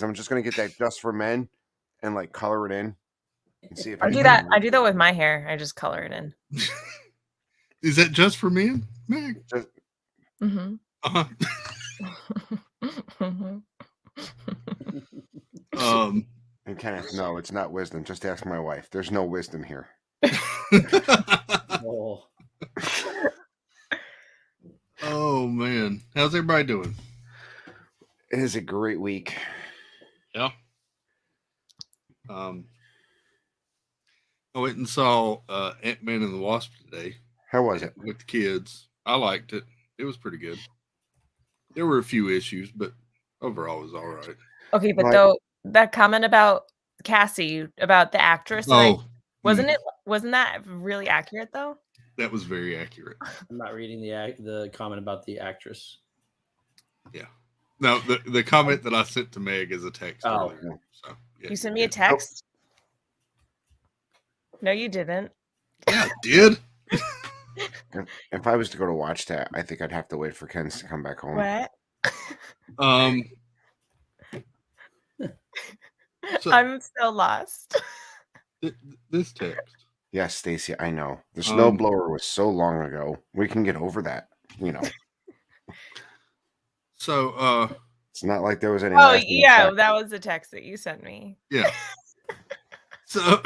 I'm just gonna get that just for men and like color it in and see if I do that. I do that with my hair. I just color it in. Is that just for men, Meg? Just, Mm-hmm. and Kenneth, no, it's not wisdom. Just ask my wife. There's no wisdom here. Oh. Oh man, how's everybody doing? It is a great week. Yeah. I went and saw Ant-Man and the Wasp today. How was it? With the kids. I liked it. It was pretty good. There were a few issues, but overall it was all right. Okay, but though that comment about Cassie, about the actress, wasn't that really accurate though? That was very accurate. I'm not reading the comment about the actress. Yeah. No, the comment that I sent to Meg is a text earlier. So, yeah, you sent me a text? No, you didn't. Yeah, I did. If I was to go to watch that, I think I'd have to wait for Ken to come back home. What? So, I'm still lost. This text. Yes, Stacy, I know. The snowblower was so long ago. We can get over that, you know. So, it's not like there was any. Oh, yeah, that was the text that you sent me. Yeah. So,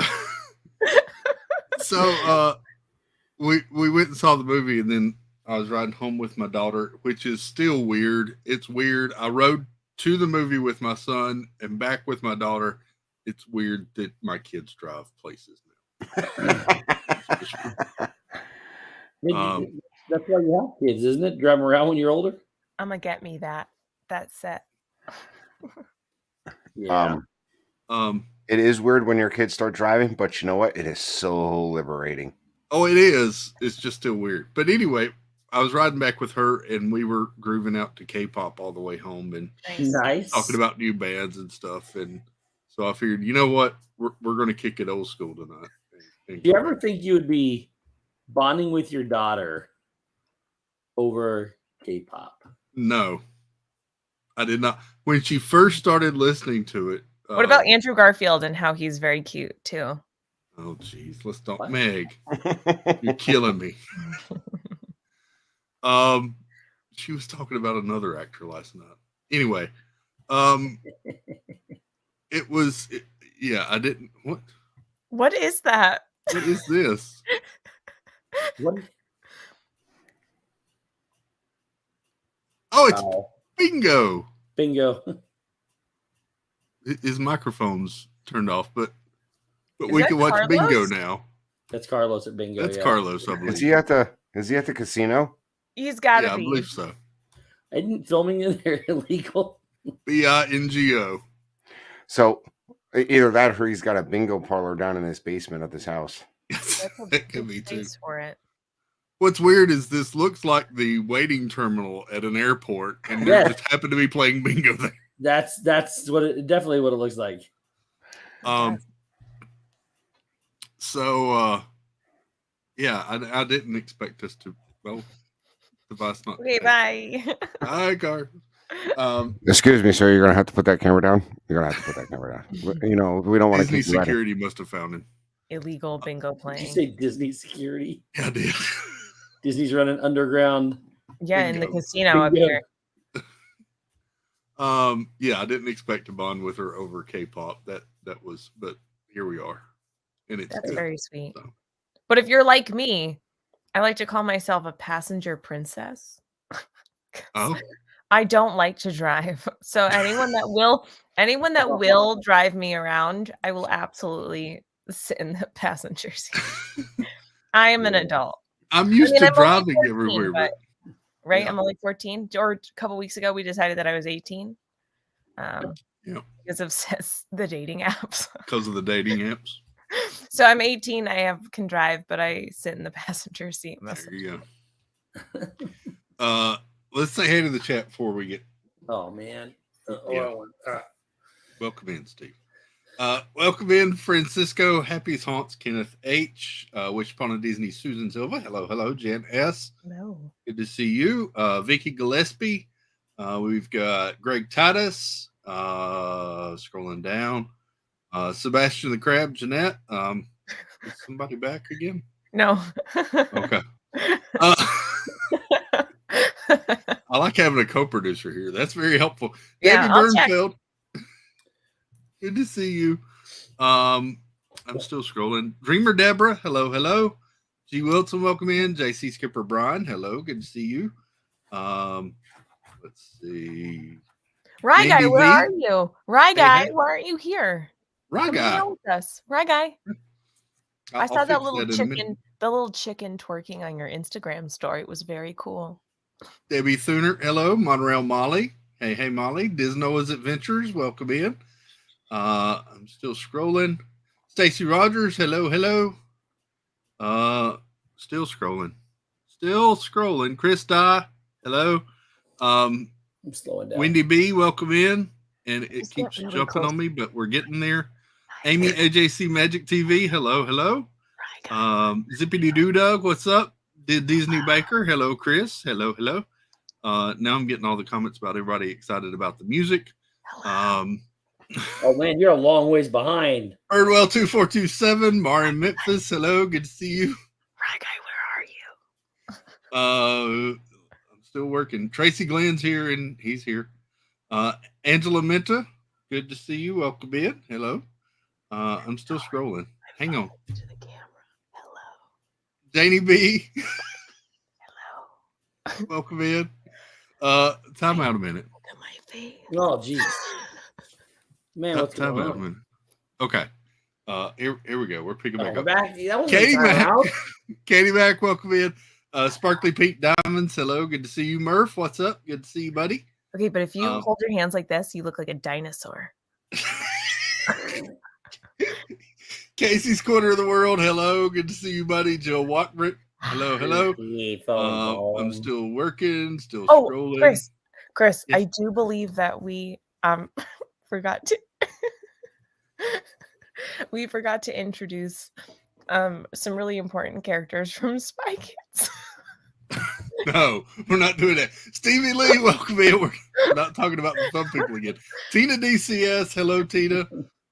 we went and saw the movie, and then I was riding home with my daughter, which is still weird. It's weird. I rode to the movie with my son and back with my daughter. It's weird that my kids drive places now. That's why you have kids, isn't it? Drive them around when you're older. I'm gonna get me that set. Yeah. It is weird when your kids start driving, but you know what? It is so liberating. Oh, it is. It's just still weird. But anyway, I was riding back with her, and we were grooving out to K-pop all the way home, and nice talking about new bands and stuff. And so I figured, you know what? We're going to kick it old school tonight. Do you ever think you would be bonding with your daughter over K-pop? No, I did not. When she first started listening to it. What about Andrew Garfield and how he's very cute too? Oh, geez. Let's don't. What? Meg, you're killing me. She was talking about another actor last night. Anyway, yeah, I didn't. What is that? What is this? What? Oh, it's Bingo. Bingo. His microphone's turned off, but we can watch Carlos? Bingo now. That's Carlos at Bingo. That's Carlos, I believe. Is he at the casino? He's got to be. I believe so. Isn't filming in there illegal? BINGO. So either that or he's got a bingo parlor down in his basement of this house. That could be too. For it. What's weird is this looks like the waiting terminal at an airport, and they just happen to be playing bingo there. That's definitely what it looks like. So yeah, I didn't expect us to. Well, the device not. Okay, bye. Bye, Car. Excuse me, sir. You're gonna have to put that camera down. You're gonna have to put that camera down. You know, we don't want to keep security must have found him. Illegal bingo playing. Did you say Disney security? Yeah, I did. Disney's running underground. Yeah, bingo. In the casino up here. Yeah, I didn't expect to bond with her over K-pop. That was, but here we are, and it's that's good. Very sweet. So. But if you're like me, I like to call myself a passenger princess. Oh, I don't like to drive, so anyone that will drive me around, I will absolutely sit in the passenger seat. I am an adult. I'm used to driving 14, everywhere, but right? Yeah. I'm only 14. Or a couple weeks ago, we decided that I was 18. Because of the dating apps. Because of the dating apps. So I'm 18. I can drive, but I sit in the passenger seat. There you go. Let's say hey to the chat before we get. Oh man. Welcome in, Steve. Welcome in, Francisco. Happy Haunts, Kenneth H. Wish upon a Disney, Susan Silva. Hello, Jen S. Hello. Good to see you. Vicky Gillespie. We've got Greg Titus. Scrolling down. Sebastian the Crab, Jeanette. Is somebody back again? No. Okay. I like having a co-producer here. That's very helpful. Yeah, Debbie I'll check. Burnfeld. Good to see you. I'm still scrolling. Dreamer Deborah, hello, hello. G. Wilson, welcome in. JC Skipper Brian, hello, good to see you. Let's see. Rye Guy, Andy where V. are you? Rye Guy, hey. why aren't you here? Rye Come hang Guy. out with us. Rye Guy. I saw that fix little in a minute. chicken, the little chicken twerking on your Instagram story. It was very cool. Debbie Thuner, hello. Monorail Molly. Hey, Molly. Disno's Adventures, welcome in. I'm still scrolling. Stacy Rogers, hello, hello. Still scrolling. Chris Dye, hello. I'm slowing down. Wendy B, welcome in. And it Just get keeps really jumping close. on me, but we're getting there. Amy AJC Magic TV, hello, hello. Zippity Doo Dog, what's up? Disney Baker, hello, Chris, hello, hello. Now I'm getting all the comments about everybody excited about the music. Oh man, you're a long ways behind. Birdwell 2427, Mari Memphis, hello, good to see you. Rye Guy, where are you? I'm still working. Tracy Glenn's here and he's here. Angela Menta, good to see you. Welcome in. Hello. I'm still scrolling. Hang on. To the camera. Hello. Janie B. Hello. Welcome in. Time out a minute. Look at my face. Oh geez. Man, what's Time going out a on? minute. Okay. Here we go. We're picking back We're up. back. That was Katie Mac. out. Katie Mac, welcome in. Sparkly Pink Diamonds, hello. Good to see you. Murph, what's up? Good to see you, buddy. Okay, but if you hold your hands like this, you look like a dinosaur. Casey's Corner of the World, hello. Good to see you, buddy. Joe Walkbrick, hello, hello. I'm still working, still scrolling. Chris, Yes. I do believe that we forgot to introduce some really important characters from Spy Kids. No, we're not doing that. Stevie Lee, welcome in. We're not talking about the fun people again. Tina DCS, hello, Tina.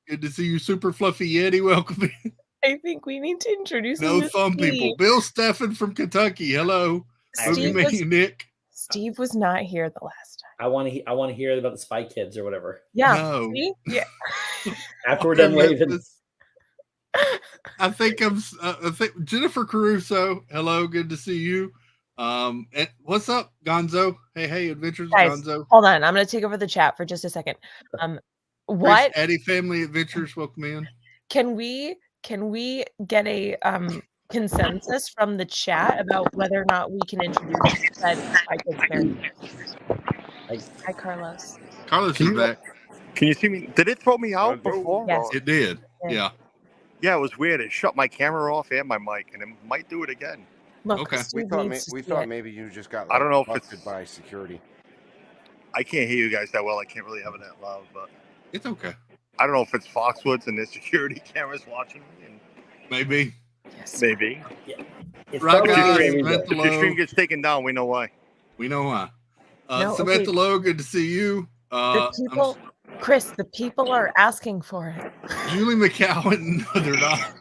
Good to see you. Super Fluffy Yeti, welcome in. I think we need to introduce No him to fun Steve. people. Bill Steffen from Kentucky, hello. Nick. Steve was not here the last time. I want to hear about the Spy Kids or whatever. Yeah. No. See? Yeah. After we're done waving. I think Jennifer Caruso, hello, good to see you. And what's up, Gonzo? Hey, Adventures Guys, Gonzo. hold on. I'm going to take over the chat for just a second. What? Chris Eddie Family Adventures, welcome in. Can we get a consensus from the chat about whether or not we can introduce said Spy Kids characters? Hi, Carlos. Carlos is back. Can you see me? Did it throw me out before? Yes. It did. Yeah. Yeah, it was weird. It shut my camera off and my mic, and it might do it again. Look, Okay. Steve We needs to see thought it. maybe you just got I don't know if busted it's- by security. I can't hear you guys that well. I can't really have it that loud, but It's okay. I don't know if it's Foxwoods and their security cameras watching me. And Maybe. Yes. maybe. It's Right, probably guys. Raven Samantha If your Lowe. stream gets taken down, we know why. We know why. No, Samantha okay. Lowe, good to see you. The people, Chris, the people are asking for it. Julie McCowan, no, they're not.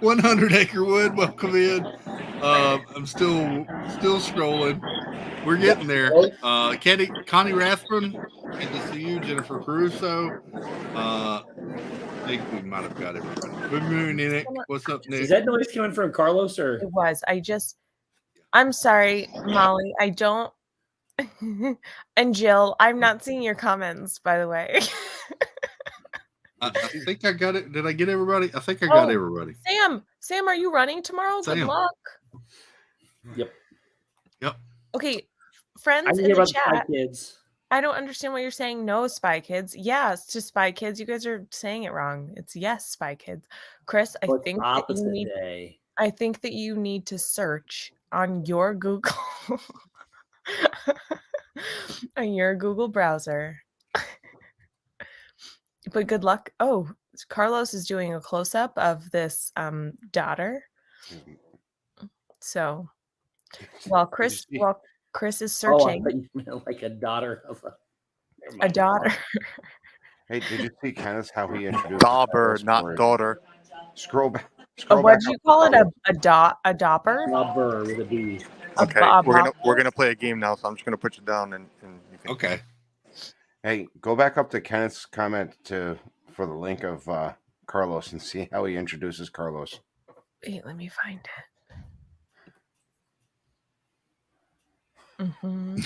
100 Acre Wood, welcome in. I'm still scrolling. We're getting there. Connie Rathbun, good to see you. Jennifer Caruso. I think we might have got everybody. Good morning, Nick. What's up, Nick? Is that noise coming from Carlos or? It was. I'm sorry, Molly. I don't. And Jill, I'm not seeing your comments, by the way. I think I got it. Did I get everybody? I think I got everybody. Sam, are you running tomorrow? Good Sam. luck. Yep. Okay, friends I in can hear the about the Spy chat. Kids. I don't understand what you're saying. No, Spy Kids. Yeah, it's to Spy Kids. You guys are saying it wrong. It's yes, Spy Kids. Chris, I think that you need. Day. I think that you need to search on your Google on your Google browser. But good luck. Oh, Carlos is doing a close-up of this daughter. So while Chris is Oh, I searching. thought you meant like a daughter of a. A daughter. Hey, did you see Kenneth how he introduced Dauber, not daughter. Scroll back. What back did you up to call it? Carlos. A dopper? Rubber with a B. Okay, we're gonna play a game now, so I'm just gonna put you down and you can. Okay. Hey, go back up to Kenneth's comment for the link of Carlos and see how he introduces Carlos. Wait, let me find it. Mm-hmm.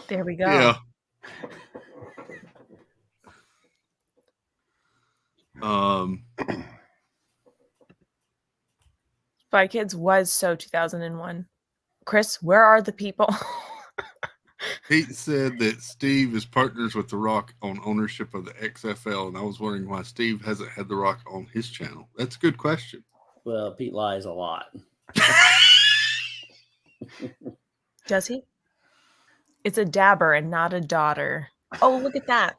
There we go. Yeah. Spy Kids was so 2001. Chris, where are the people? Pete said that Steve is partners with The Rock on ownership of the XFL, and I was wondering why Steve hasn't had The Rock on his channel. That's a good question. Well, Pete lies a lot. Does he? It's a dabber and not a daughter. Oh, look at that.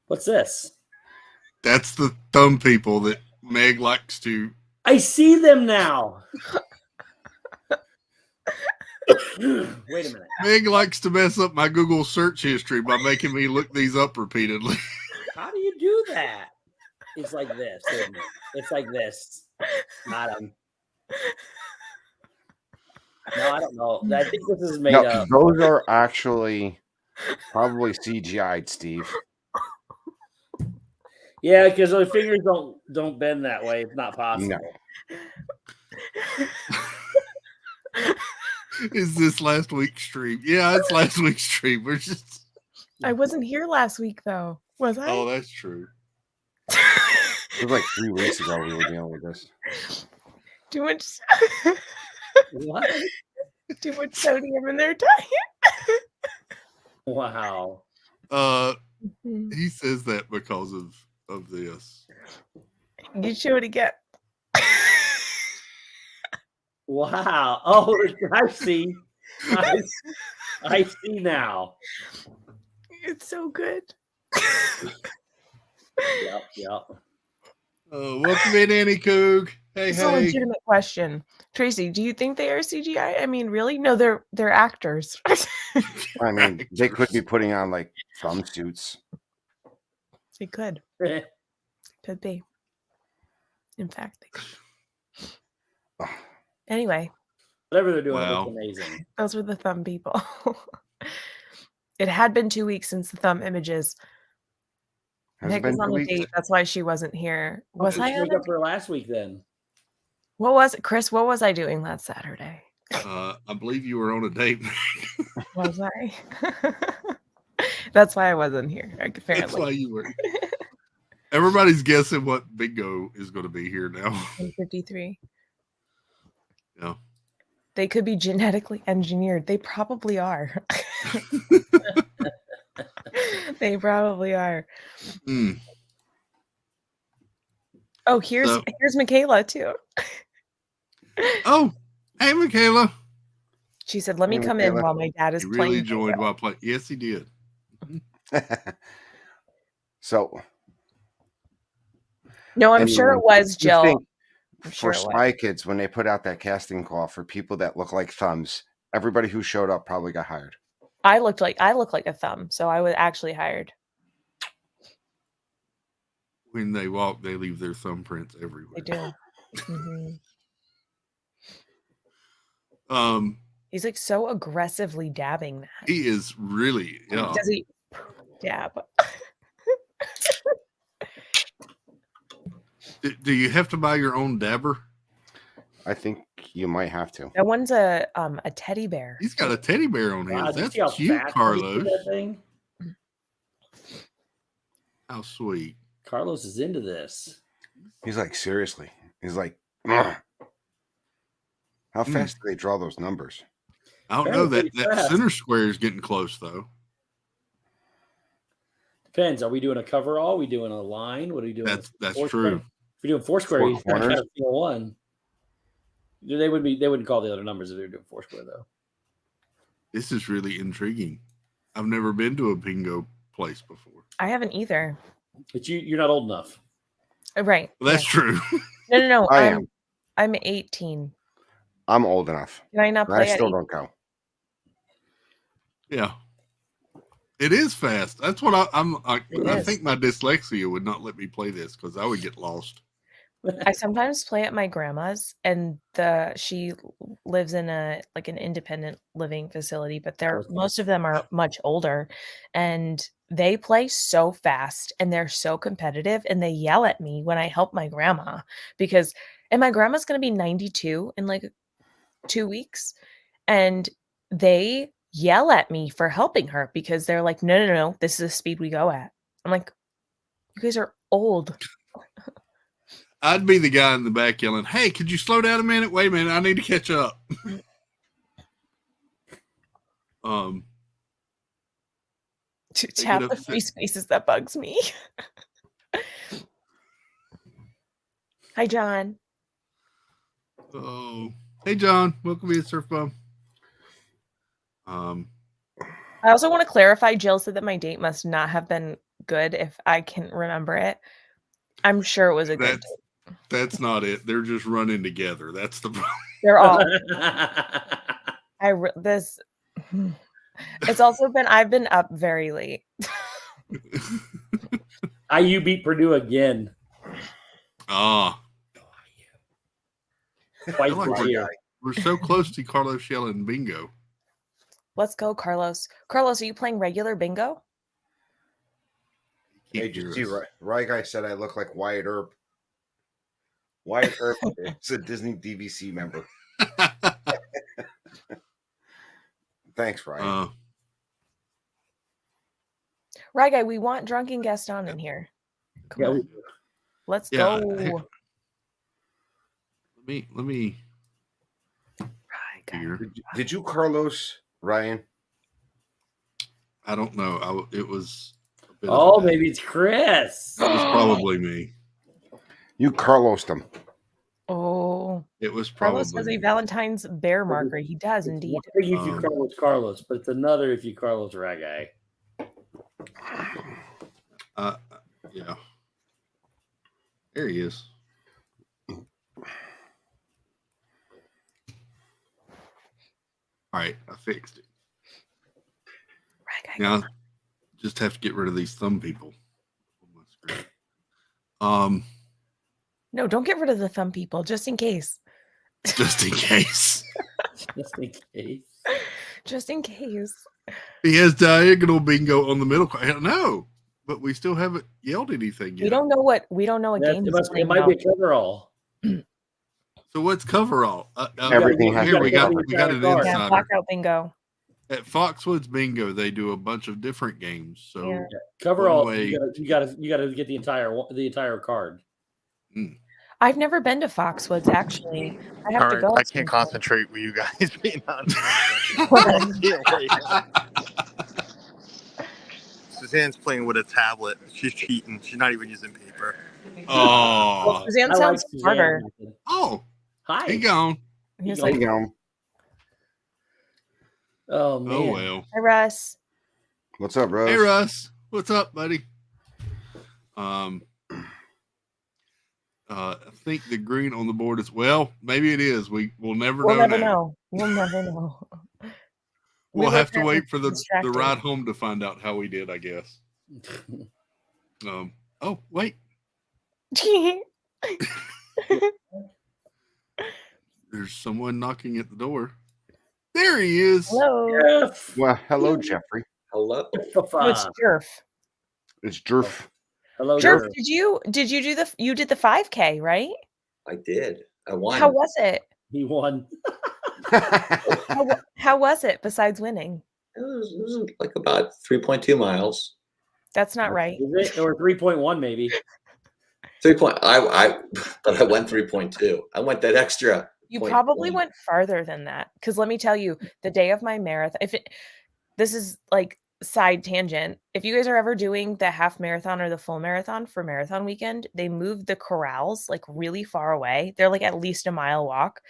What's this? That's the thumb people that Meg likes to. I see them now. Wait a minute. Meg likes to mess up my Google search history by making me look these up repeatedly. How do you do that? It's like this, isn't it? It's like this. Got him. No, I don't know. I think this is made up. Those are actually probably CGI'd, Steve. Yeah, because the fingers don't bend that way. It's not possible. No. Is this last week's stream? Yeah, it's last week's stream. We're just. I wasn't here last week, though. Was I? Oh, that's true. It was like 3 weeks ago we were dealing with this. Too much. What? Too much sodium in their diet. Wow. He says that because of this. You show it again. Wow. Oh, I see. I see now. It's so good. Yep. Welcome in, Annie Coog. Hey, It's a legitimate question. Tracy, do you think they are CGI? I mean, really? No, they're actors. I mean, they could be putting on like thumb suits. They could. Could be. In fact, they could. Anyway. Whatever they're doing, it's amazing. Those were the thumb people. It had been 2 weeks since the thumb images. Nick was on a date. That's why she wasn't here. Was I on up for last week then? What was it, Chris? What was I doing last Saturday? I believe you were on a date. Was I? That's why I wasn't here. Apparently. That's why you were. Everybody's guessing what bingo is going to be here now. 53. Yeah. They could be genetically engineered. They probably are. They probably are. Mm. Oh, here's Michaela too. Oh, hey, Michaela. She said, "Let me come in while my dad is he playing." Really joined while playing. Yes, he did. So, no, I'm sure it was Jill. For Spy Kids, when they put out that casting call for people that look like thumbs, everybody who showed up probably got hired. I look like a thumb, so I was actually hired. When they walk, they leave their thumbprints everywhere. They do. Mm-hmm. He's like so aggressively dabbing that. He is really. Yeah. Does he dab? Do you have to buy your own dabber? I think you might have to. That one's a teddy bear. He's got a teddy bear on his. Wow, that's cute, Carlos. How sweet. Carlos is into this. He's like, seriously. He's like, ugh. How fast do they draw those numbers? I don't know. That center square is getting close, though. Depends. Are we doing a coverall? Are we doing a line? What are we doing? That's true. If we're doing Foursquare, you got to feel one. They wouldn't call the other numbers if they were doing Foursquare, though. This is really intriguing. I've never been to a bingo place before. I haven't either. But you're not old enough. Right. Well, that's true. No. I am. I'm 18. I'm old enough. Can I not play? I still don't go. Yeah. It is fast. That's what I It think my dyslexia would not let me play this because I would get lost. I sometimes play at my grandma's, and she lives in an independent living facility, but most of them are much older, and they play so fast and they're so competitive, and they yell at me when I help my grandma and my grandma's going to be 92 in like 2 weeks, and they yell at me for helping her because they're like, no, this is the speed we go at. I'm like, you guys are old. I'd be the guy in the back yelling, "Hey, could you slow down a minute? Wait a minute, I need to catch up." It's half the free spaces that bugs me. Hi, John. Oh, hey, John. Welcome to Surf Bum. I also want to clarify, Jill said that my date must not have been good if I can remember it. I'm sure it was a good date. That's not it. They're just running together. That's the problem. They're all. It's also been, I've been up very late. IU beat Purdue again. Ah. Twice this year. We're so close to Carlos yelling bingo. Let's go, Carlos. Carlos, are you playing regular bingo? Hey, did you see Right Guy said I look like Wyatt Earp. Wyatt Earp is a Disney DVC member. Thanks, Ryan. Right Guy, we want Drunken Gaston in here. Come on. Let's go. Let me. Did you Carlos, Ryan? I don't know. It was. Maybe it's Chris. It was probably me. You Carlosed him. Oh. It was probably. Carlos has a Valentine's bear marker. He does indeed. One thing if you Carlos Carlos, but it's another if you Carlos Ragai. Yeah. There he is. All right, I fixed it. Ragai, now, just have to get rid of these thumb people. No, don't get rid of the thumb people, just in case. Just in case. Just in case. Just in case. He has diagonal bingo on the middle. No, but we still haven't yelled anything yet. We don't know what game is. It might be a coverall. So what's coverall? Everything has here. We got an insider. Yeah, blackout bingo. At Foxwoods Bingo, they do a bunch of different games. So coverall, you got to get the entire card. I've never been to Foxwoods, actually. I have to go. I can't concentrate with you guys being on. Suzanne's playing with a tablet. She's cheating. She's not even using paper. Oh, well, Suzanne sounds smarter. Oh, hi. He gone. He's like, oh man. Oh well. Hi, Russ. What's up, Russ? Hey, Russ. What's up, buddy? I think the green on the board is maybe it is. We'll never know. We'll never know. We'll have to wait for the ride home to find out how we did, I guess. Oh, wait. There's someone knocking at the door. There he is. Hello. Jeff. Well, hello, Jeffrey. Hello. It's Jerf. It's Jerf. Hello, Jerf. Did you do the 5K, right? I did. I won. How was it? He won. How was it besides winning? It was like about 3.2 miles. That's not right. Is it? Or 3.1 maybe. 3. But I went 3.2. I went that extra. You probably went farther than that, because let me tell you, the day of my marathon, this is like side tangent. If you guys are ever doing the half marathon or the full marathon for marathon weekend, they moved the corrals like really far away. They're like at least a mile walk.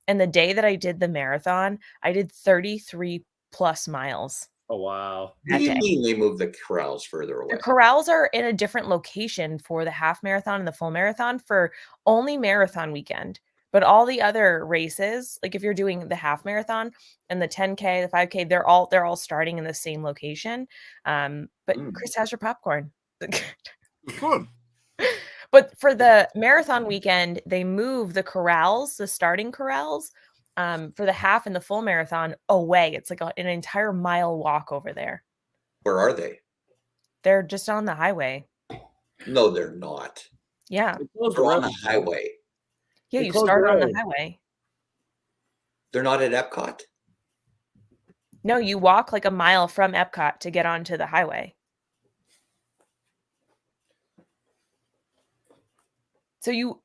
And the day that I did the marathon, I did 33 plus miles. Oh, wow. What do you mean they moved the corrals further away? The corrals are in a different location for the half marathon and the full marathon for only marathon weekend. But all the other races, like if you're doing the half marathon and the 10K, the 5K, they're all starting in the same location. But Chris has your popcorn. Fun. But for the marathon weekend, they move the corrals, the starting corrals, for the half and the full marathon away. It's like an entire mile walk over there. Where are they? They're just on the highway. No, they're not. Yeah. They're on the highway. Yeah, They you closed start the on the road. highway. They're not at Epcot. No, you walk like a mile from Epcot to get onto the highway. So you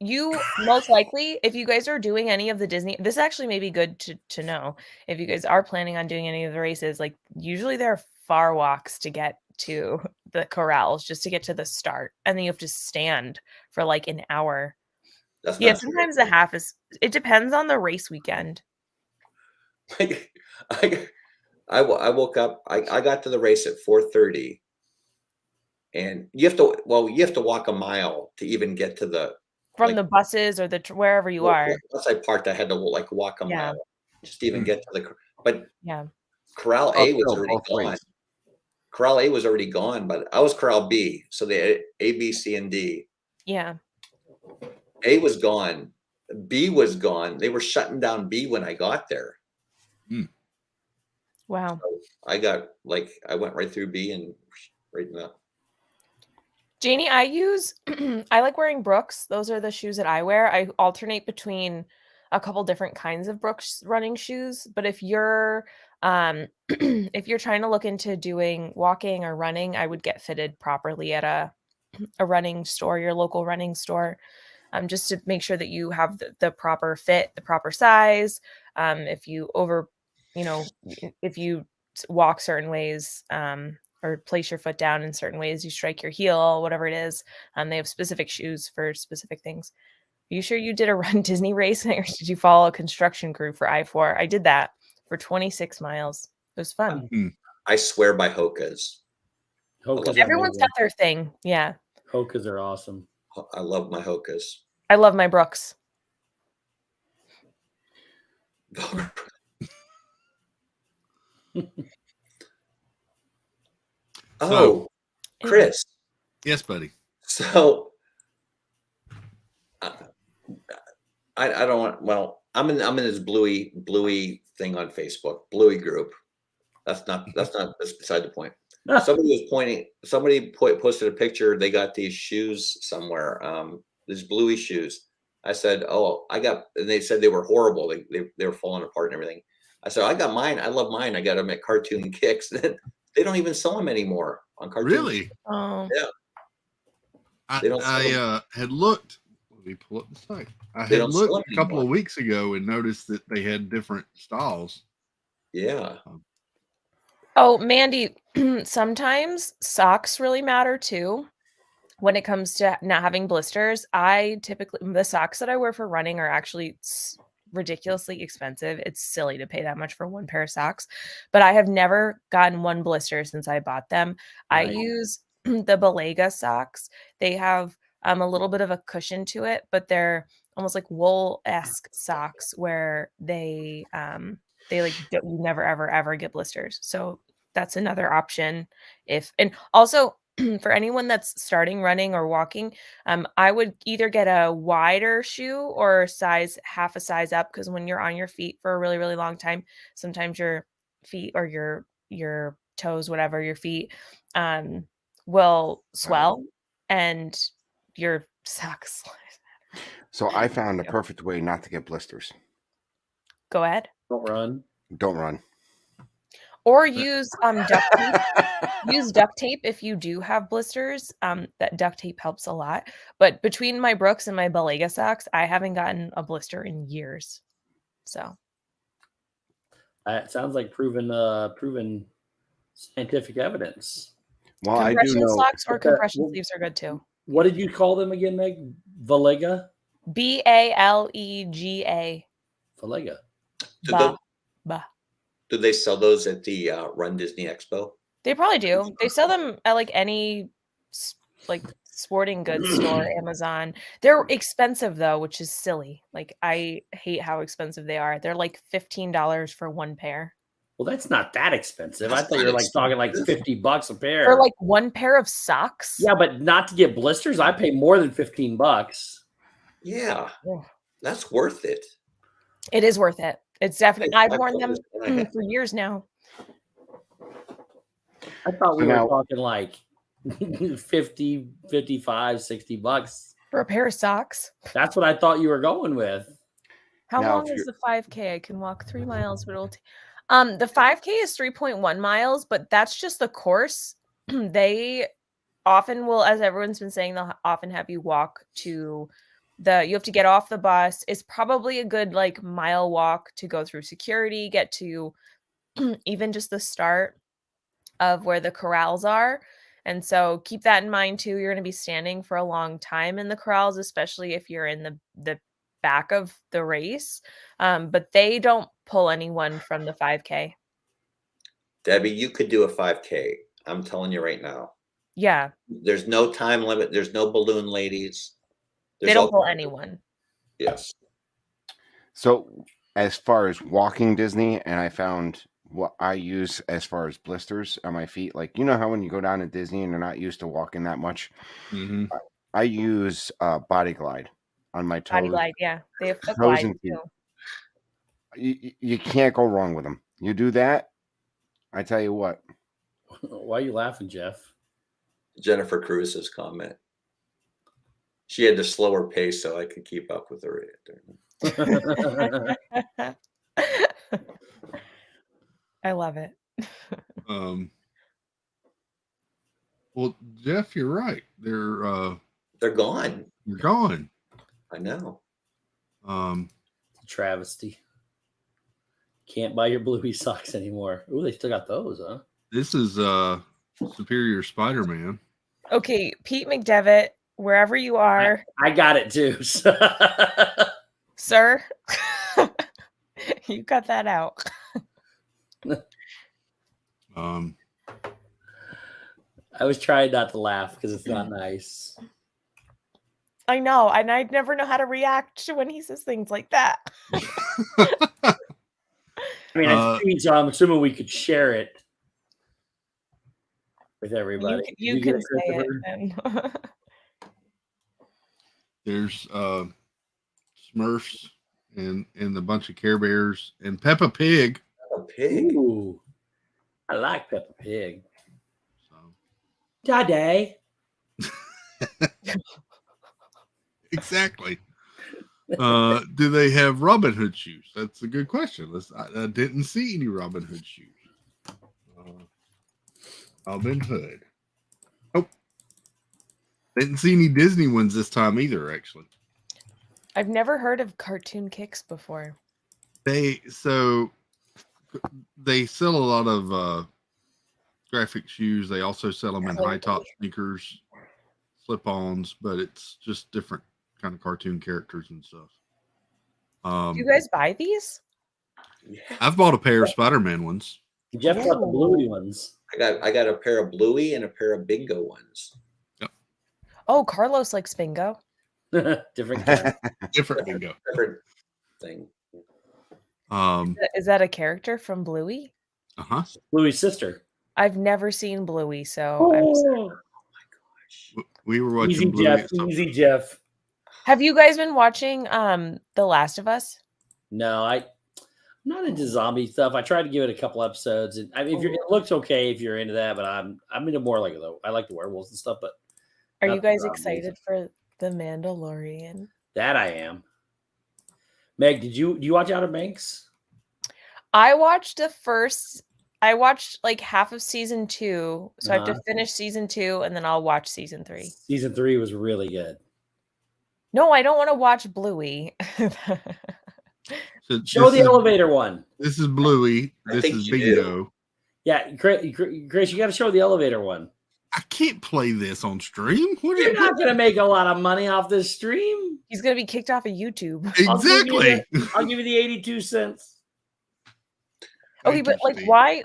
most likely, if you guys are doing any of the Disney, this actually may be good to know. If you guys are planning on doing any of the races, like usually there are far walks to get to the corrals just to get to the start. And then you have to stand for like an hour. That's Yeah, not sometimes the half is, it depends on the race weekend. I woke up. I got to the race at 4:30, and you have to walk a mile to even get to the From the buses or wherever you are. Once I parked, I had to like walk a mile just to even get to the. But yeah, Corral A was Uphill already both gone. ways. Corral A was already gone, but I was Corral B, so the A, B, C, and D. yeah. A was gone. B was gone. They were shutting down B when I got there. Wow. So I went right through B and right in that. Janie, I like wearing Brooks. Those are the shoes that I wear. I alternate between a couple different kinds of Brooks running shoes. But if you're if you're trying to look into doing walking or running, I would get fitted properly at a running store, your local running store, just to make sure that you have the proper fit, the proper size. If you if you walk certain ways, or place your foot down in certain ways, you strike your heel, whatever it is. They have specific shoes for specific things. Are you sure you did a Run Disney race, or did you follow a construction crew for I-4? I did that for 26 miles. It was fun. I swear by Hoka's. Everyone's got their thing. Yeah. Hoka's are awesome. I love my Hoka's. I love my Brooks. Oh, Chris. Yes, buddy. So I don't want. Well, I'm in this Bluey thing on Facebook, Bluey group. That's beside the point. Somebody posted a picture. They got these shoes somewhere. These Bluey shoes. I said, "Oh, and they said they were horrible. They were falling apart and everything." I said, "I got mine. I love mine. I got them at Cartoon Kicks." They don't even sell them anymore on Cartoon. Really? Oh. Yeah. I had looked. Let me pull up the site. I had looked a couple of weeks ago and noticed that they had different styles. Yeah. Oh, Mandy, sometimes socks really matter too. When it comes to not having blisters, the socks that I wear for running are actually ridiculously expensive. It's silly to pay that much for one pair of socks, but I have never gotten one blister since I bought them. Nice. I use the Belega socks. They have a little bit of a cushion to it, but they're almost like wool-esque socks where they like you never ever get blisters. So that's another option. And also for anyone that's starting running or walking, I would either get a wider shoe or half a size up, because when you're on your feet for a really, really long time, sometimes your feet or your toes, whatever, your feet will swell and your socks. So I found the perfect way not to get blisters. Go ahead. Don't run. Or use duct tape. Use duct tape if you do have blisters. That duct tape helps a lot. But between my Brooks and my Belega socks, I haven't gotten a blister in years. So it sounds like proven scientific evidence. Well, I do know socks or compression sleeves are good too. What did you call them again, Meg? Belega? Balega. Belega. Do they sell those at the Run Disney Expo? They probably do. They sell them at like any like sporting goods store, Amazon. They're expensive though, which is silly. Like I hate how expensive they are. They're like $15 for one pair. Well, that's not that expensive. I That's thought you not were like talking like $50 a pair. For like one pair of socks. Yeah, but not to get blisters. I pay more than $15. Yeah, Yeah. that's worth it. It is worth it. It's definitely. I've I've worn done them this when I had- for years now. I thought we So were now- talking like 50, 55, $60. For a pair of socks. That's what I thought you were going with. How Now, long if is you're- the 5K? I can walk 3 miles, but it'll the 5K is 3.1 miles, but that's just the course. They often will, as everyone's been saying, they'll often have you walk to you have to get off the bus. It's probably a good like mile walk to go through security, get to even just the start of where the corrals are. And so keep that in mind too. You're going to be standing for a long time in the corrals, especially if you're in the back of the race. But they don't pull anyone from the 5K. Debbie, you could do a 5K. I'm telling you right now. Yeah, There's no time limit. There's no balloon ladies. they There's don't all- pull anyone. Yes. So as far as walking Disney, and I found what I use as far as blisters on my feet, like you know how when you go down to Disney and you're not used to walking that much, Mhm. I use Body Glide on my toes. Body glide, yeah. They have foot Toes glide and feet. too. You can't go wrong with them. You do that, I tell you what. Why are you laughing, Jeff? Jennifer Cruz's comment. She had to slow her pace so I could keep up with her. I love it. Well, Jeff, you're right. They're gone. They're gone. I know. Travesty. Can't buy your Bluey socks anymore. Ooh, they still got those, huh? This is Superior Spider-Man. Okay, Pete McDevitt, wherever you are, I got it too. sir, you cut that out. I was trying not to laugh because it's not nice. I know, and I never know how to react when he says things like that. I mean, it's free, so I'm assuming we could share it with everybody. You Did can get say it Christopher? then. There's Smurfs and a bunch of Care Bears and Peppa Pig. A pig. Ooh, I like Peppa Pig. So Daddy. exactly. Do they have Robin Hood shoes? That's a good question. I didn't see any Robin Hood shoes. Robin Hood. Oh, didn't see any Disney ones this time either. Actually, I've never heard of Cartoon Kicks before. they sell a lot of graphic shoes. They also sell them in high top sneakers, slip-ons, but it's just different kind of cartoon characters and stuff. Do you guys buy these? Yeah. I've bought a pair of Spider-Man ones. Jeff got the Bluey ones. I got a pair of Bluey and a pair of Bingo ones. Oh, Carlos likes bingo. Different kind. Different bingo. Different thing. Is that a character from Bluey? Uh-huh. Bluey's sister. I've never seen Bluey, so I'm sorry. We were watching Easy, Bluey Jeff. at some Easy, point. Jeff. Have you guys been watching The Last of Us? No, I'm not into zombie stuff. I tried to give it a couple episodes, and I mean, it looks okay if you're into that, but I'm into more like I like the werewolves and stuff. But Are not you the guys zombies. excited for The Mandalorian? That I am. Meg, do you watch Outer Banks? I watched like half of season 2, so I have to finish season 2 and then I'll watch season 3. Season 3 was really good. No, I don't want to watch Bluey. So Show the elevator one. This is Bluey. This think is you do. Bingo. Yeah, Chris, you got to show the elevator one. I can't play this on stream. What You're not going to make a lot of money off this stream. He's gonna be kicked off of YouTube. exactly. I'll give you the 82 cents. Okay, Thank but you, like, Steve.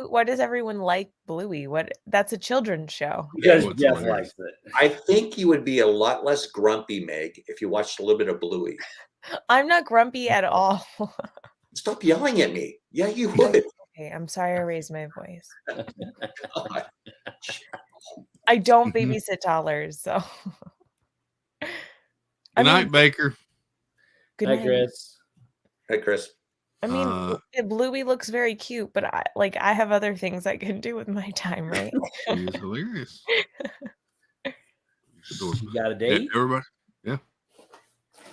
why does everyone like Bluey? That's a children's show. Because What's Jeff hilarious. likes it. I think you would be a lot less grumpy, Meg, if you watched a little bit of Bluey. I'm not grumpy at all. Stop yelling at me. Yeah, you would. Okay, I'm sorry I raised my voice. God. I don't babysit toddlers, so. Good night, Baker. Good Hi, night. Chris. Hey, Chris. I mean, Bluey looks very cute, but I have other things I can do with my time, right? He is hilarious. You got a date? Everybody. Yeah.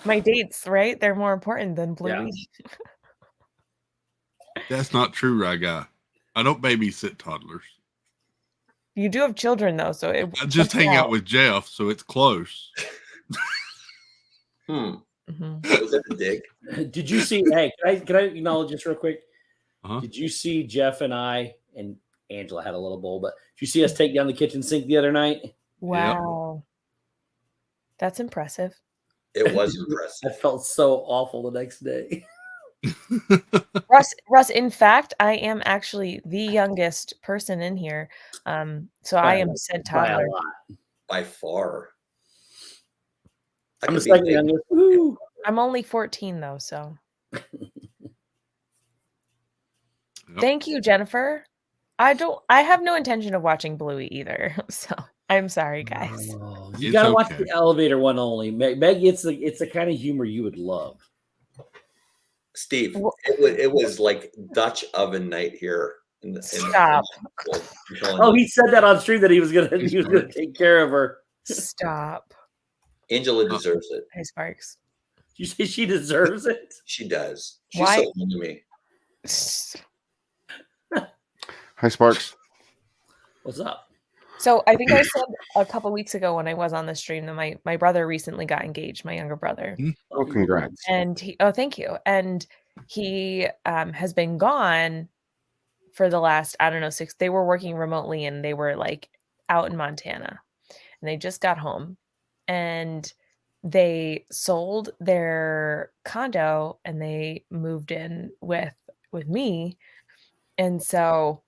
My dates, right? They're more important than Bluey. That's not true, right, guy. I don't babysit toddlers. You do have children though, so I just checks hang out with Jeff, so it's close. Was Mhm. that a dig? Did you see? Hey, can I acknowledge this real quick? Uh-huh. Did you see Jeff and I and Angela had a little bowl, but did you see us take down the kitchen sink the other night? Wow. That's impressive. It was impressive. I felt so awful the next day. Russ, in fact, I am actually the youngest person in here. So I am said By a toddler. lot. By far. I I'm the could be second big. youngest. Woo. I'm only 14 though, so. Yep. Thank you, Jennifer. I have no intention of watching Bluey either. So I'm sorry, guys. Oh, you It's gotta watch okay. the elevator one only. Meg, it's the kind of humor you would love. Steve, it was like Dutch oven night here. Stop. Oh, he said that on stream that he was gonna take care of her. Stop. Angela deserves it. Hey, Sparks. You say she deserves it? She does. She's Why? so into me. Hi, Sparks. What's up? So I think I said a couple weeks ago when I was on the stream that my brother recently got engaged, my younger brother. Oh, congrats. And thank you. And he has been gone for the last, I don't know, they were working remotely and they were like out in Montana and they just got home and they sold their condo and they moved in with me. And so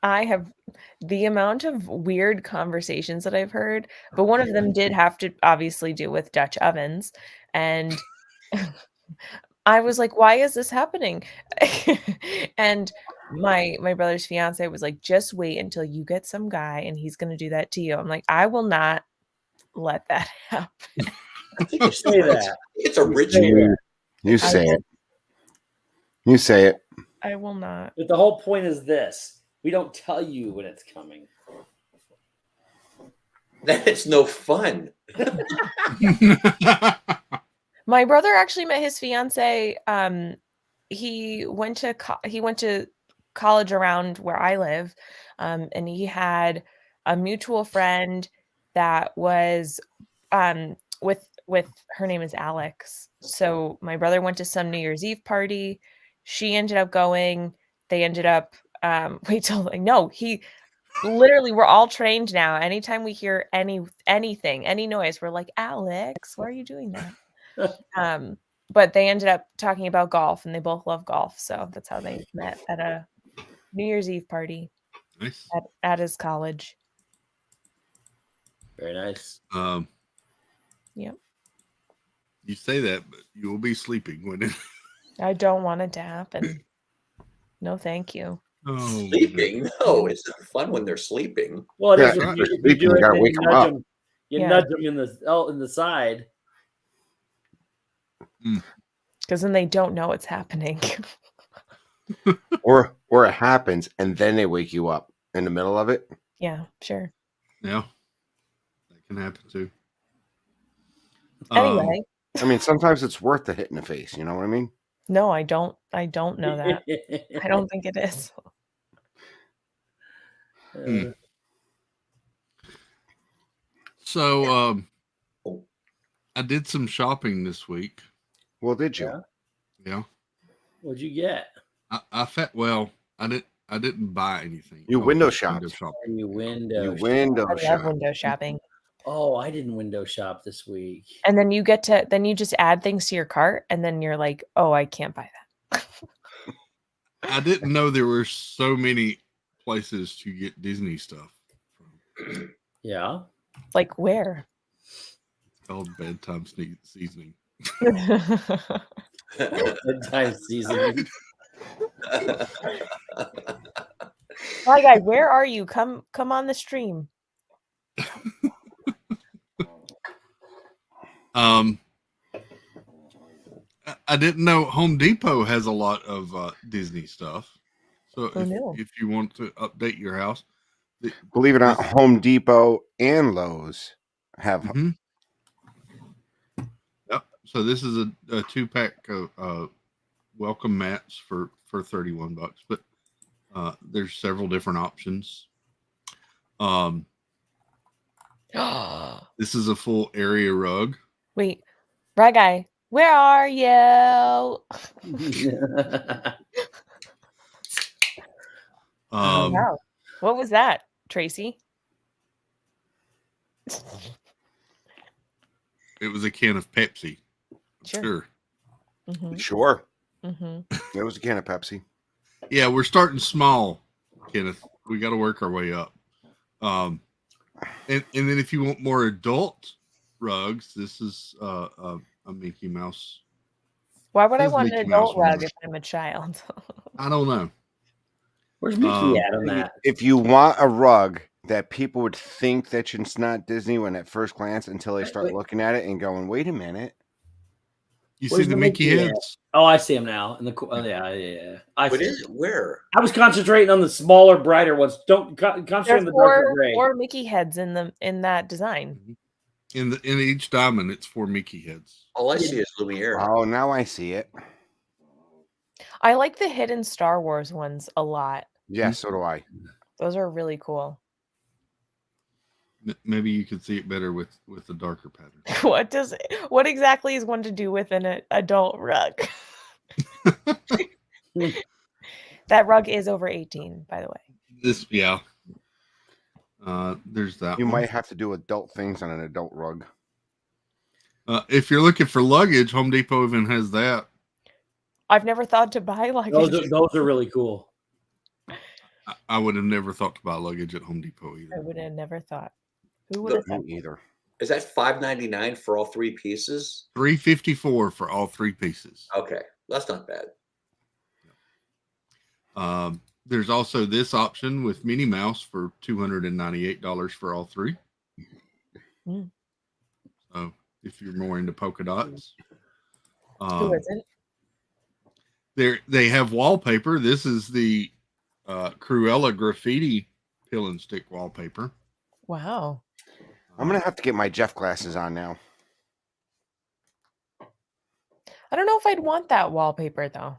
I have the amount of weird conversations that I've heard, but one of them did have to obviously do with Dutch ovens. And I was like, why is this happening? And my brother's fiance was like, just wait until you get some guy and he's going to do that to you. I'm like, I will not let that happen. I think you say that. It's a ritual. You say it. You say it. I will not. But the whole point is this: we don't tell you when it's coming. That's no fun. My brother actually met his fiance. He went to college around where I live, and he had a mutual friend that was with her name is Alex. So my brother went to some New Year's Eve party. She ended up going. They ended up he literally, we're all trained now. Anytime we hear anything, any noise, we're like, Alex, why are you doing that? But they ended up talking about golf and they both love golf. So that's how they met at a New Year's Eve party. Nice. At his college. Very nice. Yep. You say that, but you will be sleeping when it. I don't want it to happen. No, thank you. Oh, Sleeping? No, it's not fun when they're sleeping. Well, it Yeah, is right. if you Sleeping, do you it, gotta then wake you 'em nudge up. them. You Yeah. nudge them in the side. Because then they don't know it's happening. Or it happens and then they wake you up in the middle of it. Yeah, sure. Yeah, that can happen too. Anyway, I mean, sometimes it's worth the hit in the face. You know what I mean? no, I don't know that. I don't think it is. So, I did some shopping this week. Well, did you? Yeah. What'd you get? I didn't buy anything. You I was window just shopped. You window. You shop. window I love shop. window shopping. Oh, I didn't window shop this week. And then you just add things to your cart and then you're like, oh, I can't buy that. I didn't know there were so many places to get Disney stuff from. Yeah. Like where? Called bedtime seasoning. Bedtime seasoning. Hi guy, where are you? Come on the stream. I didn't know Home Depot has a lot of Disney stuff. So Who knew? if you want to update your house, Believe it or not, Home Depot and Lowe's have. Mhm. Yep. So this is a 2-pack of welcome mats for $31, but there's several different options. This is a full area rug. Wait, Rag Guy, where are you? Wow. What was that, Tracy? It was a can of Pepsi. Sure. Mm-hmm. Sure. Mm-hmm. It was a can of Pepsi. Yeah, we're starting small, Kenneth. We got to work our way up. And then if you want more adult rugs, this is a Mickey Mouse. Why would I Says want Mickey an adult Mouse on rug there. if I'm a child? I don't know. Where's Mickey at on that? If you want a rug that people would think that it's not Disney when at first glance until they start looking at it and going, wait a minute. You Where's see the the Mickey Mickey heads? Oh, I see him now. In the yeah. I What see. is it? Where? I was concentrating on the smaller, brighter ones. Don't concentrate There's on the darker gray. four Mickey heads in that design. In each diamond, it's 4 Mickey heads. All I see is Lumiere. Oh, now I see it. I like the hidden Star Wars ones a lot. Yeah, so do I. Those are really cool. Maybe you could see it better with the darker pattern. What exactly is one to do with an adult rug? That rug is over 18, by the way. There's that. You one. might have to do adult things on an adult rug. If you're looking for luggage, Home Depot even has that. I've never thought to buy luggage. Those are really cool. I would have never thought to buy luggage at Home Depot either. I would have never thought. Who would have thought? Me either. Is that $5.99 for all 3 pieces? $354 for all 3 pieces. Okay, that's not bad. There's also this option with Minnie Mouse for $298 for all 3. Mm. So if you're more into polka dots, Who isn't? They have wallpaper. This is the Cruella graffiti pill and stick wallpaper. Wow. I'm going to have to get my Jeff glasses on now. I don't know if I'd want that wallpaper, though.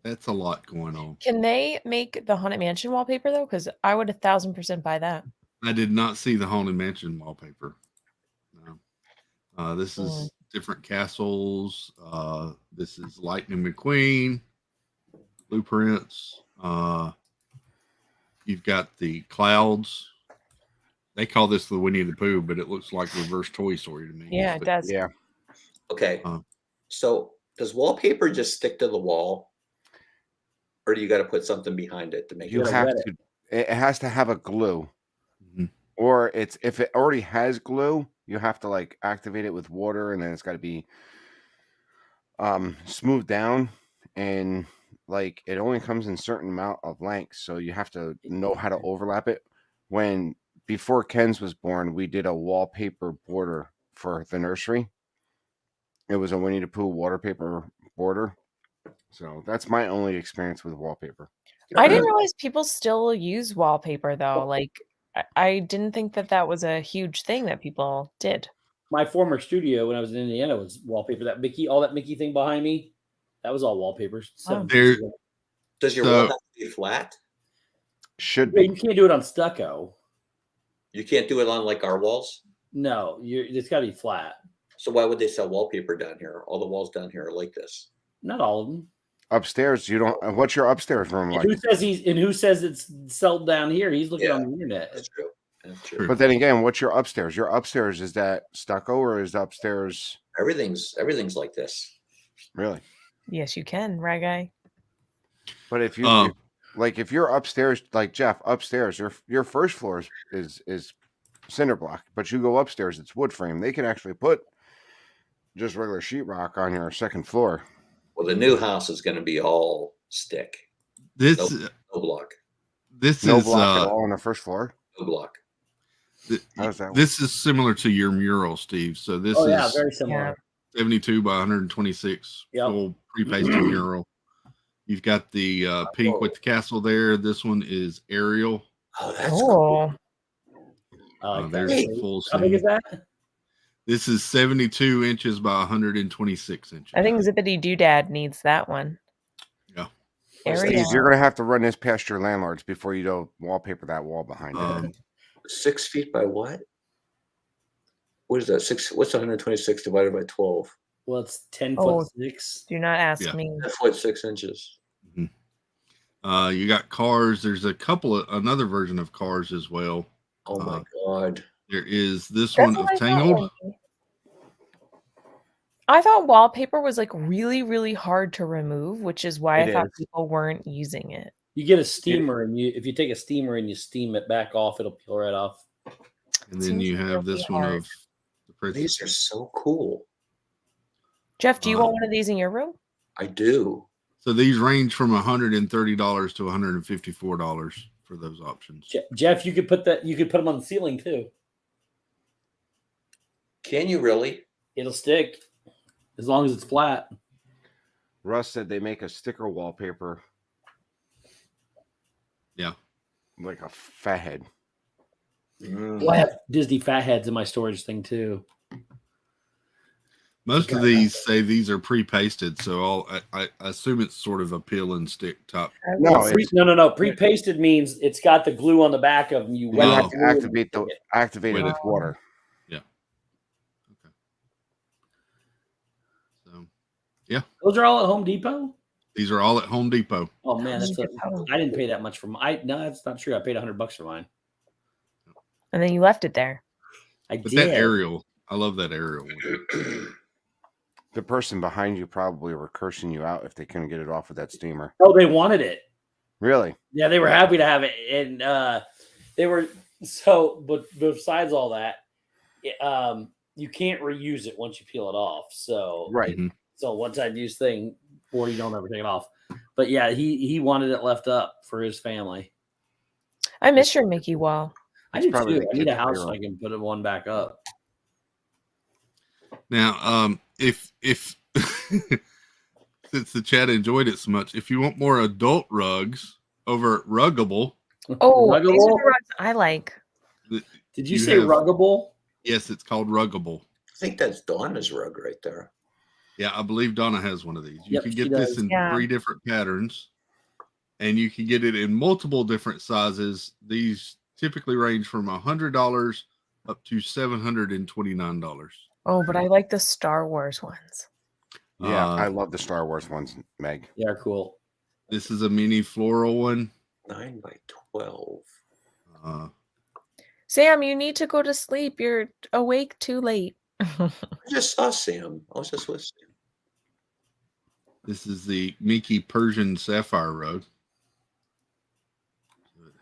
That's a lot going on. Can they make the Haunted Mansion wallpaper, though? Because I would 1,000% buy that. I did not see the Haunted Mansion wallpaper. No. This is different castles. This is Lightning McQueen. Blueprints. You've got the clouds. They call this the Winnie the Pooh, but it looks like reverse Toy Story to me. Yeah, it does. Yeah. Okay. So does wallpaper just stick to the wall? Or do you got to put something behind it to make You it? have to. It has to have a glue. Mm-hmm. Or if it already has glue, you have to like activate it with water, and then it's got to be smoothed down, and like it only comes in certain amount of lengths, so you have to know how to overlap it. Before Ken's was born, we did a wallpaper border for the nursery. It was a Winnie the Pooh wallpaper border. So that's my only experience with wallpaper. I didn't realize people still use wallpaper, though. Like, I didn't think that was a huge thing that people did. My former studio when I was in Indiana was wallpaper. All that Mickey thing behind me, that was all wallpaper. Does your wall have to be flat? Should be. be. You can't do it on stucco. You can't do it on like our walls? No, it's got to be flat. So why would they sell wallpaper down here? All the walls down here are like this. Not all of them. Upstairs, you don't. What's your upstairs room like? Who says it's sold down here? He's looking on the internet. That's true. That's true. But then again, what's your upstairs? Your upstairs, is that stucco or is upstairs? Everything's like this. Really? Yes, you can, right, guy? But if you Um, like, if you're upstairs, like Jeff, upstairs, your first floor is cinder block, but you go upstairs, it's wood frame. They can actually put just regular sheetrock on your second floor. Well, the new house is going to be all stick, this no block, this No is block at all on the first floor. no block. How does that work? this is similar to your mural, Steve. So this Oh yeah, is very similar. 72 by 126 Yep. full pre-pasted mural. You've got the pink with the castle there. This one is Ariel. Oh, that's cool. Oh, I like There's that. the full How big is scene. that? This is 72 inches by 126 inches. I think Zippity Doodad needs that one. Yeah. Ariel. Steve, you're gonna have to run this past your landlords before you go wallpaper that wall behind it. 6 feet by what? What is that? What's 126 divided by 12? Well, it's 10 Oh. foot 6. Do not ask Yeah. me. 10 foot 6 inches. You got cars. There's another version of cars as well. Oh my God. There is this That's one what of I thought, Tangled. Wendy. I thought wallpaper was like really, really hard to remove, which is why I It thought is. people weren't using it. You get a steamer, and if you take a steamer and you steam it back off, it'll peel right off. And then Seems you have really this one hard. of the princess. These are so cool. Jeff, do you want one of these in your room? I do. So these range from $130 to $154 for those options. Jeff, you could put them on the ceiling too. Can you really? It'll stick as long as it's flat. Russ said they make a sticker wallpaper. Yeah. Like a fathead. Well, I have Disney fat heads in my storage thing too. Most of these say these are pre-pasted, so I assume it's sort of a peel and stick top. No. Pre-pasted means it's got the glue on the back of them. You You have Oh. to activate it with water. Yeah. Okay. So, yeah, Those are all at Home Depot. these are all at Home Depot. Oh man, Home Depot. I didn't pay that much for mine. No, that's not true. I paid $100 for mine. And then you left it there. But did. that aerial, I love that aerial one. The person behind you probably were cursing you out if they couldn't get it off with that steamer. Oh, they wanted it. Really? Yeah, they were happy to have it, and they were so. But besides all that, you can't reuse it once you peel it off. So Right. So one-time use thing, or you don't ever take it off. But yeah, he wanted it left up for his family. I miss your Mickey wall. I do probably too. the I need a kid's house so hero. I can put one back up. Now, if since the chat enjoyed it so much, if you want more adult rugs over at Ruggable, Oh, these are Ruggable? the rugs I like. Did you You say have- ruggable? yes, it's called Ruggable. I think that's Donna's rug right there. Yeah, I believe Donna has one of these. You Yep, can she get this does. in Yeah. 3 different patterns, and you can get it in multiple different sizes. These typically range from $100 up to $729. Oh, but I like the Star Wars ones. Yeah, Uh, I love the Star Wars ones, Meg. Yeah, cool. This is a mini floral one. 9 by 12. Sam, you need to go to sleep. You're awake too late. I just saw Sam. I was just with Sam. This is the Mickey Persian Sapphire rug.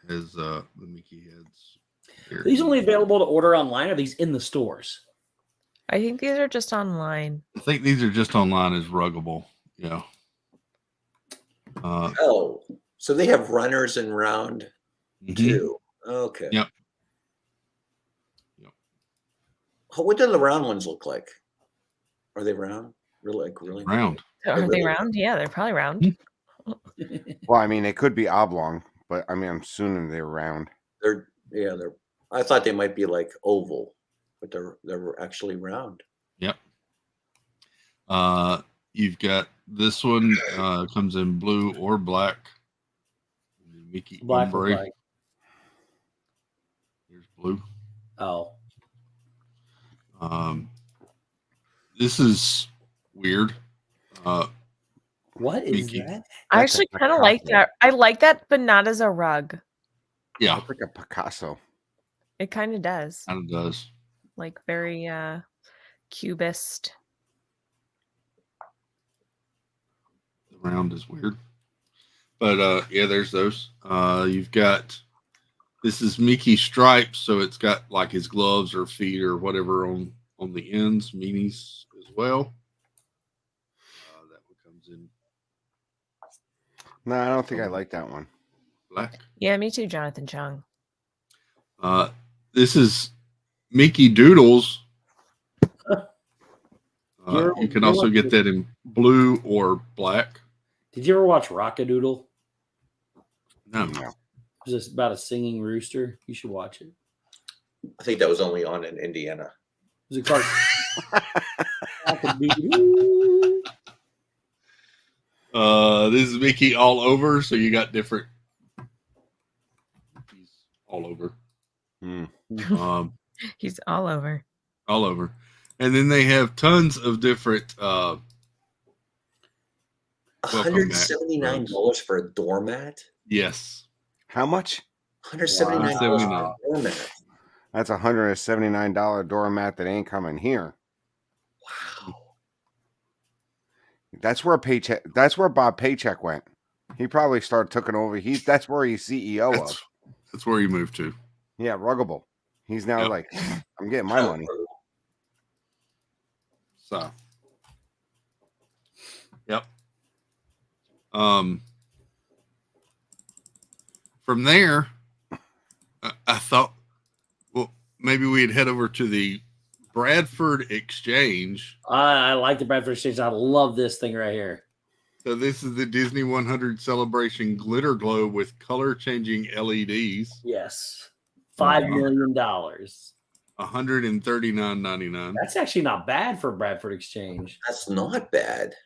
It has the Mickey heads. Here. Are these only available to order online, or are these in the stores? I think these are just online. I think these are just online as Ruggable. Yeah. Oh, so they have runners and round Mhm. too. Okay. Yep. What do the round ones look like? Are they round? Really? Round. Are they really? round? Yeah, they're probably round. Well, I mean, they could be oblong, but I mean, I'm assuming they're round. They're. I thought they might be like oval, but they're actually round. Yep. You've got this one comes in blue or black. Mickey Black or ombre. black? Here's blue. Oh, This is weird. what is Mickey. that? I That's a actually kind of like Picasso. that. I like that, but not as a rug. Yeah, It's like a Picasso. It kind of does. kind of does. Like very cubist. The round is weird. But yeah, there's those. You've got this is Mickey stripes, so it's got like his gloves or feet or whatever on the ends, meanies as well. That one comes in No, I don't think I like that one. black. Yeah, me too, Jonathan Chung. This is Mickey Doodles. You can also get that in blue or black. Did you ever watch Rockadoodle? No. No. It's just about a singing rooster. You should watch it. I think that was only on in Indiana. It was a cartoon. This is Mickey all over, so you got different Mickey's all over. He's all over. All over. And then they have tons of different $179 for a doormat? Yes. How much? $179 for a doormat. That's $179 doormat that ain't coming here. Wow. That's where Bob Paycheck went. He probably started taking over. That's where he's CEO of. That's where he moved to. Yeah, Ruggable. He's now like, I'm getting my money. So, yep. From there, I thought, well, maybe we'd head over to the Bradford Exchange. I like the Bradford Exchange. I love this thing right here. So this is the Disney 100 Celebration glitter globe with color-changing LEDs. Yes, $5 million. $139.99. That's actually not bad for Bradford Exchange. That's not bad.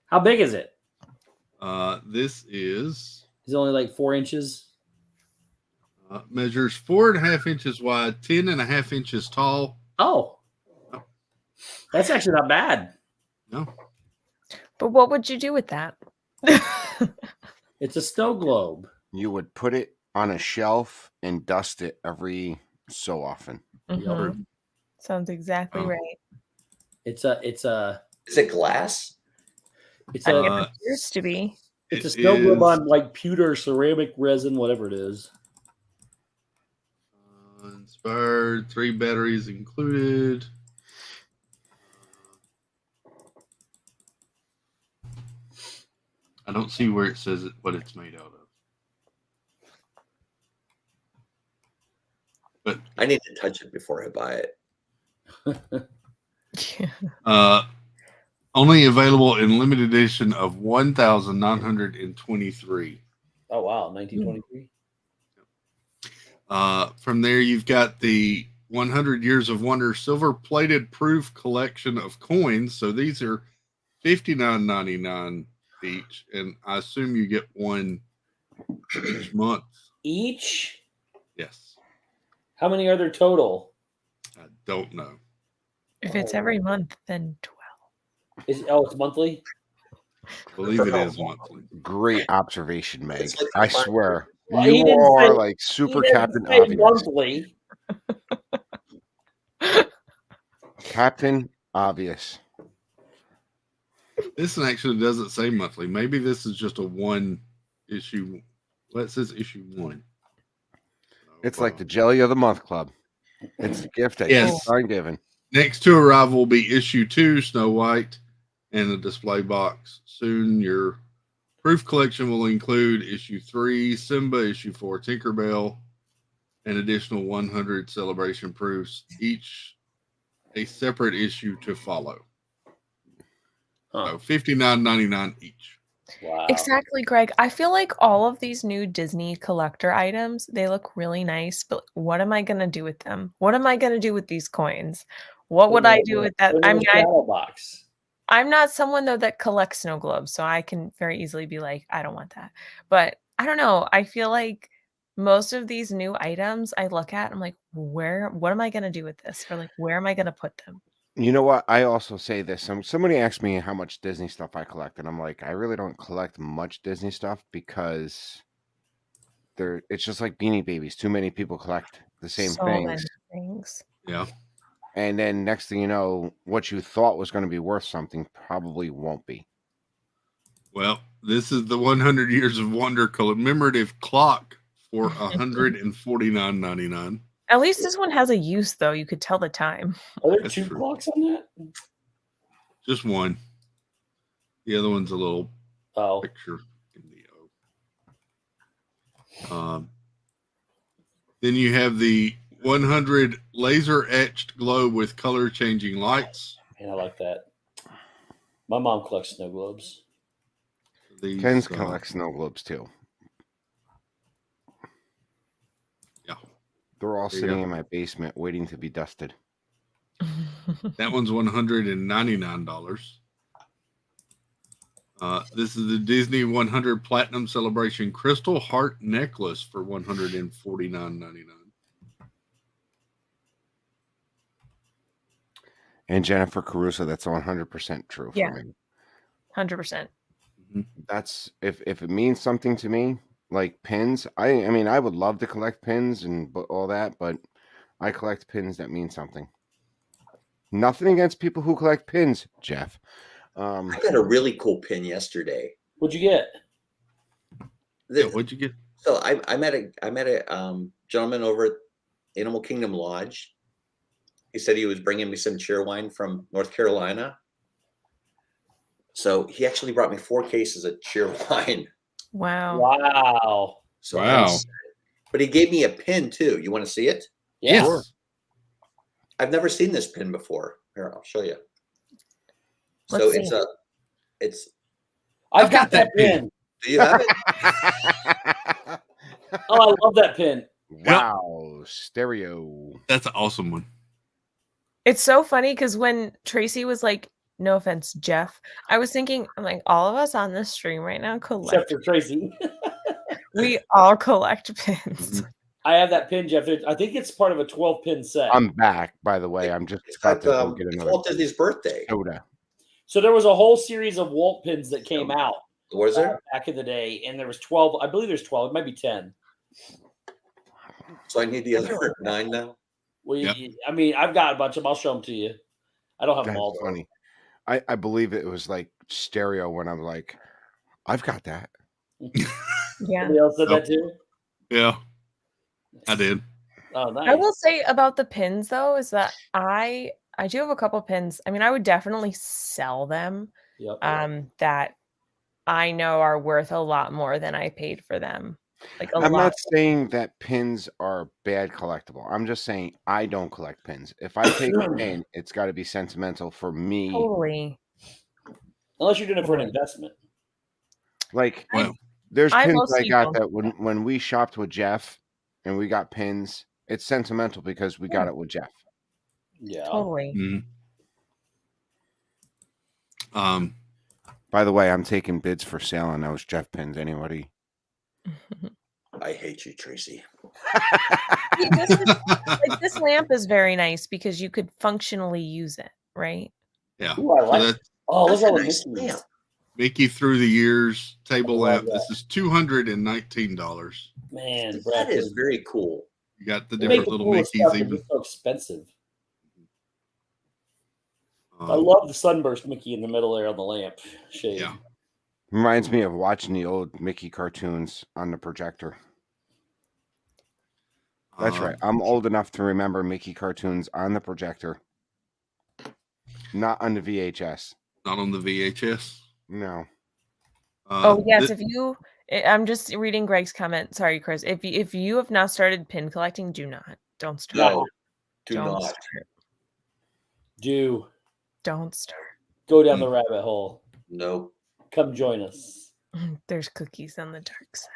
How big is it? This is it only like 4 inches? Measures 4.5 inches wide, 10.5 inches tall. Oh, that's actually not bad. No. But what would you do with that? It's a snow globe. You would put it on a shelf and dust it every so often. Mm-hmm. Sounds exactly right. It's a. Is it glass? It appears to be. It's a snow globe on like pewter, ceramic, resin, whatever it is. Inspired, 3 batteries included. I don't see where it says what it's made out of. But I need to touch it before I buy it. Only available in limited edition of 1,923. Oh wow, 1923. From there, you've got the 100 Years of Wonder silver-plated proof collection of coins. So these are $59.99 each, and I assume you get one each month. Each? Yes. How many are there total? I don't know. If it's every month, then 12. It's monthly? I believe it is monthly. Great observation, Meg. Like I swear. Well, you are like super Captain Obvious. Monthly. Captain Obvious. This one actually doesn't say monthly. Maybe this is just a one issue. Well, it says issue 1. It's like the Jelly of the Month Club. It's the gift that keeps on giving. Next to arrival will be issue 2, Snow White, and a display box. Soon your proof collection will include issue 3, Simba, issue 4, Tinkerbell, and additional 100 celebration proofs, each a separate issue to follow. So $59.99 each. Wow. Exactly, Greg. I feel like all of these new Disney collector items, they look really nice, but what am I going to do with them? What am I going to do with these coins? What would I do with that? I'm not someone though that collects snow globes, so I can very easily be like, I don't want that. But I don't know. I feel like most of these new items I look at, I'm like, what am I going to do with this? Or like, where am I going to put them? You know what? I also say this. Somebody asked me how much Disney stuff I collect, and I'm like, I really don't collect much Disney stuff because it's just like Beanie Babies. Too many people collect the same things. Yeah. And then next thing you know, what you thought was going to be worth something probably won't be. Well, This is the 100 Years of Wonder commemorative clock for $149.99. At least this one has a use, though. You could tell the time. Are there That's 2 true. clocks on that? Just one. The other one's a little Oh, picture in the then you have the 100 laser etched globe with color changing lights. man, I like that. My mom collects snow globes. These, Ken's collects snow globes too. Yeah. They're all There you sitting go. in my basement waiting to be dusted. That one's $199. This is the Disney 100 Platinum Celebration Crystal Heart Necklace for $149.99. And Jennifer Caruso, that's 100% true Yeah. for me. 100%. That's if it means something to me, like pins. I mean, I would love to collect pins and all that, but I collect pins that mean something. Nothing against people who collect pins, Jeff. I got a really cool pin yesterday. What'd you get? Yeah, what'd you get? So I met a gentleman over at Animal Kingdom Lodge. He said he was bringing me some cheerwine from North Carolina. So he actually brought me 4 cases of cheerwine. Wow. Wow. So Wow. but he gave me a pin too. You want to see it? Yeah. Yes. I've never seen this pin before. Here, I'll show you. So Let's it's see. it's. I've got that pin. Do you have it? Oh, I love that pin. Wow, stereo. That's an awesome one. It's so funny because when Tracy was like, no offense, Jeff, I was thinking, I'm like, all of us on this stream right now Except collect. for Tracy. We all collect pins. I have that pin, Jeff. I think it's part of a 12-pin set. I'm back, by the way. I'm just It's about like to go get it's another Walt Disney's birthday. soda. So there was a whole series of Walt pins that came out Was there? back in the day, and there was 12. I believe there's 12. It might be 10. So I need the other 9 now. Well, Yep. I mean, I've got a bunch of them. I'll show them to you. I don't have them That's all. Though. funny. I believe it was like stereo when I'm like, I've got that. Yeah. Somebody else said that too? Yeah, I did. Oh, nice. I will say about the pins though, is that I do have a couple pins. I mean, I would definitely sell them. Yep. That I know are worth a lot more than I paid for them. Like a I'm lot. not saying that pins are bad collectible. I'm just saying I don't collect pins. If I take a pin, it's got to be sentimental for me. Totally. Unless you're doing it for an investment. Like, Well, there's I pins I mostly got don't. that when we shopped with Jeff and we got pins, it's sentimental because we got Yeah. it with Jeff. Yeah. Totally. By the way, I'm taking bids for sale on those Jeff pins. Anybody? I hate you, Tracy. See, this lamp is very nice because you could functionally use it, right? Yeah. Ooh, I like that's Oh, look That's at a all the nice Mickey's. lamp. Mickey Through the Years table I love lamp. This is $219. Man, That is very cool. You got the They make different the little coolest Mickeys stuff, but even. it's so expensive. I love the sunburst Mickey in the middle there on the lamp shade. Yeah. Reminds me of watching the old Mickey cartoons on the projector. That's right. I'm old enough to remember Mickey cartoons on the projector, not on the VHS. Not on the VHS. No. Oh yes, I'm just reading Greg's comment. Sorry, Chris. If you have not started pin collecting, don't start. No, do Don't not. start. Don't start. Go down the rabbit hole. No. Come join us. There's cookies on the dark side.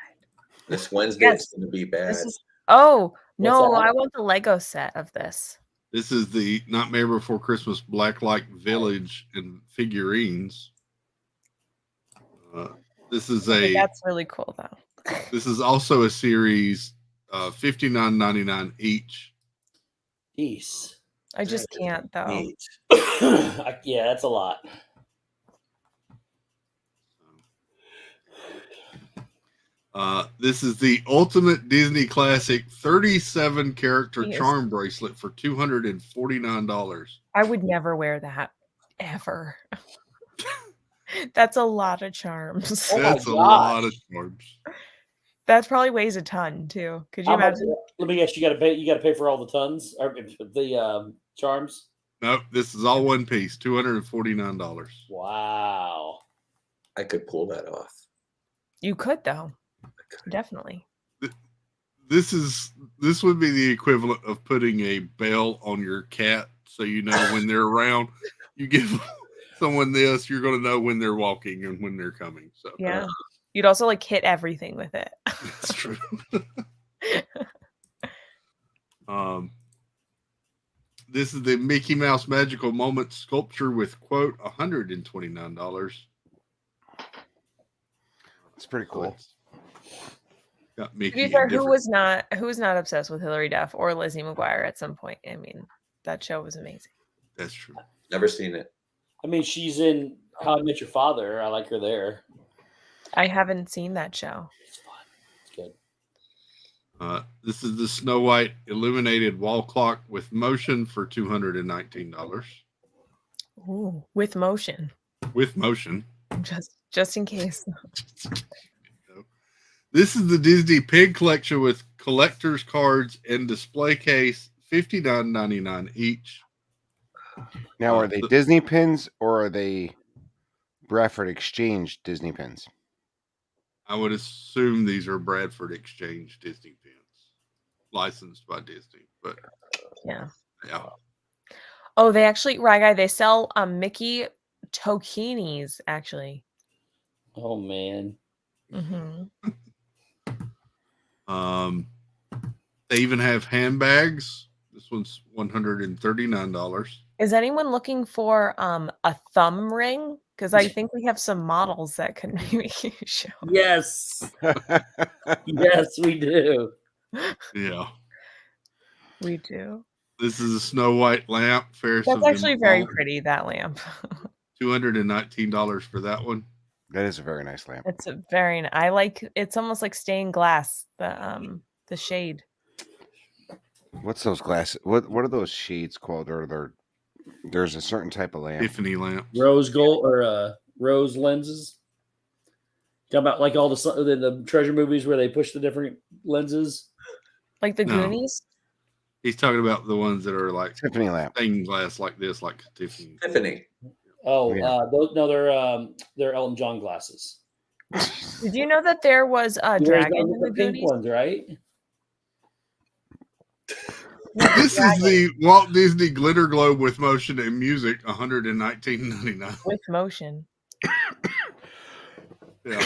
This Wednesday Yes. it's going to be bad. Oh no, that? I want the Lego set of this. This is the Nightmare Before Christmas Blacklight Village and figurines. This is That's really cool though. This is also a series, $59.99 each. Peace. I just can't though. Neat. Yeah, that's a lot. This is the Ultimate Disney Classic 37 character Yes. charm bracelet for $249. I would never wear that ever. That's a lot of charms. Oh my That's a lot of gosh. charms. That probably weighs a ton too. Could you How much? imagine? Let me guess. You got to pay. You got to pay for all the tons or the charms. Nope, this is all one piece. $249. Wow. I could pull that off. You could though. Definitely. This would be the equivalent of putting a bell on your cat, so you know when they're around. You give someone this, you're going to know when they're walking and when they're coming. So Yeah. You'd also like hit everything with it. that's true. This is the Mickey Mouse Magical Moment sculpture with quote $129. It's pretty cool. Got To Mickey. be fair, who was not obsessed with Hilary Duff or Lizzie McGuire at some point? I mean, that show was amazing. That's true. Never seen it. I mean, she's in How I Met Your Father. I like her there. I haven't seen that show. It's fun. It's good. This is the Snow White illuminated wall clock with motion for $219. Ooh, with motion. With motion. Just in case. This is the Disney Pig collection with collector's cards and display case, $59.99 each. Now, are they Disney pins or are they Bradford Exchange Disney pins? I would assume these are Bradford Exchange Disney pins, licensed by Disney. But Yeah. Oh, they actually, Rye Guy, they sell Mickey tokinis, actually. Oh man. Mm-hmm. They even have handbags. This one's $139. Is anyone looking for a thumb ring? Because I think we have some models that can maybe show. Yes. Yes, we do. Yeah. We do. This is a Snow White lamp. Ferris That's of them actually very all. pretty, that lamp. $219 for that one. That is a very nice lamp. It's a very. I like. It's almost like stained glass. The shade. What's those glasses? What are those shades called? Or there's a certain type of lamp. Tiffany lamp. Rose gold or rose lenses. Talking about like all the treasure movies where they push the different lenses. Like the No. Goonies. He's talking about the ones that are like Tiffany lamp. stained glass like this, like Tiffany. Tiffany. Oh, Yeah. they're Elton John glasses. Did you know that there was a He wears dragon in the pink Goonies? ones, right? This is the Walt Disney Glitter Globe with motion and music, $119.99. With motion. Yeah.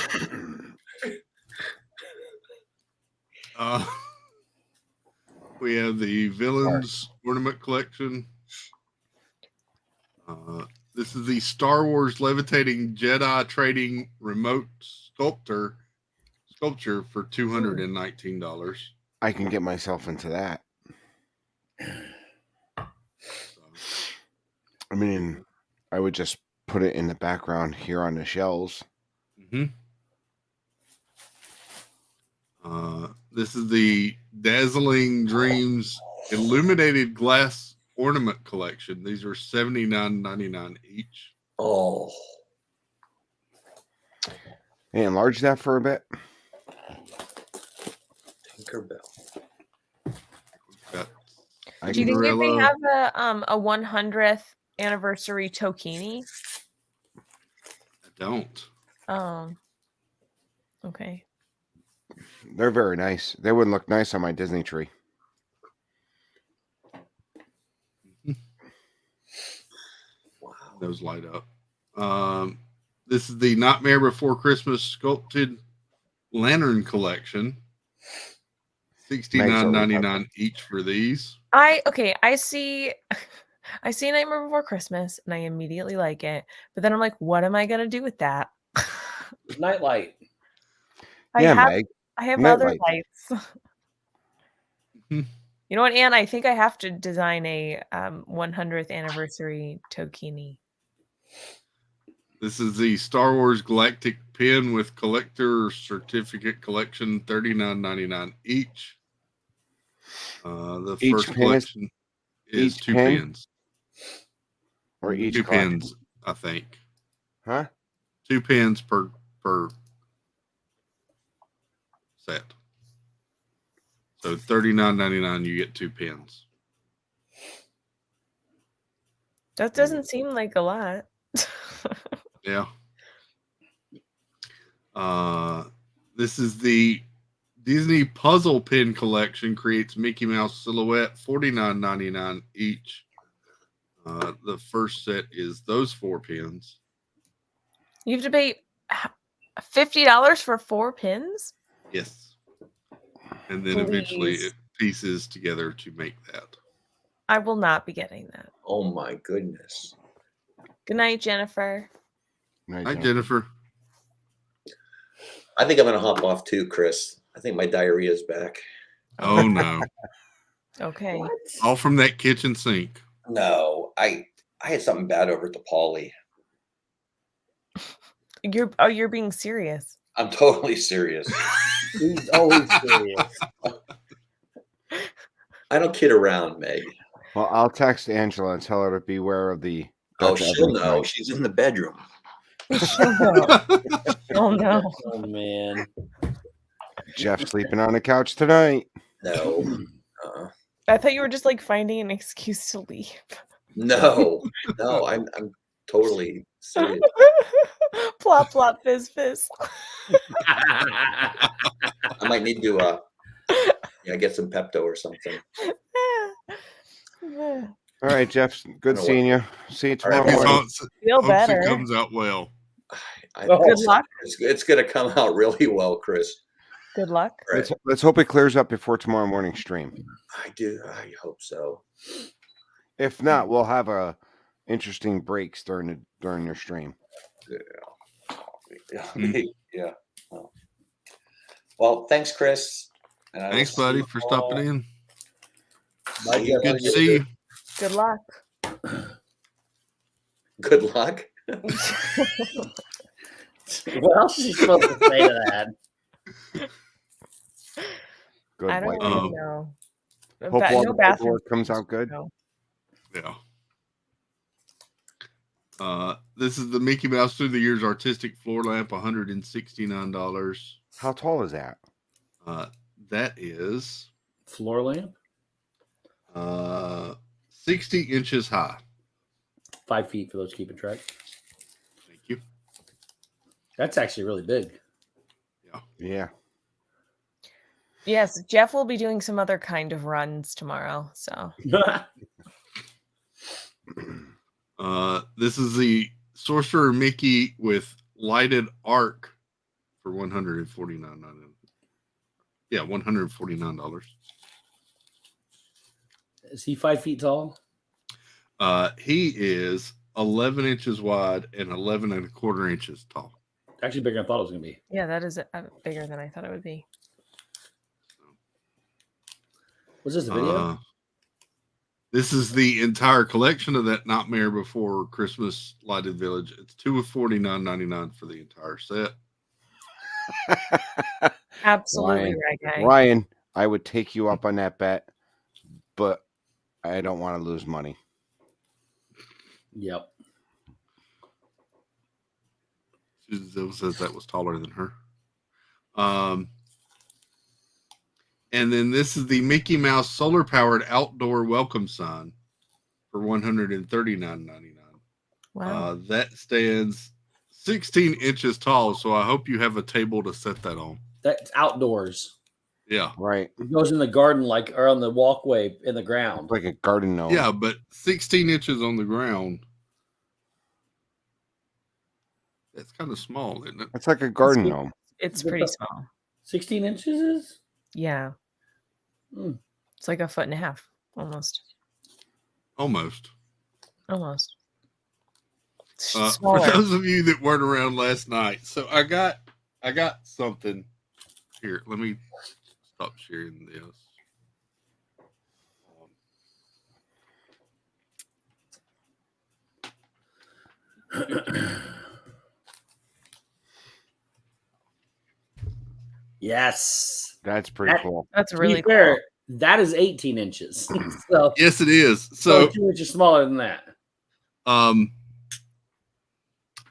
We have the Villains Ornament Collection. This is the Star Wars Levitating Jedi Trading Remote Sculpture for $219. I can get myself into that. I mean, I would just put it in the background here on the shelves. Mm-hmm. This is the Dazzling Dreams Illuminated Glass Ornament Collection. These are $79.99 each. Oh. Hey, enlarge that for a bit. Tinkerbell. Do you think if they have a 100th anniversary tokini? I don't. Oh. Okay. They're very nice. They would look nice on my Disney tree. Wow. Those light up. This is the Nightmare Before Christmas Sculpted Lantern Collection. $69.99 each for these. I see Nightmare Before Christmas and I immediately like it, but then I'm like, what am I gonna do with that? Nightlight. Meg. I have Night other lights. lights. You know what, Anne? I think I have to design a 100th anniversary tokini. This is the Star Wars Galactic Pin with Collector Certificate Collection, $39.99 each. The Each first pin collection is each 2 pin? pins. Or each 2 collection? pins, I think. Huh? 2 pins per set. So $39.99, you get 2 pins. That doesn't seem like a lot. Yeah. This is the Disney Puzzle Pin Collection. Creates Mickey Mouse silhouette, $49.99 each. The first set is those 4 pins. You have to pay $50 for 4 pins? Yes. And then eventually Please. it pieces together to make that. I will not be getting that. Oh my goodness. Good night, Jennifer. Hi, Jennifer. I think I'm gonna hop off too, Chris. I think my diarrhea is back. Oh no. Okay. All from that kitchen sink. No, I had something bad over at the Pauly. You're being serious. I'm totally serious. He's always serious. I don't kid around, Meg. Well, I'll text Angela and tell her to beware of the. Oh, Dr. she'll Evans know. mic. She's in the bedroom. Oh no. Oh man. Jeff's sleeping on the couch tonight. No. I thought you were just like finding an excuse to leave. No. I'm totally serious. Plop plop fizz fizz. I might need to get some Pepto or something. All right, Jeff. Good I don't know seeing you. See you All right, tomorrow morning. Feel Hopes better. it comes out well. Good luck. It's going to come out really well, Chris. Good luck. All right. Let's hope it clears up before tomorrow morning stream. I hope so. If not, we'll have interesting breaks during your stream. Yeah. Well, thanks, Chris. And I will Thanks, see buddy, you for all. stopping in. See you Good to see you. Good luck. Good luck. What else is she supposed to say to that? Good. I don't white really man. know. Hope No all the bathroom paperwork comes out good. No. Yeah. This is the Mickey Mouse Through the Years artistic floor lamp, $169. How tall is that? That is Floor lamp? 60 inches high. 5 feet for those keeping track. Thank you. That's actually really big. Yeah. Yes, Jeff will be doing some other kind of runs tomorrow. So This is the Sorcerer Mickey with lighted arc for $149. Yeah, $149. Is he 5 feet tall? He is 11 inches wide and 11 and a quarter inches tall. Actually bigger than I thought it was going to be. yeah, that is bigger than I thought it would be. Was this a video? This is the entire collection of that Nightmare Before Christmas Lighted Village. It's $2 of $49.99 for the entire set. Absolutely right, guy. Ryan, I would take you up on that bet, but I don't want to lose money. Yep. Susan says that was taller than her. And then this is the Mickey Mouse solar powered outdoor welcome sign for $139.99. Wow. That stands 16 inches tall, so I hope you have a table to set that on. That's outdoors. Yeah. Right. It goes in the garden, or on the walkway in the ground. Like a garden gnome. Yeah, but 16 inches on the ground. That's kind of small, isn't it? It's like a garden gnome. It's pretty small. 16 inches is? Yeah. Mm. It's like 1.5 feet, almost. Almost. Almost. For Smaller. those of you that weren't around last night, so I got something here. Let me stop sharing this. Yes. That's pretty cool. That's To really be fair, cool. that is 18 inches. So, Yes, it is. so So 2 inches smaller than that.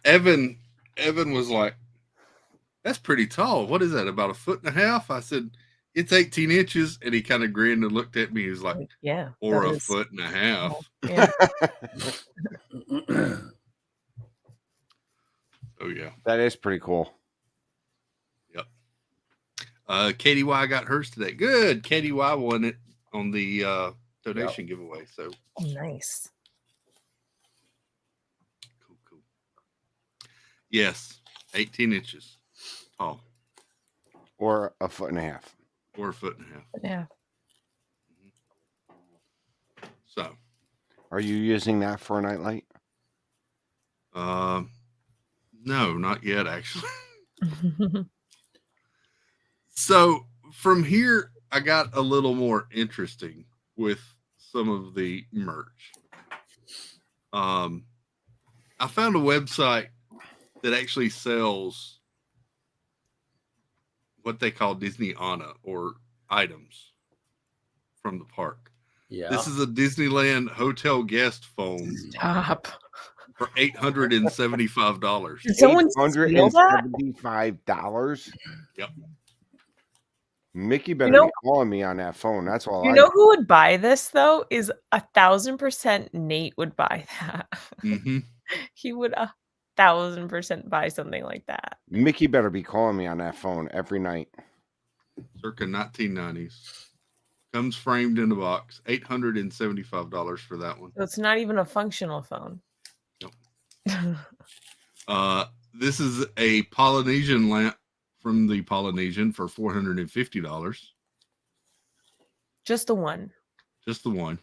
Evan Evan was like, "That's pretty tall. What is that? About 1.5 feet?" I said, "It's 18 inches." And he kind of grinned and looked at me. He was like, Yeah. "Or that a is- 1.5 feet." Yeah. Oh yeah. That is pretty cool. Yep. Katie Y got hers today. Good. Katie Y won it on the donation giveaway. So Nice. cool. Yes, 18 inches tall, Or 1.5 feet. or 1.5 feet. Yeah. So, Are you using that for a nightlight? no, not yet, actually. So from here, I got a little more interesting with some of the merch. I found a website that actually sells what they call Disney Anna, or items from the park. Yeah. This is a Disneyland hotel guest phone Stop. for $875. Did someone steal that? $875. Yep. Mickey better know- be calling me on that phone. That's all You I know who would buy this though? Is 1,000% Nate would buy that. Mm-hmm. He would 1,000% buy something like that. Mickey better be calling me on that phone every night. Circa 1990s. Comes framed in a box. $875 for that one. So it's not even a functional phone. Nope. This is a Polynesian lamp from the Polynesian for $450. Just the one. Just the one.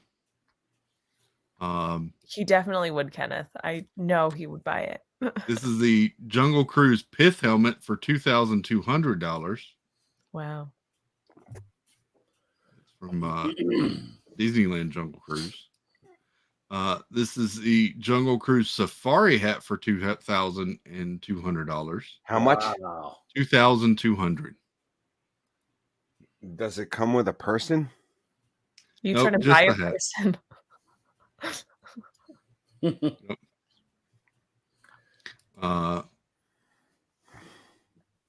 He definitely would, Kenneth. I know he would buy it. This is the Jungle Cruise pith helmet for $2,200. Wow. It's from Disneyland Jungle Cruise. This is the Jungle Cruise Safari hat for $2,200. How much? Wow. $2,200. Does it come with a person? You Nope, trying to just buy the a hat. person?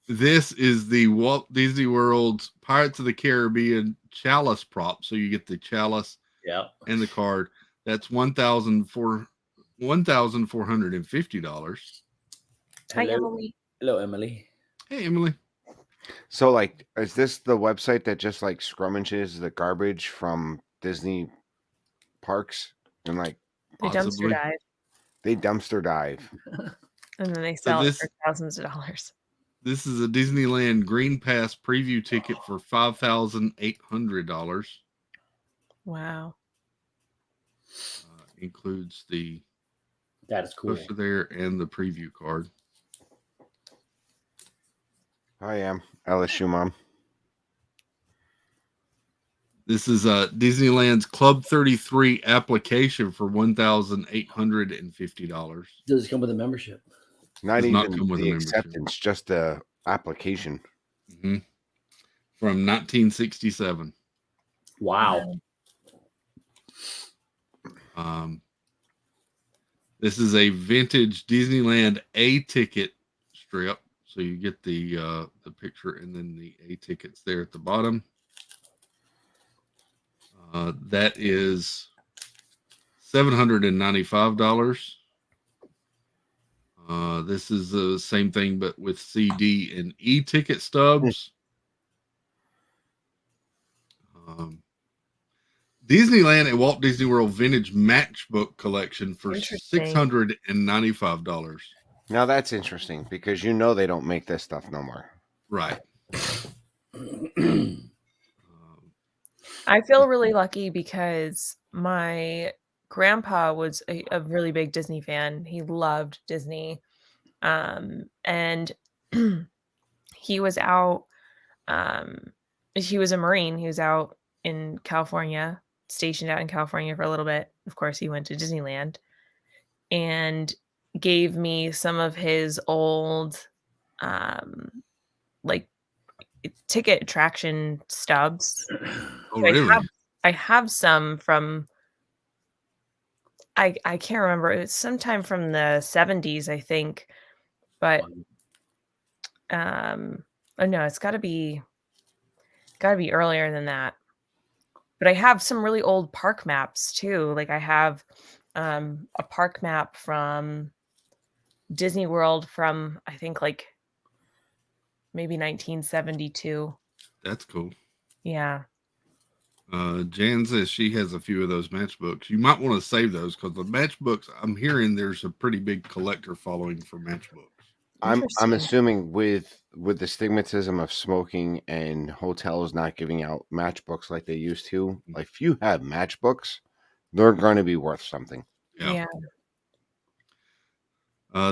This is the Walt Disney World's Pirates of the Caribbean chalice prop. So you get the chalice Yeah. and the card. That's $1,450. Hi, Hello. Emily. Hello, Emily. Hey, Emily. So, like, is this the website that just like scrummages the garbage from Disney parks and like They Possibly. dumpster dive they dumpster dive? and then they So sell this- it for thousands of dollars. This is a Disneyland Green Pass preview ticket for $5,800. Wow. Includes the That is cool. poster there and the preview card. I am LSU mom. This is Disneyland's Club 33 application for $1,850. Does it come with a membership? Not Does even not come with a the membership. acceptance, just the application. Mm-hmm. From 1967. Wow. This is a vintage Disneyland A ticket strip. So you get the picture and then the A tickets there at the bottom. That is $795. This is the same thing, but with CD and e-ticket stubs. Disneyland and Walt Disney World Vintage Matchbook Collection for Interesting. $695. Now that's interesting because you know they don't make this stuff no more. Right. I feel really lucky because my grandpa was a really big Disney fan. He loved Disney. And he was out, he was a Marine. He was out in California, stationed out in California for a little bit. Of course, he went to Disneyland and gave me some of his old, like ticket attraction stubs. Oh, So really? I have some from I can't remember. It was sometime from the 70s, I think. but oh no, it's got to be earlier than that. But I have some really old park maps too. Like I have a park map from Disney World from I think like maybe 1972. That's cool. Yeah. Jan says she has a few of those matchbooks. You might want to save those because the matchbooks, I'm hearing there's a pretty big collector following for matchbooks. I'm Interesting. assuming with the stigmatism of smoking and hotels not giving out matchbooks like they used to, like if you have matchbooks, they're going to be worth something. Yeah.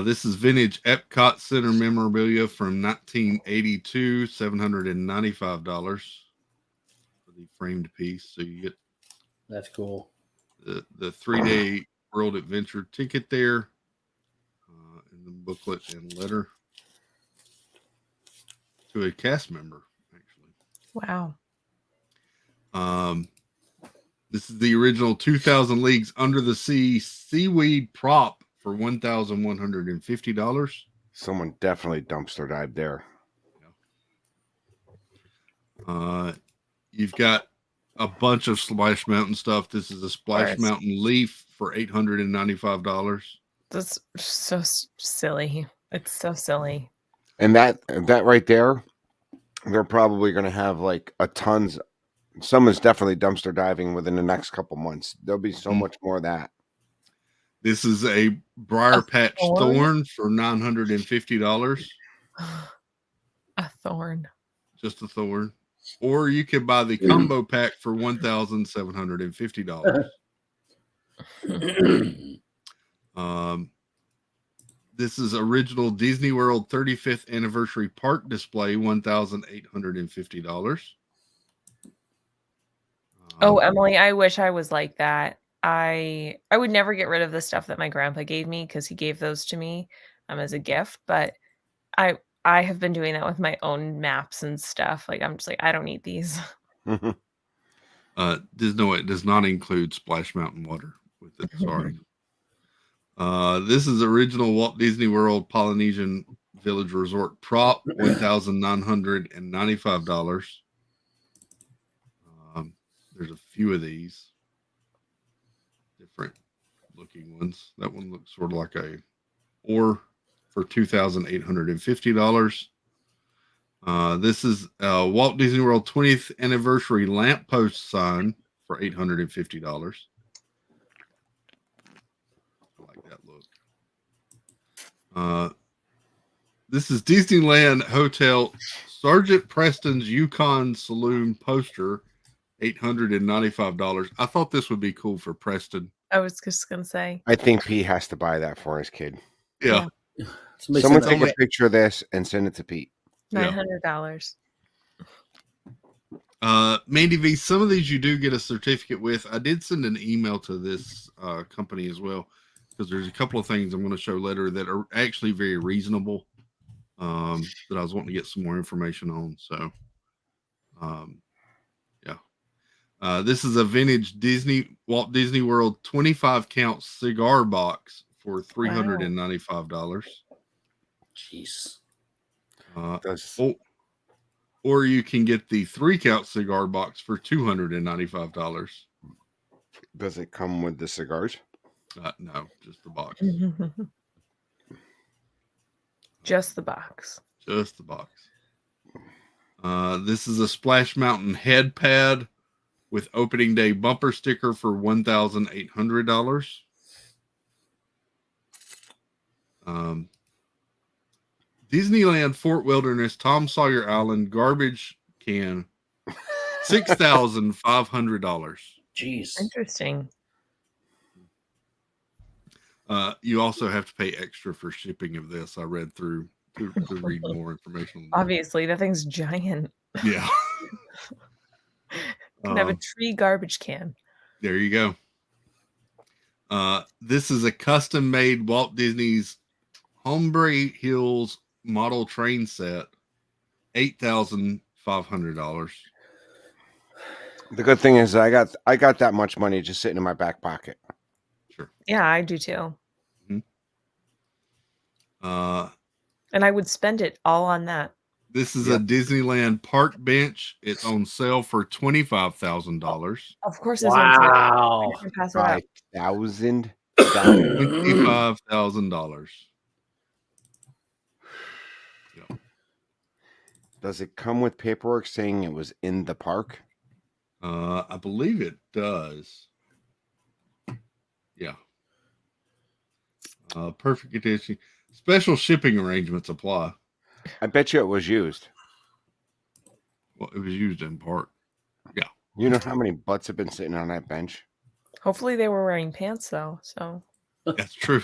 This is vintage Epcot Center memorabilia from 1982, $795 for the framed piece. So you get That's cool. the 3-day World Adventure ticket there, and the booklet and letter to a cast member, actually. Wow. This is the original 2000 Leagues Under the Sea seaweed prop for $1,150. Someone definitely dumpster dived there. You've got a bunch of Splash Mountain stuff. This is a Splash Mountain leaf for $895. That's so silly. It's so silly. And that right there, they're probably going to have like a tons. Someone's definitely dumpster diving within the next couple months. There'll be so much more of that. This is a Briar Patch thorn for $950. A thorn. Just a thorn. Or you could buy the combo pack for $1,750. This is original Disney World 35th anniversary park display, $1,850. Oh, Emily, I wish I was like that. I would never get rid of the stuff that my grandpa gave me because he gave those to me as a gift. But I have been doing that with my own maps and stuff. Like I'm just like, I don't need these. It does not include Splash Mountain water with it. Sorry. This is original Walt Disney World Polynesian Village Resort prop, $1,995. There's a few of these different looking ones. That one looks sort of like a oar for $2,850. This is Walt Disney World 20th anniversary lamppost sign for $850. I like that look. This is Disneyland Hotel Sergeant Preston's Yukon Saloon poster, $895. I thought this would be cool for Preston. I was just gonna say. I think Pete has to buy that for his kid. Yeah. Someone take a picture of this and send it to Pete. $900. Mandy V, some of these you do get a certificate with. I did send an email to this company as well because there's a couple of things I'm going to show later that are actually very reasonable that I was wanting to get some more information on. So, this is a vintage Walt Disney World 25 count cigar box for $395. Jeez. Or you can get the 3 count cigar box for $295. Does it come with the cigars? No, just the box. Just the box. Just the box. This is a Splash Mountain head pad with opening day bumper sticker for $1,800. Disneyland Fort Wilderness Tom Sawyer Island garbage can, $6,500. Jeez. Interesting. You also have to pay extra for shipping of this. I read through to read more information. Obviously, that thing's giant. Yeah. Can have a tree garbage can. There you go. This is a custom made Walt Disney's Hombre Hills model train set, $8,500. The good thing is I got that much money just sitting in my back pocket. Sure. Yeah, I do too. And I would spend it all on that. This is a Disneyland park bench. It's on sale for $25,000. Of course, it's on sale. Wow. I can pass it up. $5,000. $25,000. Yep. Does it come with paperwork saying it was in the park? I believe it does. Yeah. Perfect condition. Special shipping arrangements apply. I bet you it was used. Well, it was used in park. Yeah. You know how many butts have been sitting on that bench? Hopefully they were wearing pants though. So That's true.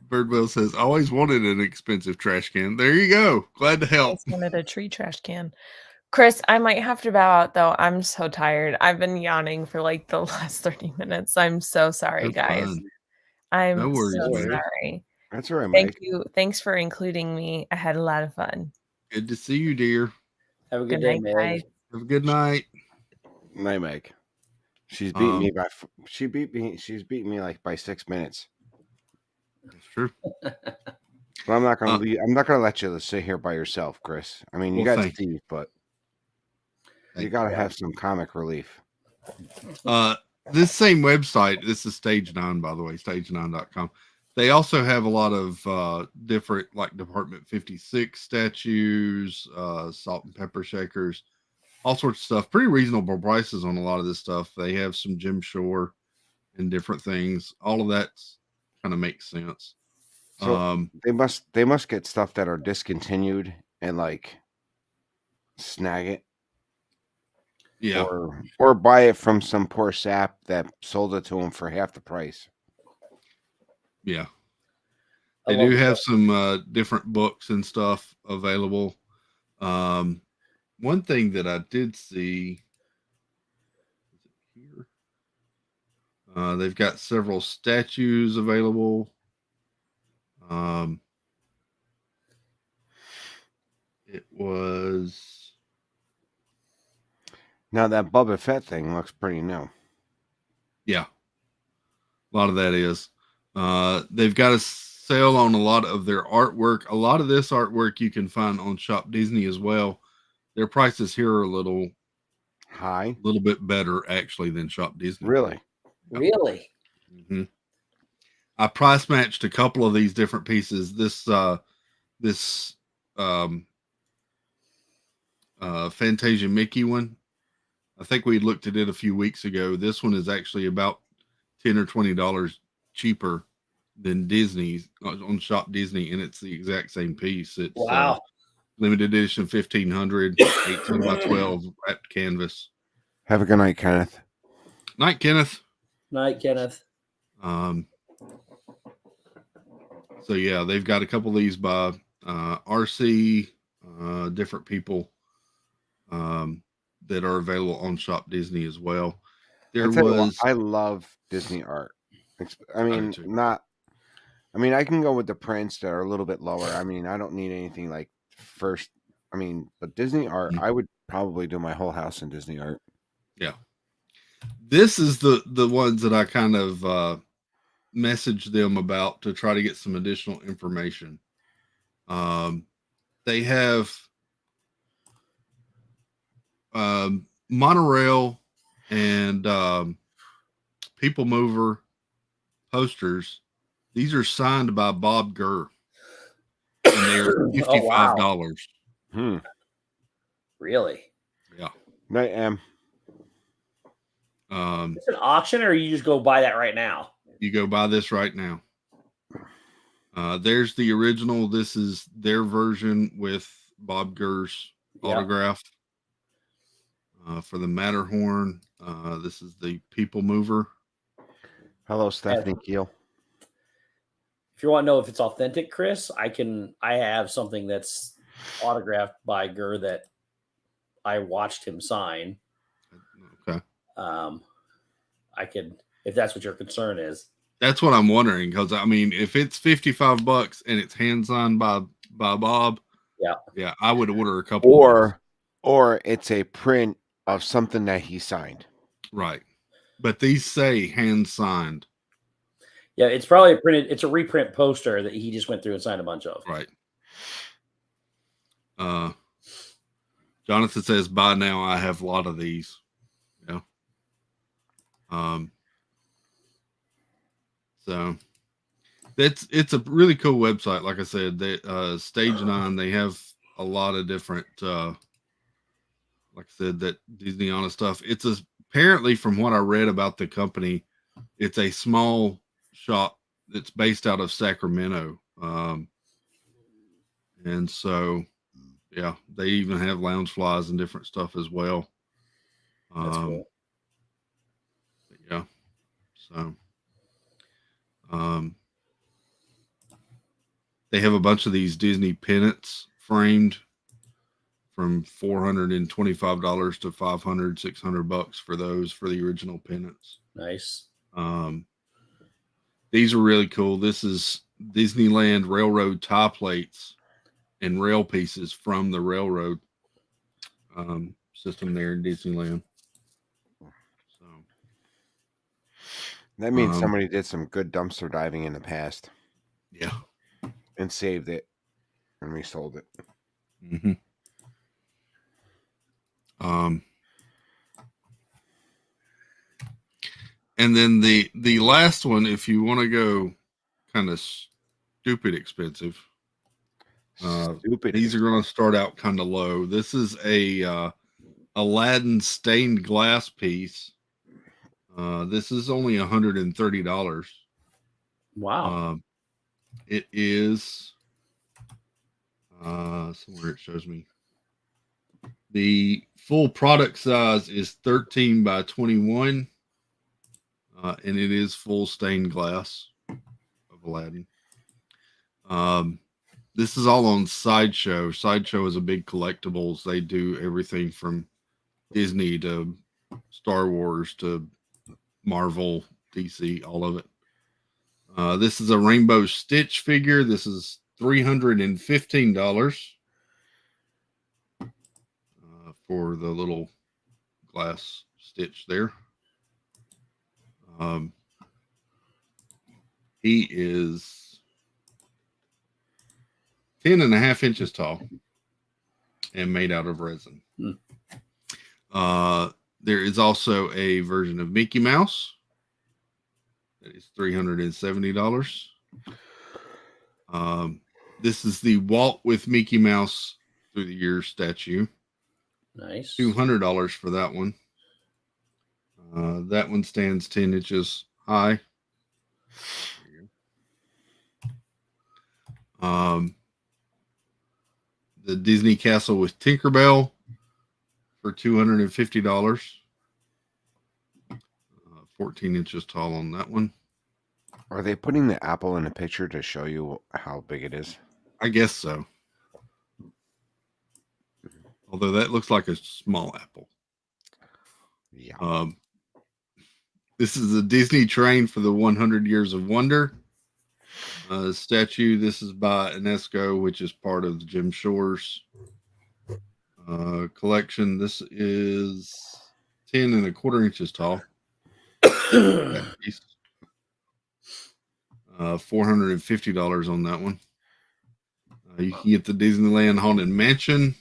Birdwell says, always wanted an expensive trash can. There you go. Glad to I help. just wanted a tree trash can. Chris, I might have to bow out though. I'm so tired. I've been yawning for like the last 30 minutes. I'm so sorry, That's guys. fine. I'm No worries, so man. sorry. That's all right, Thank Mike. you. Thanks for including me. I had a lot of fun. Good to see you, dear. Have a good Good day, night, Meg. guys. Have a good night. Night, Mike. She's beating me by. She's beating me like by 6 minutes. That's true. But I'm not gonna leave. I'm not gonna let you sit here by yourself, Chris. I mean, you Well, got thank Steve, but you Thank gotta have some comic relief. This same website, this is Stage 9, by the way, stage9.com. They also have a lot of different, like Department 56 statues, salt and pepper shakers, all sorts of stuff. Pretty reasonable prices on a lot of this stuff. They have some Jim Shore and different things. All of that kind of makes sense. So they must get stuff that are discontinued and like snag it. Yeah. Or buy it from some poor sap that sold it to them for half the price. Yeah. They do have some different books and stuff available. One thing that I did see is it here. They've got several statues available. It was Now that Boba Fett thing looks pretty new. Yeah. A lot of that is. They've got a sale on a lot of their artwork. A lot of this artwork you can find on Shop Disney as well. Their prices here are a little bit better actually than Shop Disney. Really? Yep. Really? Mm-hmm. I price matched a couple of these different pieces. This Fantasia Mickey one, I think we looked at it a few weeks ago. This one is actually about $10 or $20 cheaper than Disney's on Shop Disney, and it's the exact same piece. It's wow. Limited edition 1500, 18 by 12 wrapped canvas. Have a good night, Kenneth. Night, Kenneth. Night, Kenneth. So yeah, they've got a couple of these by RC, different people that are available on Shop Disney as well. I love Disney art. I mean, I can go with the prints that are a little bit lower. I mean, I don't need anything like first. I mean, but Disney art, I would probably do my whole house in Disney art. Yeah. This is the ones that I kind of messaged them about to try to get some additional information. They have monorail and people mover posters. These are signed by Bob Gurr, and they are $55. Really? Yeah. Night, Em. It's an auction, or you just go buy that right now? You go buy this right now. There's the original. This is their version with Bob Gurr's autograph. For the Matterhorn, this is the People Mover. Hello, Stephanie Keel. If you want to know if it's authentic, Chris, I have something that's autographed by Gurr that I watched him sign. Okay. I could, if that's what your concern is. That's what I'm wondering, because I mean, if it's $55 and it's hand signed by Bob, yeah, I would order a couple. Or it's a print of something that he signed. Right, but these say hand signed. Yeah, it's probably a printed. It's a reprint poster that he just went through and signed a bunch of. Right. Jonathan says, "By now, I have a lot of these." Yeah. So it's a really cool website. Like I said, they Stage 9, they have a lot of different like I said, that Disneyana stuff. It's apparently, from what I read about the company, it's a small shop that's based out of Sacramento. And so yeah, they even have lounge flies and different stuff as well. That's cool. Yeah. So they have a bunch of these Disney pennants framed from $425 to $500, $600 for those, for the original pennants. Nice. These are really cool. This is Disneyland Railroad tie plates and rail pieces from the railroad system there in Disneyland. So that means somebody did some good dumpster diving in the past. Yeah. And saved it and resold it. Mm-hmm. And then the last one, if you want to go kind of stupid expensive, these are going to start out kind of low. This is a Aladdin stained glass piece. This is only $130. Wow. It is somewhere it shows me. The full product size is 13 by 21, and it is full stained glass of Aladdin. This is all on Sideshow. Sideshow is a big collectibles. They do everything from Disney to Star Wars to Marvel, DC, all of it. This is a Rainbow Stitch figure. This is $315 for the little glass Stitch there. He is 10.5 inches tall and made out of resin. There is also a version of Mickey Mouse that is $370. This is the Walt with Mickey Mouse Through the Years statue. Nice. $200 for that one. That one stands 10 inches high. The Disney Castle with Tinkerbell for $250. 14 inches tall on that one. Are they putting the apple in a picture to show you how big it is? I guess so. Although that looks like a small apple. Yeah. This is a Disney train for the 100 Years of Wonder statue. This is by UNESCO, which is part of the Jim Shores collection. This is 10.25 inches tall. That piece. $450 on that one. You can get the Disneyland Haunted Mansion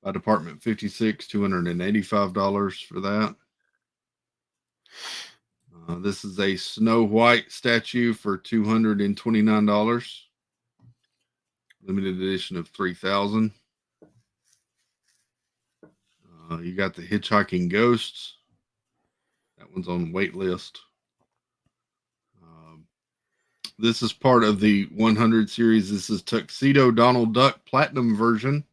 by Department 56, $285 for that. This is a Snow White statue for $229. Limited edition of 3,000. You got the Hitchhiking Ghosts. That one's on wait list. This is part of the 100 series. This is Tuxedo Donald Duck Platinum version.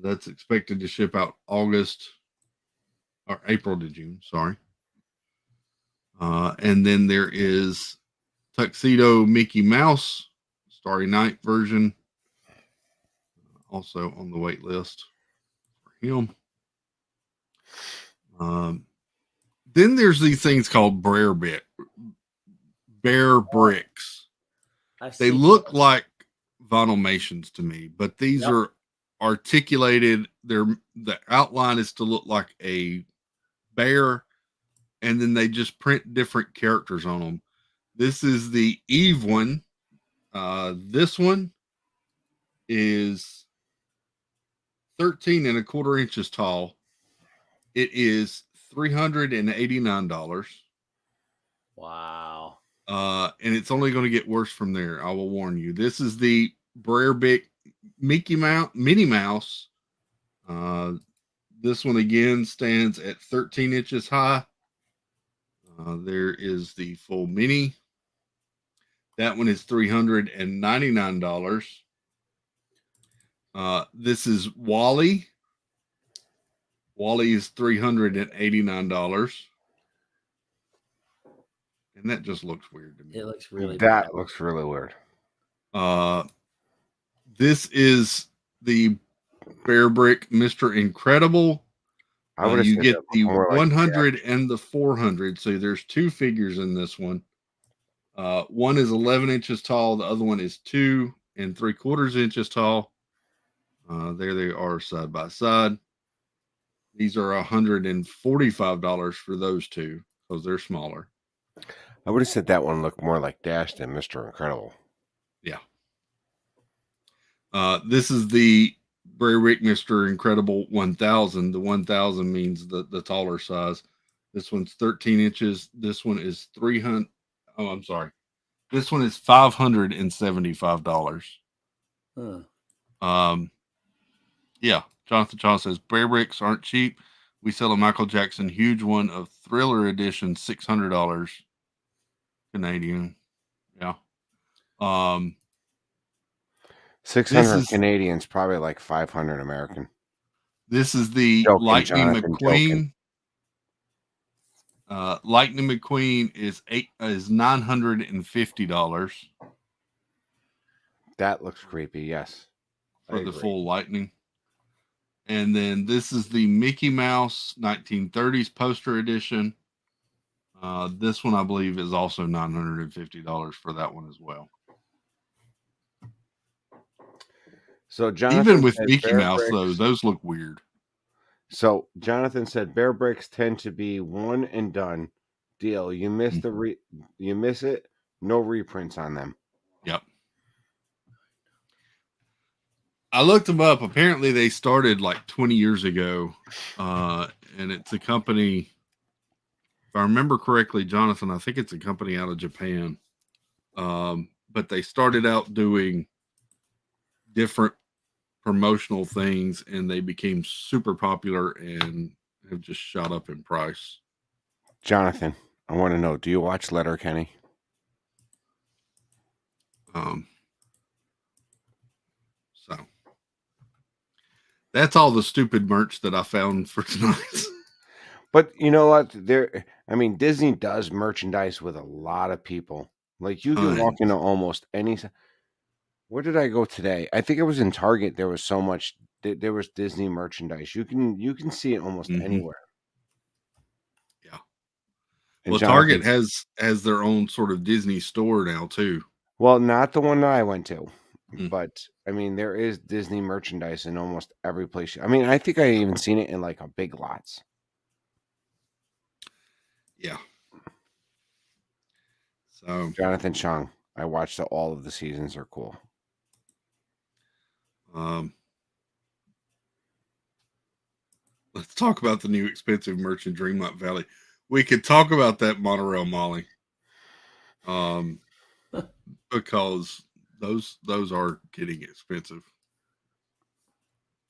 That's expected to ship out August or April to June. Sorry. And then there is Tuxedo Mickey Mouse Starry Night version, also on the wait list for him. Then there's these things called Bearbricks. They look like Vinylmations to me, but these are articulated. The outline is to look like a bear, and then they just print different characters on them. This is the Eve one. This one is 13 and a quarter inches tall. It is $389. Wow. And it's only going to get worse from there. I will warn you. This is the Bearbrick Minnie Mouse. This one again stands at 13 inches high. There is the full mini. That one is $399. This is Wally. Wally is $389. And that just looks weird to me. It looks really That bad. looks really weird. This is the Bearbrick Mr. Incredible. I would have You said get that the more like 100 and the 400. So there's two figures in this one. One is 11 inches tall. The other one is 2 3/4 inches tall. There they are side by side. These are $145 for those two because they're smaller. I would have said that one looked more like Dash than Mr. Incredible. Yeah. This is the Bearbrick Mr. Incredible 1000. The 1000 means the taller size. This one's 13 inches. This one is 300. Oh, I'm sorry. This one is $575. Huh. Yeah. Jonathan Shaw says Bearbricks aren't cheap. We sell a Michael Jackson huge one of Thriller Edition, $600 Canadian. Yeah. 600 is- Canadians, probably like 500 American. This is the Joking, Lightning Jonathan, McQueen. Lightning McQueen is $950 That looks creepy. Yes, for I the agree. full Lightning. And then this is the Mickey Mouse 1930s poster edition. This one I believe is also $950 for that one as well. So Jonathan Even with said Mickey Mouse though, Bearbricks- those look weird. So Jonathan said Bearbricks tend to be one and done deal. You miss you miss it, no reprints on them. Yep. I looked them up. Apparently they started like 20 years ago. And it's a company, if I remember correctly, Jonathan, I think it's a company out of Japan. But they started out doing different promotional things and they became super popular and have just shot up in price. Jonathan, I want to know, do you watch Letterkenny? So that's all the stupid merch that I found for tonight. But you know what? Disney does merchandise with a lot of people. Like you can walk into almost any. Where did I go today? I think it was in Target. There was so much. There was Disney merchandise. You can see it almost anywhere. Yeah. And Well, Target has their own sort of Disney store now too. Well, not the one that I went to, but there is Disney merchandise in almost every place. I think I even seen it in like a Big Lots. Yeah. So Jonathan Chong, I watched all of the seasons. Are cool. Let's talk about the new expensive merch in Dreamlight Valley. We could talk about that monorail Molly. Because those are getting expensive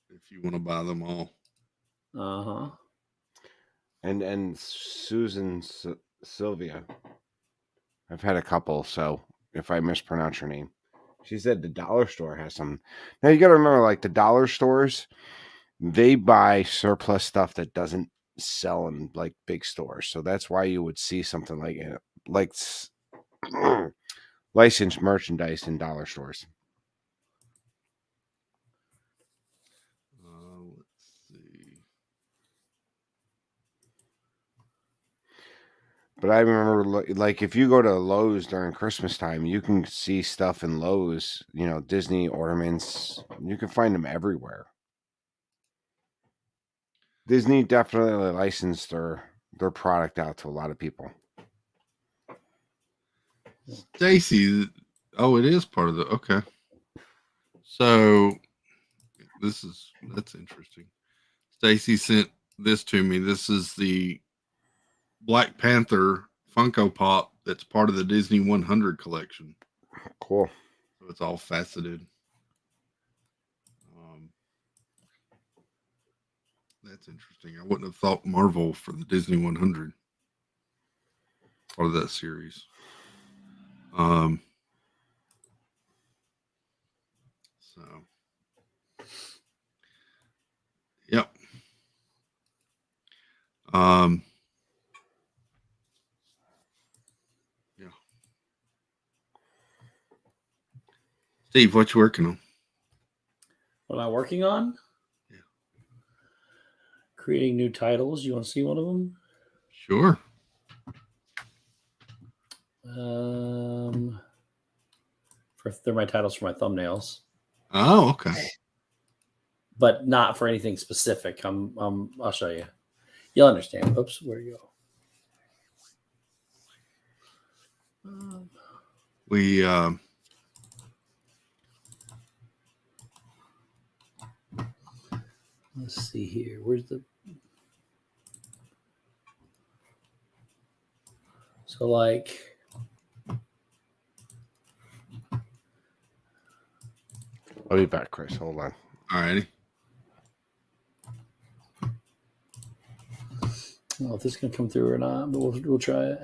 if you want to buy them all. Uh-huh. And Susan Sylvia, I've had a couple, so if I mispronounce her name, she said the dollar store has some. Now you got to remember, like the dollar stores, they buy surplus stuff that doesn't sell in like big stores, so that's why you would see something like licensed merchandise in dollar stores. Let's see. But I remember, like, if you go to Lowe's during Christmas time, you can see stuff in Lowe's, Disney ornaments. You can find them everywhere. Disney definitely licensed their their product out to a lot of people. Stacy, oh, it is part of the okay. So that's interesting. Stacy sent this to me. This is the Black Panther Funko Pop that's part of the Disney 100 collection. Cool. So it's all faceted. That's interesting. I wouldn't have thought Marvel for the Disney 100 part of that series. So, yep. Yeah. Steve, what you working on? What am I working on? Yeah. Creating new titles. You want to see one of them? Sure. They're my titles for my thumbnails. Oh, okay. But not for anything specific. I'll show you. You'll understand. Oops, where you go? We let's see here. Where's the so like I'll be back, Chris. Hold on. all righty. I don't know if this is gonna come through or not, but we'll try it.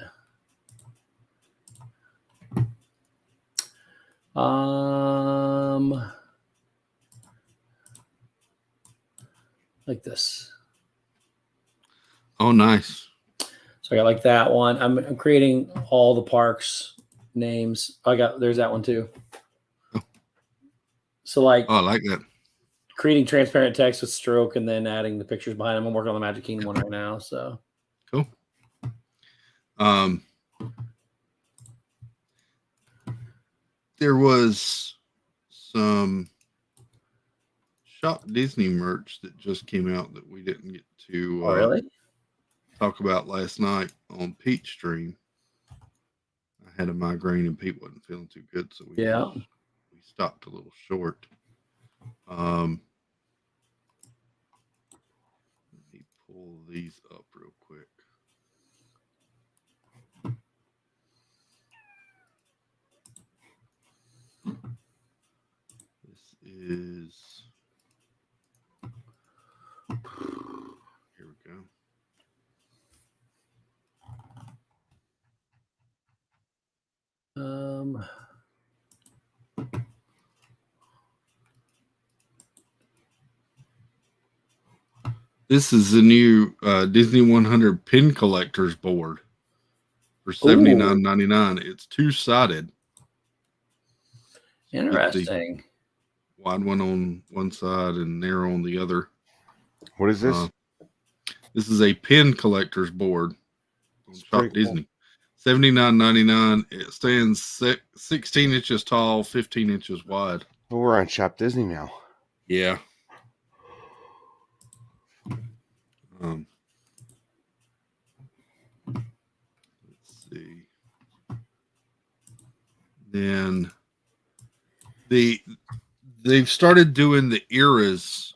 Like this. Oh, nice. So I got like that one. I'm creating all the parks names. There's that one too. So like, Oh, I like that. Creating transparent text with stroke and then adding the pictures behind them. I'm working on the Magic Kingdom one right now. So cool. There was some Shop Disney merch that just came out that we didn't get to really talk about last night on Pete's stream. I had a migraine and Pete wasn't feeling too good, so we stopped a little short. Let me pull these up real quick. This is here we go. This is the new Disney 100 pin collectors board for $79.99. It's two-sided. interesting. Wide one on one side and narrow on the other. What is this? This is a pin collector's board on Shop Disney. Cool. $79.99. It stands 16 inches tall, 15 inches wide. Oh, we're on Shop Disney now. Yeah. Let's see. Then they've started doing the eras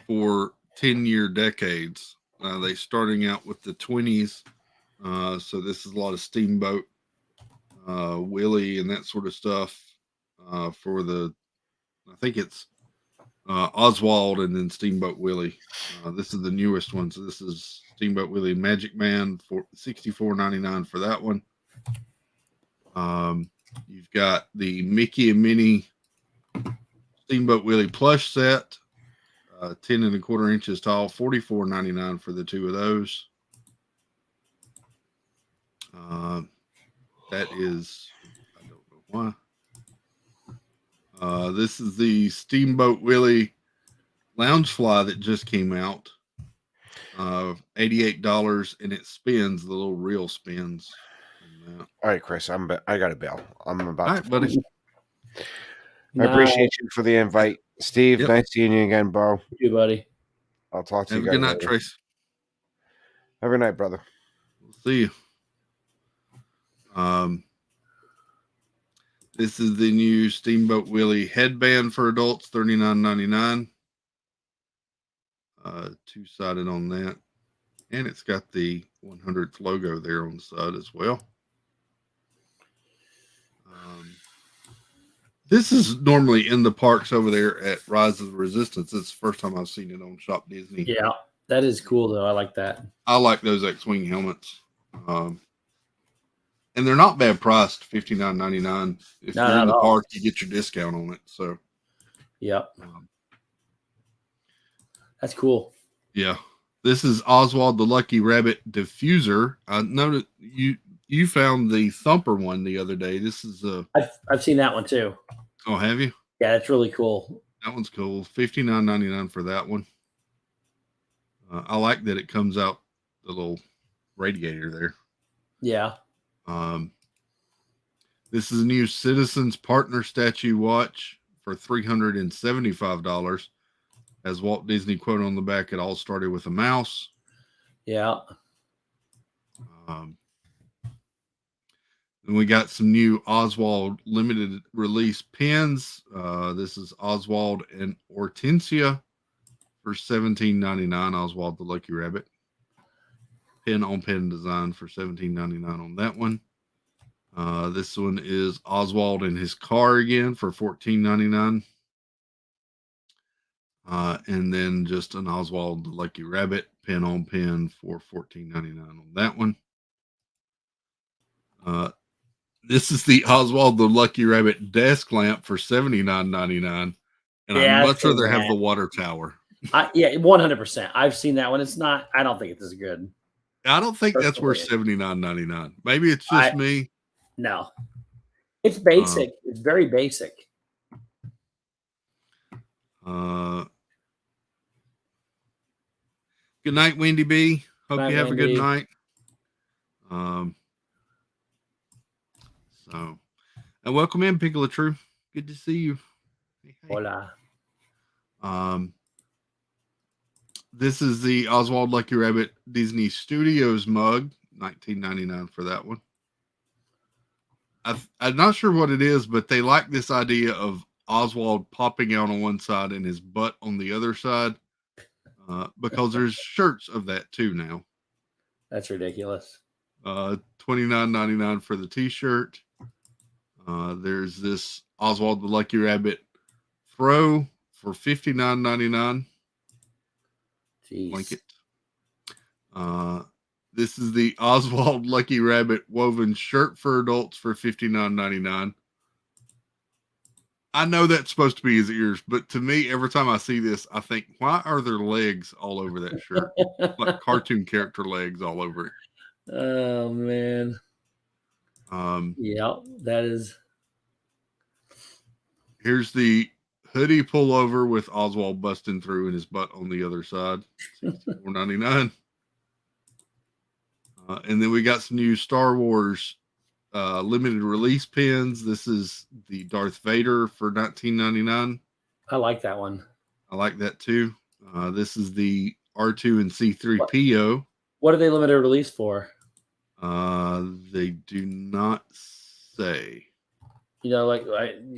for 10-year decades. They starting out with the 20s. So this is a lot of Steamboat Willie and that sort of stuff for I think it's Oswald and then Steamboat Willie. This is the newest one. So this is Steamboat Willie Magic Man for $64.99 for that one. You've got the Mickey and Minnie Steamboat Willie plush set, 10 1/4 inches tall, $44.99 for the two of those. That is, I don't know why. This is the Steamboat Willie Loungefly that just came out. $88, and it spins. The little reel spins. All right, Chris. I got to bail. I'm about All right, buddy. I appreciate you for the invite, Steve. Yep. Nice seeing you again, bro. You, buddy. I'll talk to you Have guys. a good night, later. Trace. Have a good night, brother. We'll see you. This is the new Steamboat Willie headband for adults, $39.99. Two-sided on that. And it's got the 100th logo there on the side as well. This is normally in the parks over there at Rise of the Resistance. It's the first time I've seen it on Shop Disney. Yeah, that is cool though. I like that. I like those X-Wing helmets. And they're not bad priced, $59.99. If you're in the park, you get your discount on it. So, yep. That's cool. Yeah. This is Oswald the Lucky Rabbit diffuser. I noticed you found the Thumper one the other day. This is I've seen that one too. Oh, have you? Yeah, that's really cool. That one's cool. $59.99 for that one. I like that it comes out the little radiator there. Yeah. This is a new Citizens Partner statue watch for $375. Has Walt Disney quote on the back. It all started with a mouse. Yeah. And we got some new Oswald limited release pins. This is Oswald and Hortensia for $17.99. Oswald the Lucky Rabbit. Pin on pin design for $17.99 on that one. This one is Oswald in his car again for $14.99. And then just an Oswald the Lucky Rabbit pin on pin for $14.99 on that one. This is the Oswald the Lucky Rabbit desk lamp for $79.99. And Yeah, I'd much rather have the water tower. Yeah, 100%. I've seen that one. It's not, I don't think it's as good. I don't think that's worth $79.99. Maybe it's just me. No. It's basic. It's very basic. Good night, Wendy B. Hope you have a good night. So, and welcome in, Piccolo True. Good to see you. Hey. Hola. This is the Oswald Lucky Rabbit Disney Studios mug, $19.99 for that one. I'm not sure what it is, but they like this idea of Oswald popping out on one side and his butt on the other side, because there's shirts of that too now. That's ridiculous. $29.99 for the t-shirt. There's this Oswald the Lucky Rabbit throw for $59.99. Blanket. This is the Oswald Lucky Rabbit woven shirt for adults for $59.99. I know that's supposed to be his ears, but to me, every time I see this, I think, why are there legs all over that shirt? Like cartoon character legs all over it. Oh, man. Yeah, that is. Here's the hoodie pullover with Oswald busting through and his butt on the other side. $64.99. And then we got some new Star Wars limited release pins. This is the Darth Vader for $19.99. I like that one. I like that too. This is the R2 and C3PO. What are they limited release for? They do not say. You know, like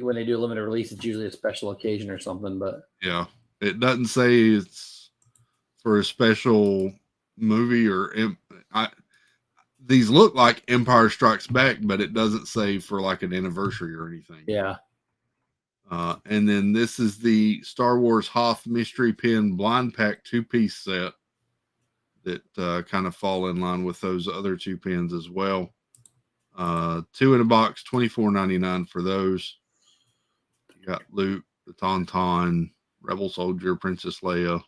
when they do a limited release, it's usually a special occasion or something. But yeah, it doesn't say it's for a special movie or these look like Empire Strikes Back, but it doesn't say for like an anniversary or anything. Yeah. And then this is the Star Wars Hoth Mystery Pin Blind Pack 2-piece set that kind of fall in line with those other 2 pins as well. 2 in a box, $24.99 for those. You got Luke, the Tauntaun, Rebel Soldier, Princess Leia.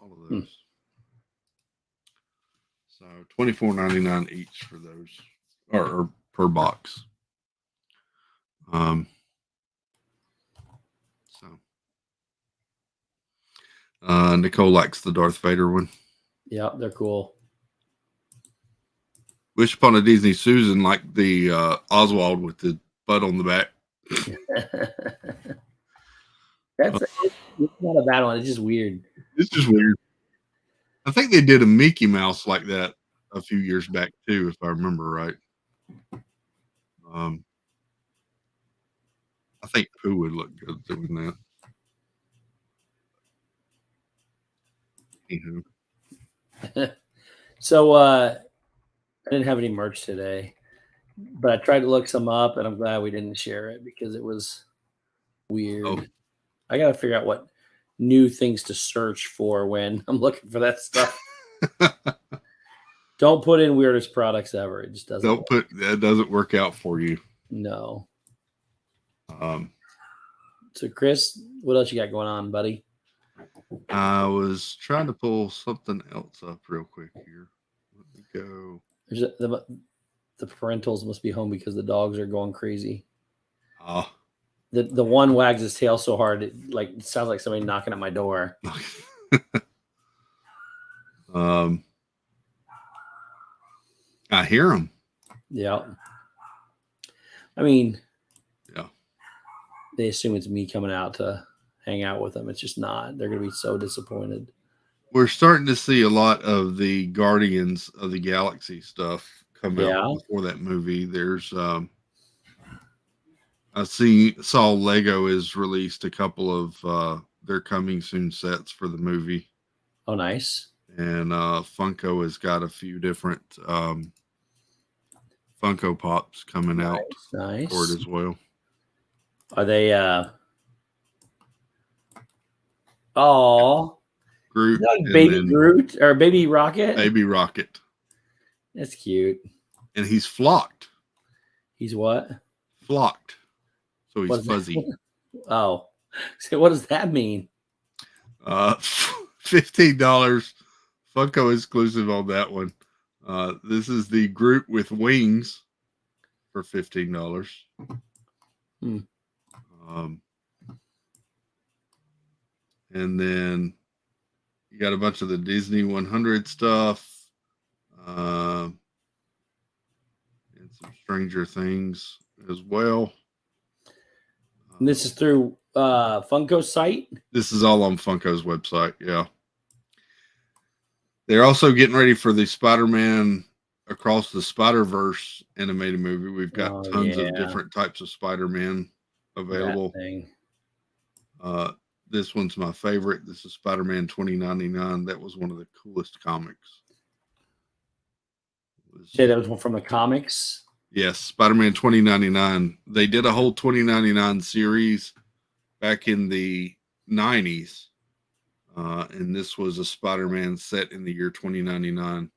All of those. So $24.99 each for those, or per box. Nicole likes the Darth Vader one. Yeah, they're cool. Wish upon a Disney Susan like the Oswald with the butt on the back. not a bad one. It's just weird. It's just weird. I think they did a Mickey Mouse like that a few years back too, if I remember right. I think Pooh would look good doing that. Anywho. So I didn't have any merch today, but I tried to look some up, and I'm glad we didn't share it because it was weird. Oh. I got to figure out what new things to search for when I'm looking for that stuff. Don't put in weirdest products ever. It just doesn't. That doesn't work out for you. No. So Chris, what else you got going on, buddy? I was trying to pull something else up real quick here. Let me go. The parentals must be home because the dogs are going crazy. Oh. The one wags his tail so hard it sounds like somebody knocking at my door. I hear him. Yeah. I mean, yeah. They assume it's me coming out to hang out with them. It's just not. They're going to be so disappointed. We're starting to see a lot of the Guardians of the Galaxy stuff come out before that movie. There's I saw Lego has released a couple of their coming soon sets for the movie. Oh, nice. And Funko has got a few different Funko Pops coming out for it as well. Are they Groot, baby Groot or baby Rocket? Baby Rocket. That's cute. And he's flocked. He's what? Flocked. So he's fuzzy. Oh. So what does that mean? $15 Funko exclusive on that one. This is the Groot with wings for $15. And then you got a bunch of the Disney 100 stuff, and some Stranger Things as well. And this is through Funko's site? This is all on Funko's website, yeah. They're also getting ready for the Spider-Man Across the Spider-Verse animated movie. We've got tons of different types of Spider-Man available. This one's my favorite. This is Spider-Man 2099. That was one of the coolest comics. Say that was one from the comics? Yes, Spider-Man 2099. They did a whole 2099 series back in the 90s. And this was a Spider-Man set in the year 2099.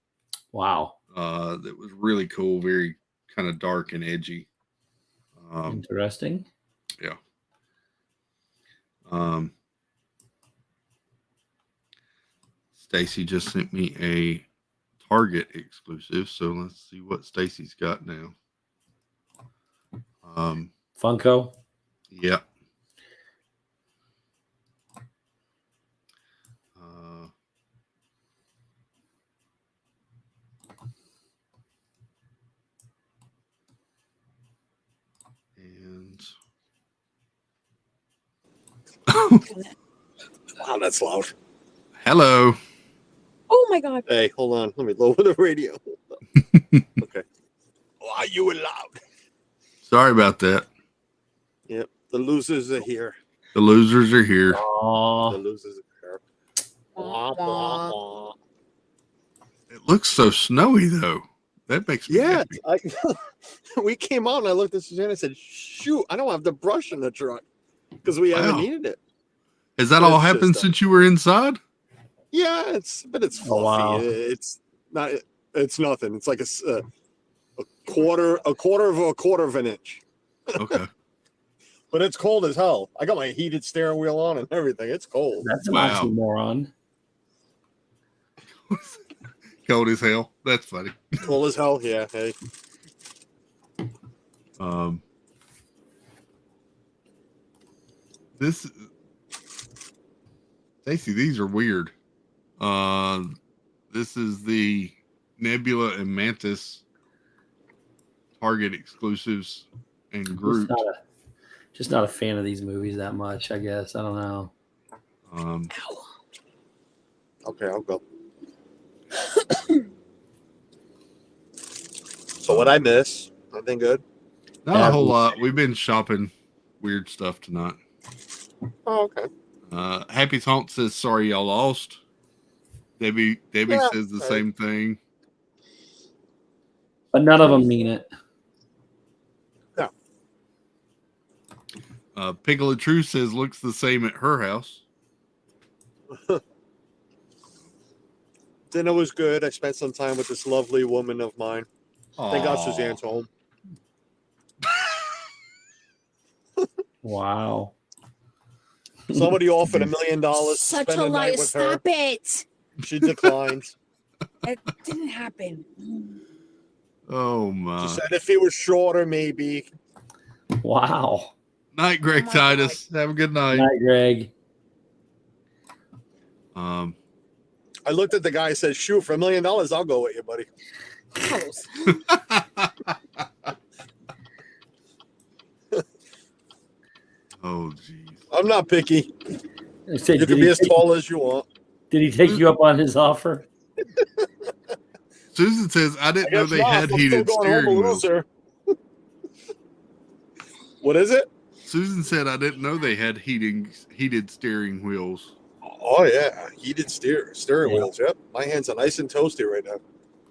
Wow. That was really cool, very kind of dark and edgy. Interesting. Yeah. Stacy just sent me a Target exclusive, so let's see what Stacy's got now. Funko? Yeah. Wow, that's loud. Hello. Oh my God. Hey, hold on. Let me lower the radio. Okay. Wow, you were loud. Sorry about that. Yep. The losers are here. The losers are here. The losers are here. It looks so snowy though. That makes me happy. We came out and I looked at Suzanne and said, shoot, I don't have the brush in the truck because we haven't needed it. Has that all happened since you were inside? Yeah, it's fluffy. Oh, wow. It's nothing. It's like a quarter of an inch. Okay. But it's cold as hell. I got my heated steering wheel on and everything. It's cold. That's an oxymoron. Cold as hell. That's funny. Cold as hell. Yeah. Hey. Stacy, these are weird. This is the Nebula and Mantis Target exclusives and Groot. Just not a fan of these movies that much, I guess. I don't know. Okay, I'll go. So what I miss? Nothing good. Not a whole lot. We've been shopping weird stuff tonight. Oh, okay. Happy Taunt says sorry y'all lost. Debbie says the same thing. But none of them mean it. No. Pickle of Truth says looks the same at her house. Dinner was good. I spent some time with this lovely woman of mine. Thank God Suzanne's home. Wow. Somebody offered $1 million to Such spend a a night liar. with her. Stop it. She declined. It didn't happen. Oh my. She said if he was shorter, maybe. Wow. Night, Greg Titus. Have a good night. Night, Greg. I looked at the guy and said, shoot, for $1 million, I'll go with you, buddy. Close. Oh, geez. I'm not picky. Said, You can be as tall as you want. Did he take you up on his offer? Susan says, I didn't know they had I'm heated still going home a steering wheels. loser. What is it? Susan said, I didn't know they had heated steering wheels. Oh, yeah. Heated steering wheels. Yep. My hands are nice and toasty right now.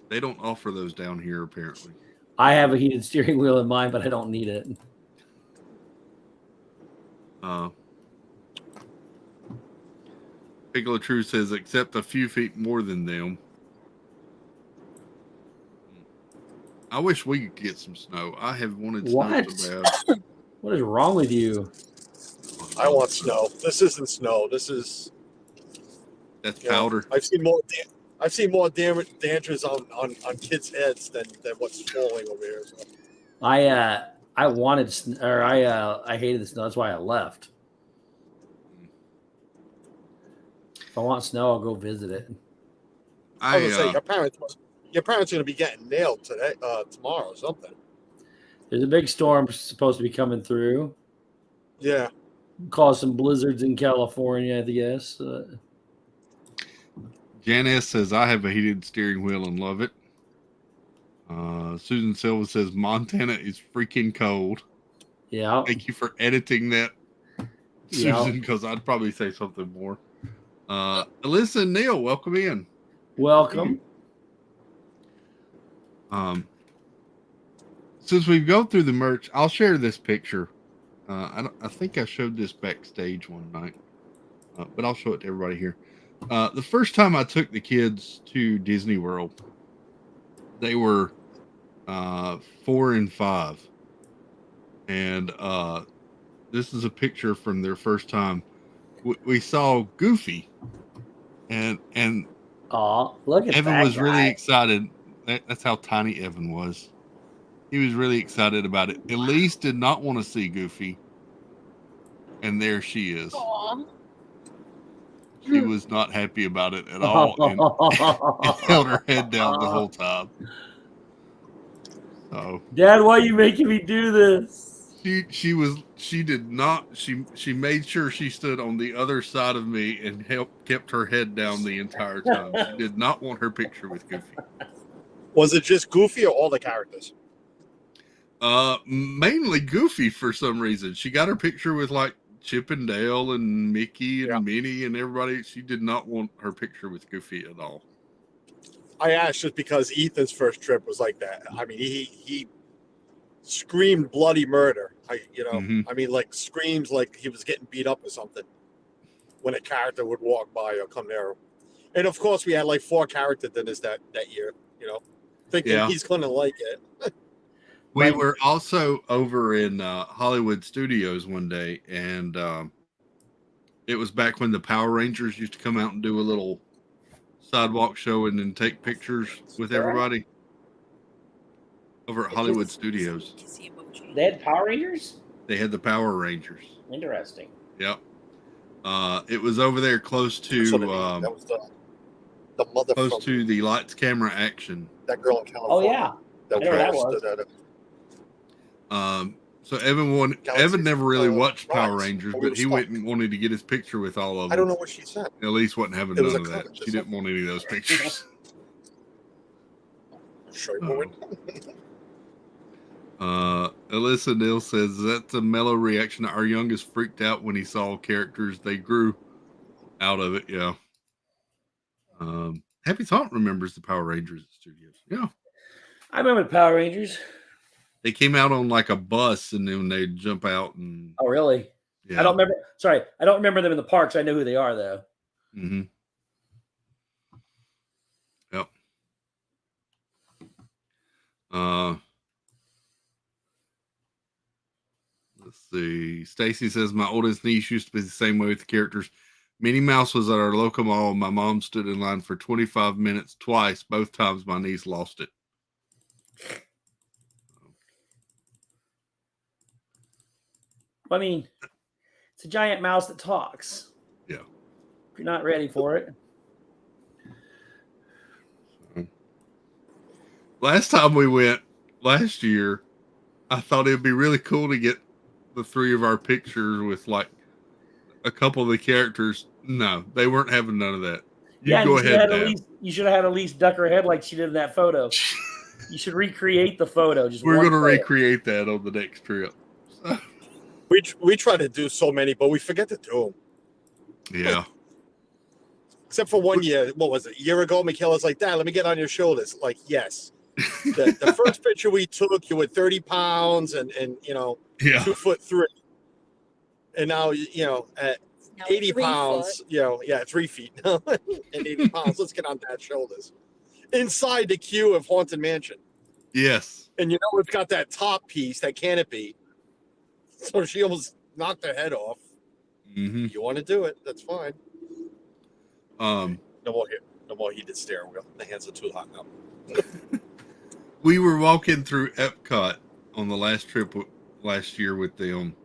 They don't offer those down here, apparently. I have a heated steering wheel in mine, but I don't need it. Pickle of Truth says, except a few feet more than them. I wish we could get some snow. I have wanted snow so bad. What is wrong with you? I want snow. This isn't snow. That's powder. I've seen more damages on kids' heads than what's falling over here. So. I wanted, or I hated the snow. That's why I left. If I want snow, I'll go visit it. I was gonna say your parents are gonna be getting nailed today, tomorrow or something. There's a big storm supposed to be coming through. Yeah. Cause some blizzards in California, I guess. Janice says, I have a heated steering wheel and love it. Susan Silva says, Montana is freaking cold. Yeah. Thank you for editing that, Susan, because I'd probably say something more. Alyssa and Neil, welcome in. Welcome. Since we've gone through the merch, I'll share this picture. I think I showed this backstage one night, but I'll show it to everybody here. The first time I took the kids to Disney World, they were 4 and 5, and this is a picture from their first time. We saw Goofy, and look at Evan that was guy. really excited. That's how tiny Evan was. He was really excited about it. Elise did not want to see Goofy, and there she is. Aww. She was not happy about it at all, and held her head down the whole time. So, Dad, why are you making me do this? She did not. She made sure she stood on the other side of me and kept her head down the entire time. She did not want her picture with Goofy. Was it just Goofy or all the characters? Mainly Goofy for some reason. She got her picture with like Chip and Dale and Mickey and Minnie and everybody. She did not want her picture with Goofy at all. I asked just because Ethan's first trip was like that. I mean, he screamed bloody murder. I mean, like screams like he was getting beat up or something when a character would walk by or come near him. And of course, we had like 4 character dinners that year. Thinking he's gonna like it. We were also over in Hollywood Studios one day, and it was back when the Power Rangers used to come out and do a little sidewalk show and then take pictures with everybody over at Hollywood Studios. They had Power Rangers? They had the Power Rangers. Interesting. Yep. It was over there close to that was the mother close to the Lights Camera Action. That girl in California. Oh yeah. That I know that was. stood at it. So Evan Galaxy's, never really watched Power Rise, Rangers, we but were he stuck. went and wanted to get his picture with all of them. I don't know what she said. Elise wasn't having It was none a of that. comment, She just didn't want any of those pictures. Show you what Alyssa Neal says that's a mellow reaction. Our youngest freaked out when he saw characters. They grew out of it. Yeah. Happy Thought remembers the Power Rangers studios. Yeah. I remember the Power Rangers. They came out on like a bus and then they'd jump out and. Oh, really? Yeah. I don't remember. Sorry. I don't remember them in the parks. I know who they are, though. Mm-hmm. Yep. Let's see. Stacy says my oldest niece used to be the same way with the characters. Minnie Mouse was at our local mall. My mom stood in line for 25 minutes twice. Both times my niece lost it. I mean, it's a giant mouse that talks. Yeah. If you're not ready for it. Last time we went, last year, I thought it'd be really cool to get the three of our pictures with like a couple of the characters. No, they weren't having none of that. Go ahead, Dad. You should have had Elise duck her head like she did in that photo. You should recreate the photo. We're going to recreate that on the next trip. we try to do so many, but we forget to do them. Yeah. Except for one year. What was it? A year ago, Michaela's like, Dad, let me get on your shoulders. Like, yes. The first picture we took, you were 30 pounds and 2'3". And now, at 80 pounds, 3 feet and 80 pounds. Let's get on Dad's shoulders. Inside the queue of Haunted Mansion. Yes. And it's got that top piece, that canopy. So she almost knocked her head off. Mm-hmm. You want to do it? That's fine. No more heated steering wheel. The hands are too hot now. We were walking through Epcot on the last trip last year with them,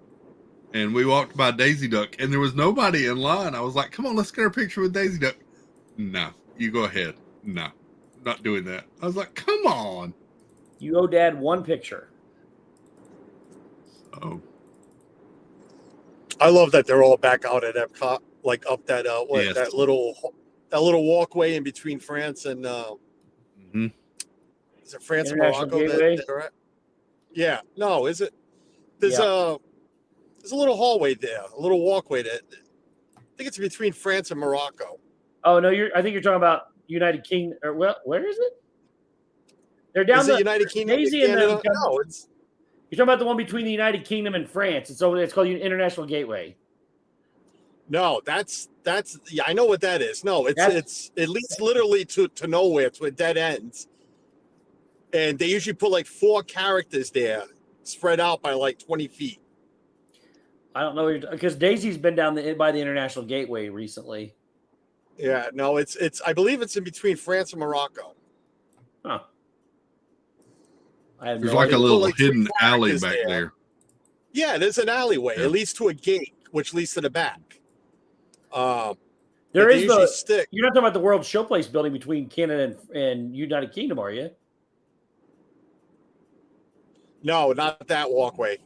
and we walked by Daisy Duck, and there was nobody in line. I was like, "Come on, let's get our picture with Daisy Duck." No, you go ahead. No, not doing that. I was like, "Come on." You owe Dad one picture. Oh. I love that they're all back out at Epcot, like up that that little walkway in between France and is it France and Morocco? Yeah, no, is it? There's a little hallway there, a little walkway that I think it's between France and Morocco. Oh no, I think you're talking about United Kingdom. Or where is it? They're down is the it United Kingdom. Daisy and no, it's. You're talking about the one between the United Kingdom and France. It's called International Gateway. No, that's I know what that is. No, it leads literally to nowhere, to a dead end. And they usually put like 4 characters there, spread out by like 20 feet. I don't know because Daisy's been down by the International Gateway recently. Yeah, no, it's I believe it's in between France and Morocco. Huh. There's like a little hidden alley back there. Yeah, there's an alleyway. It leads to a gate, which leads to the back. There is you're not talking about the World Showplace building between Canada and United Kingdom, are you? No, not that walkway.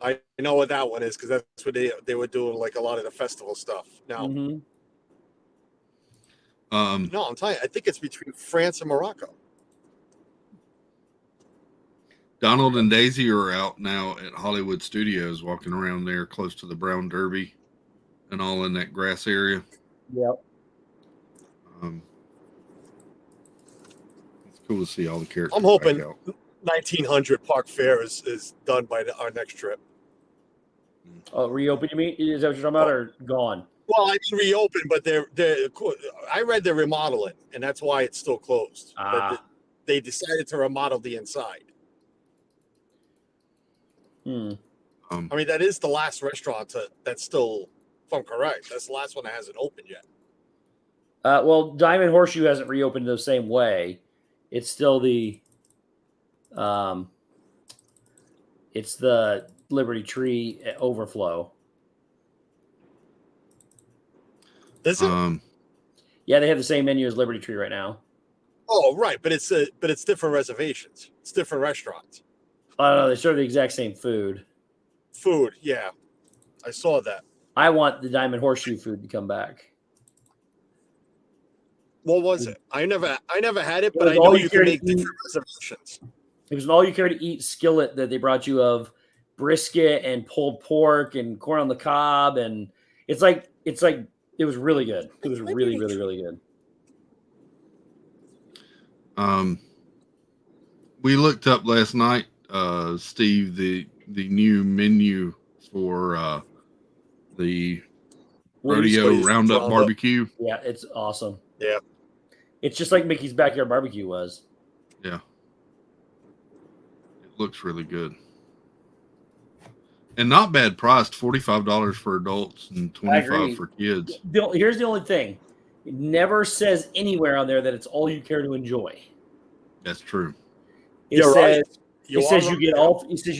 I know what that one is because that's what they were doing, like a lot of the festival stuff. Now, no, I'm telling you, I think it's between France and Morocco. Donald and Daisy are out now at Hollywood Studios, walking around there close to the Brown Derby and all in that grass area. Yep. It's cool to see all the characters. I'm hoping 1900 Park Fair is done by our next trip. Oh, reopen, you mean? Is that what you're talking about, or gone? Well, I mean reopen, but they're I read they're remodeling, and that's why it's still closed. But they decided to remodel the inside. I mean, that is the last restaurant that's still, if I'm correct, that's the last one that hasn't opened yet. Well, Diamond Horseshoe hasn't reopened the same way. It's still the Liberty Tree overflow. Is it? Yeah, they have the same menu as Liberty Tree right now. Oh, right, but it's different reservations. It's different restaurants. I don't know. They serve the exact same food. food. Yeah, I saw that. I want the Diamond Horseshoe food to come back. What was it? I never had it, It but was I know all you you care can to make different eat. reservations. It was an all you care to eat skillet that they brought you of brisket and pulled pork and corn on the cob, and it's like it was really good. It was really good. We looked up last night, Steve, the new menu for the rodeo roundup barbecue. Yeah, it's awesome. Yeah, it's just like Mickey's Backyard Barbecue was. Yeah, it looks really good. And not bad priced, $45 for adults and $25 for kids. Here's the only thing. It never says anywhere on there that it's all you care to enjoy. That's true. It says you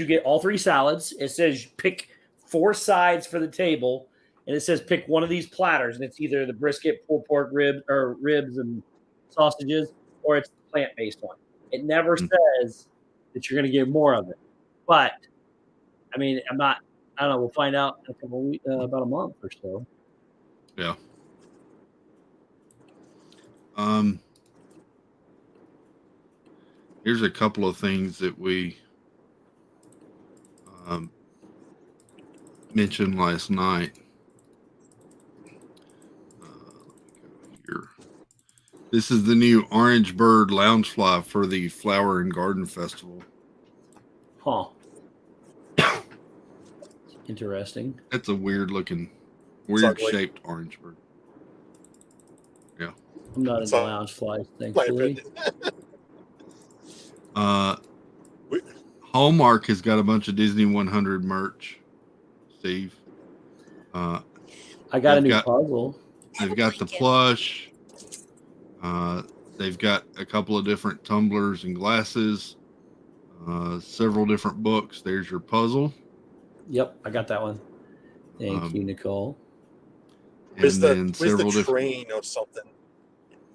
get all 3 salads. It says pick 4 sides for the table, and it says pick one of these platters, and it's either the brisket, pulled pork, ribs and sausages, or it's the plant-based one. It never says that you're going to get more of it. But I mean, I don't know. We'll find out in a couple weeks, about a month or so. Yeah. Here's a couple of things that we mentioned last night. Let me go here. This is the new Orange Bird Loungefly for the Flower and Garden Festival. Huh. Interesting. That's a weird shaped orange bird. Yeah. I'm not into lounge flies, thankfully. Hallmark has got a bunch of Disney 100 merch, Steve. I got a new puzzle. They've got the plush. They've got a couple of different tumblers and glasses. Several different books. There's your puzzle. Yep, I got that one. Thank you, Nicole. Where's the train or something?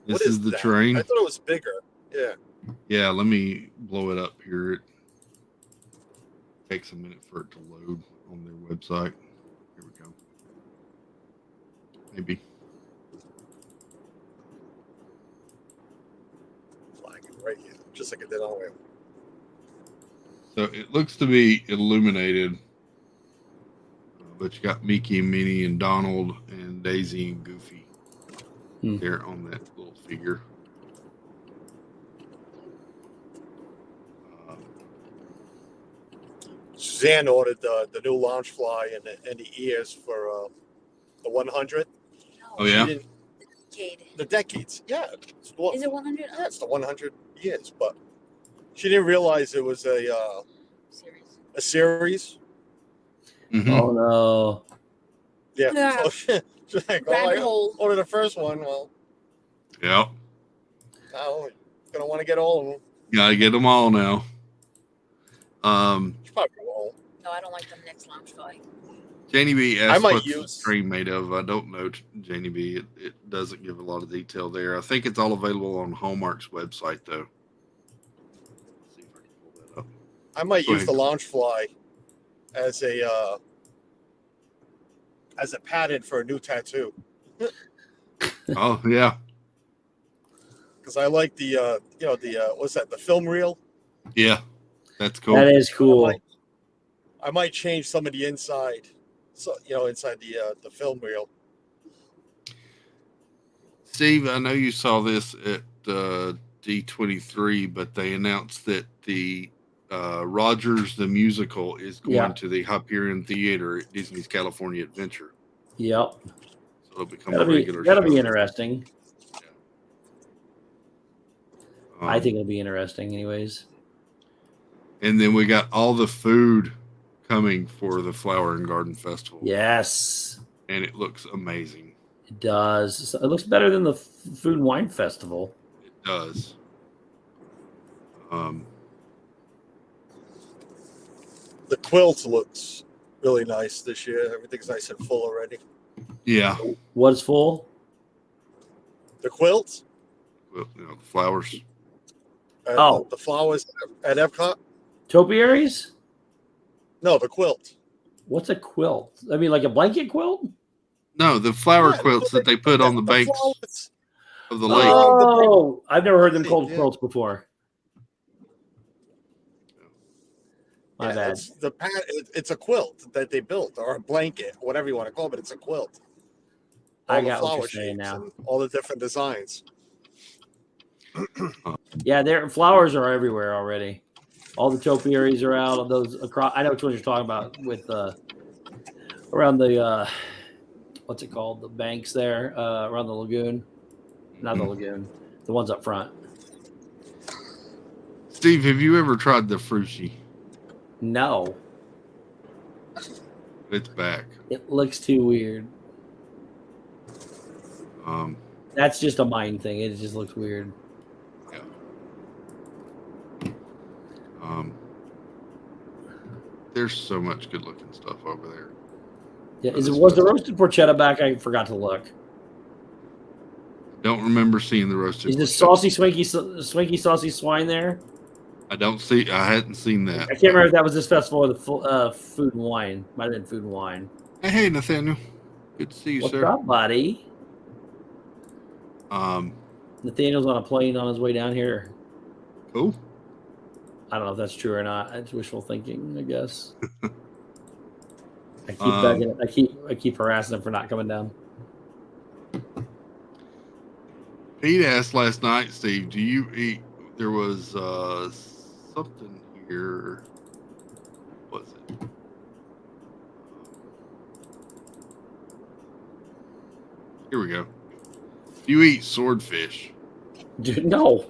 This is the train. I thought it was bigger. Yeah. Yeah, let me blow it up here. It takes a minute for it to load on their website. Here we go. Maybe. Flagging right here, just like it did on the way. So it looks to be illuminated, but you got Mickey and Minnie and Donald and Daisy and Goofy there on that little figure. Suzanne ordered the new Loungefly and the ears for the 100. Oh yeah, the decades. Yeah, Is it 100? Yeah, it's the 100 years, but she didn't realize it was a series. Mm-hmm. Oh no! Yeah. So she's like, order the first one. Well, yeah. Now gonna want to get all of them. Gotta get them all now. She probably won't. No, I don't like the next Loungefly. Janie B asked what's the stream made of. I don't know, Janie B. It doesn't give a lot of detail there. I think it's all available on Hallmark's website, though. Let's see if I can pull that up. I might use the Loungefly as a pattern for a new tattoo. Oh yeah. Because I like the what's that? The film reel. Yeah, that's cool. That is cool. I might change some of the inside. So inside the film reel. Steve, I know you saw this at D23, but they announced that the Rogers the Musical is going to the Hyperion Theater at Disney's California Adventure. Yep. So it'll become a regular show. That'll be interesting. Yeah. I think it'll be interesting anyways. And then we got all the food coming for the Flower and Garden Festival. Yes. And it looks amazing. It does. It looks better than the Food and Wine Festival. It does. The quilt looks really nice this year. Everything's nice and full already. Yeah. What's full? The quilt. Well, the flowers. The flowers at Epcot. Topiaries? No, the quilt. What's a quilt? I mean, like a blanket quilt? No, the flower Yeah, quilts that they put on the banks flowers. of the lake. Oh, I've never heard them Yeah. called quilts before. My bad. It's a quilt that they built, or a blanket, whatever you want to call it, but it's a quilt. All I the got what flower you're saying shapes now. and all the different designs. Yeah, their flowers are everywhere already. All the topiaries are out of those across. I know which ones you're talking about with around the what's it called? The banks there around the lagoon. Not the lagoon. The ones up front. Steve, have you ever tried the frushi? No. It's back. It looks too weird. That's just a mind thing. It just looks weird. Yeah. There's so much good looking stuff over there. Yeah, was the roasted porchetta back? I forgot to look. Don't remember seeing the roasted. Is the saucy swanky saucy swine there? I hadn't seen that. I can't remember if that was this festival or the food and wine. Might have been food and wine. Hey, Nathaniel. Good to see you, sir. What's up, buddy? Um, Nathaniel's on a plane on his way down here. Cool. I don't know if that's true or not. It's wishful thinking, I guess. I keep begging. I keep harassing him for not coming down. Pete asked last night, Steve, do you eat? There was something here. What was it? Here we go. Do you eat swordfish? Dude, no.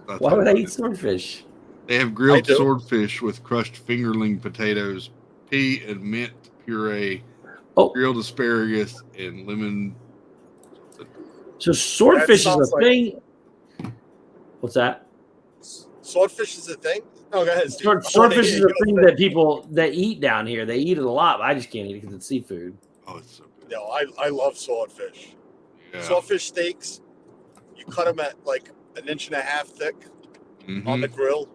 That's Why would I eat swordfish? They have grilled swordfish with crushed fingerling potatoes, pea and mint puree, grilled asparagus, and lemon. So swordfish is a thing. What's that? Swordfish is a thing? Oh, go ahead. Swordfish is a thing that people that eat down here. They eat it a lot. But I just can't eat it because it's seafood. Oh, it's so good. No, I love swordfish. Yeah. Swordfish steaks, you cut them at like 1.5 inches thick on the grill.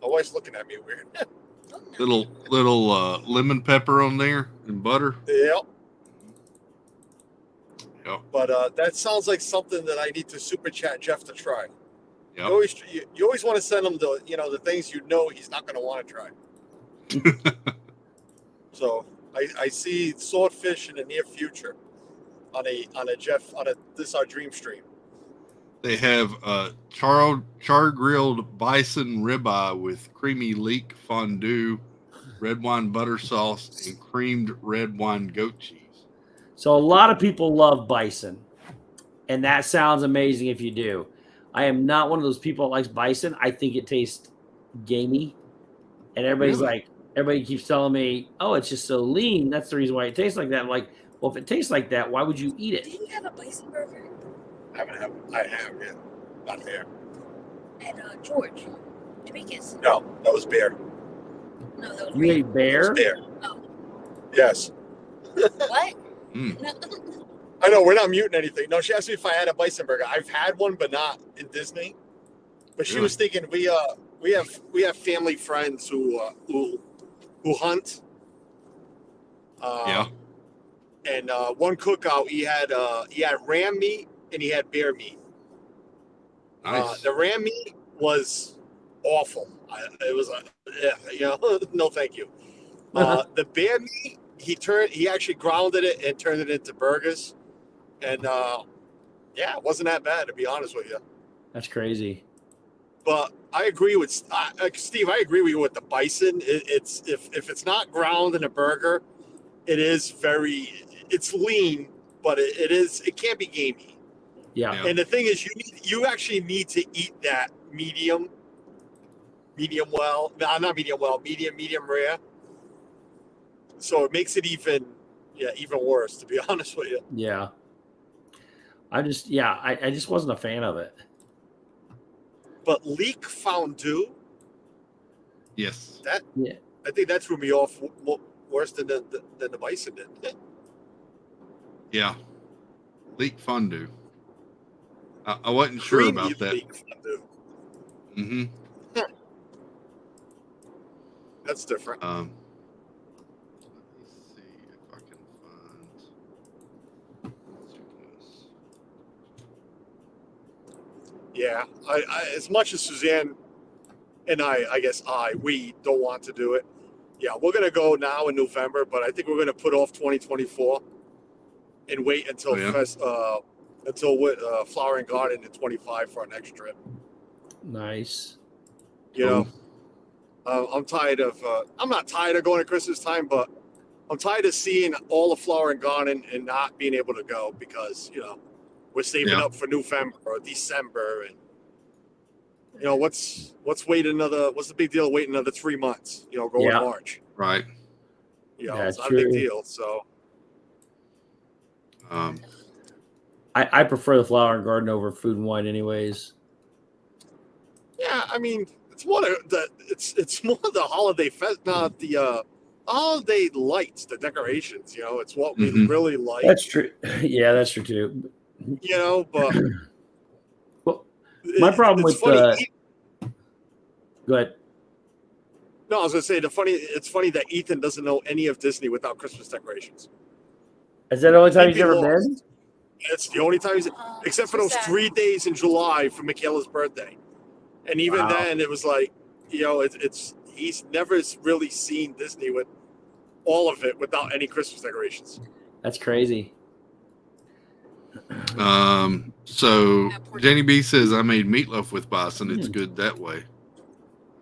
My wife's looking at me weird. Little lemon pepper on there and butter. Yep. Yep. But that sounds like something that I need to super chat Jeff to try. Yep. You always want to send him the things he's not going to want to try. So I see swordfish in the near future on our dream stream. They have char grilled bison ribeye with creamy leek fondue, red wine butter sauce, and creamed red wine goat cheese. So a lot of people love bison, and that sounds amazing if you do. I am not one of those people that likes bison. I think it tastes gamey, and everybody keeps telling me, "Oh, it's just so lean. That's the reason why it tastes like that." I'm like, well, if it tastes like that, why would you eat it? Didn't you have a bison burger? I have, yeah. Not there. And George, Demetrius. No, that was bear. No, that was You ate bear? Bear. Oh. Yes. What? No. I know, we're not muting anything. No, she asked me if I had a bison burger. I've had one, but not in Disney. But she was thinking we have family friends who hunt. Yeah. And one cookout, he had ram meat and he had bear meat. Nice. The ram meat was awful. It was no, thank you. The bear meat, he actually grounded it and turned it into burgers, and it wasn't that bad, to be honest with you. That's crazy. But I agree with Steve. I agree with you with the bison. It's if it's not ground in a burger, it's lean, but it can't be gamey. Yeah. And the thing is, you actually need to eat that medium well. Not medium well, medium rare. So it makes it even worse, to be honest with you. Yeah. I just wasn't a fan of it. But leek fondue. Yes. I think that threw me off worse than the bison did. Yeah. Leek fondue. I wasn't sure about that. Leek fondue. Mm-hmm. That's different. Yeah, as much as Suzanne and we don't want to do it. Yeah, we're gonna go now in November, but I think we're gonna put off 2024 and wait until Flower and Garden in 25 for our next trip. Nice. You know, I'm tired of. I'm not tired of going at Christmas time, but I'm tired of seeing all the Flower and Garden and not being able to go because we're saving up for November or December, and what's the big deal? Wait another 3 months. Go in March. Right. It's not a big deal. So. I prefer the Flower and Garden over Food and Wine, anyways. Yeah, I mean, it's more the holiday not the holiday lights, the decorations. It's what we really like. That's true. Yeah, that's true too. But well, my problem with go ahead. No, I was gonna say it's funny that Ethan doesn't know any of Disney without Christmas decorations. Is that the only time he's ever been? It's the only time except for those 3 days in July for Michaela's birthday. And even then, it was like, he's never really seen Disney with all of it without any Christmas decorations. That's crazy. So Jenny B says I made meatloaf with bison. It's good that way.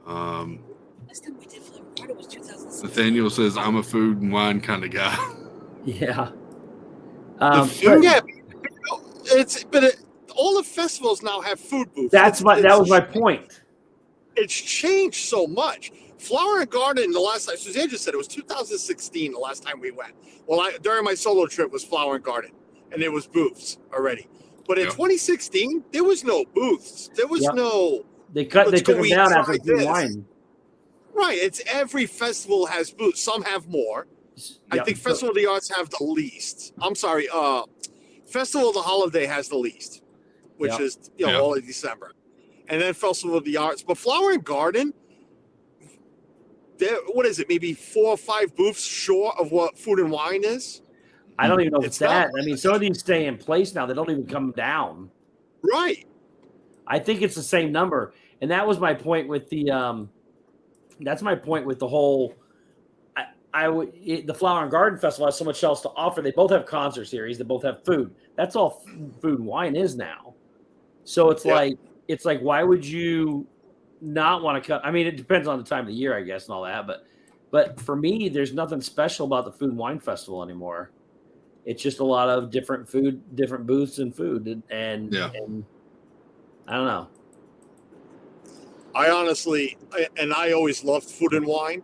Last time we did Flower and Garden was 2006. Nathaniel says I'm a food and wine kind of guy. Yeah. All the festivals now have food booths. That was my point. It's changed so much. Flower and Garden, the last time Suzanne just said it was 2016. The last time we went. Well, during my solo trip was Flower and Garden, and there was booths already. But in 2016, there was no booths. There was no. They took them down after Food and Wine. Right. It's every festival has booths. Some have more. I think Festival of the Arts have the least. I'm sorry. Festival of the Holiday has the least, which is all in December, and then Festival of the Arts. But Flower and Garden, what is it? Maybe 4 or 5 booths short of what Food and Wine is. I don't even know if it's that. I mean, some of these stay in place now. They don't even come down. Right. I think it's the same number, and that was my point with the. That's my point with the whole. The Flower and Garden Festival has so much else to offer. They both have concert series. They both have food. That's all Food and Wine is now. So it's like why would you not want to come? I mean, it depends on the time of the year, I guess, and all that. But for me, there's nothing special about the Food and Wine Festival anymore. It's just a lot of different food, different booths and food, and I don't know. I always loved Food and Wine.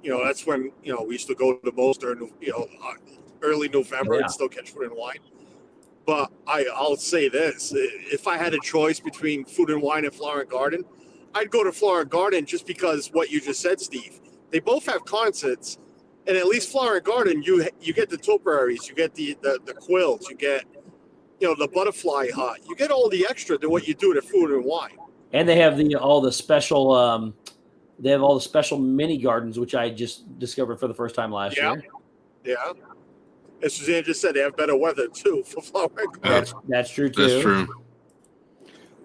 That's when we used to go to the most during early November and still catch Food and Wine. But I'll say this: if I had a choice between Food and Wine and Flower and Garden, I'd go to Flower and Garden just because what you just said, Steve. They both have concerts, and at least Flower and Garden, you get the topiaries, you get the quilts, you get the butterfly hut, you get all the extra than what you do at Food and Wine. And they have all the special. They have all the special mini gardens, which I just discovered for the first time last year. Yeah. As Suzanne just said, they have better weather, too, for Flower and Garden. That's true, too. That's true.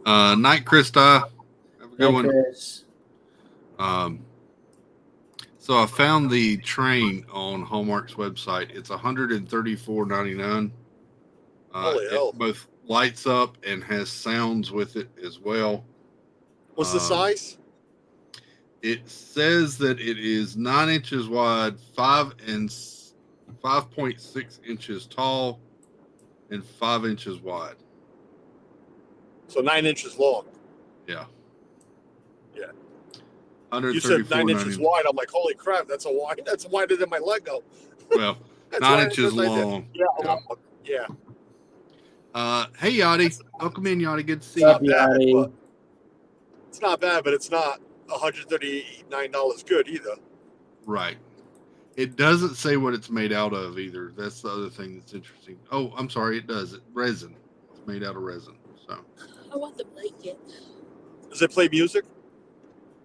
Night, Krista. Have a good one. Chris. So I found the train on Hallmark's website. It's $134.99. Holy hell. It both lights up and has sounds with it as well. What's the size? It says that it is 9 inches wide, 5.6 inches tall, and 5 inches wide. So 9 inches long. Yeah. Yeah. You said 9 inches wide. I'm like, holy crap, that's wider than my Lego. Well, 9 inches long. Yeah. Hey, Yachty. Welcome in, Yachty. Good to see you. It's not bad, but it's not $139 good either. Right. It doesn't say what it's made out of either. That's the other thing that's interesting. Oh, I'm sorry. It does. Resin. It's made out of resin. So I want the blanket. Does it play music?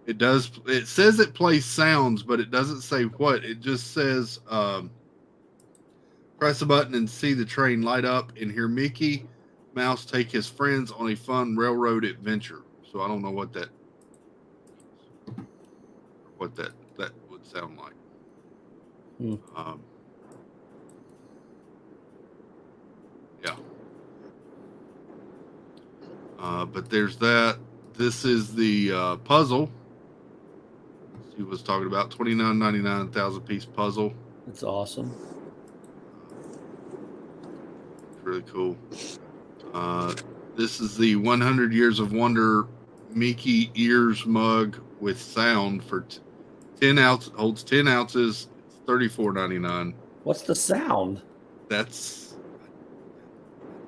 It does. It says it plays sounds, but it doesn't say what. It just says press a button and see the train light up and hear Mickey, Mouse take his friends on a fun railroad adventure. So I don't know what that would sound like. Yeah. But there's that. This is the puzzle he was talking about. $29.99 1,000-piece puzzle. That's awesome. Really cool. This is the 100 Years of Wonder Mickey Ears mug with sound for 10 ounces. Holds 10 ounces. It's $34.99. What's the sound? That's,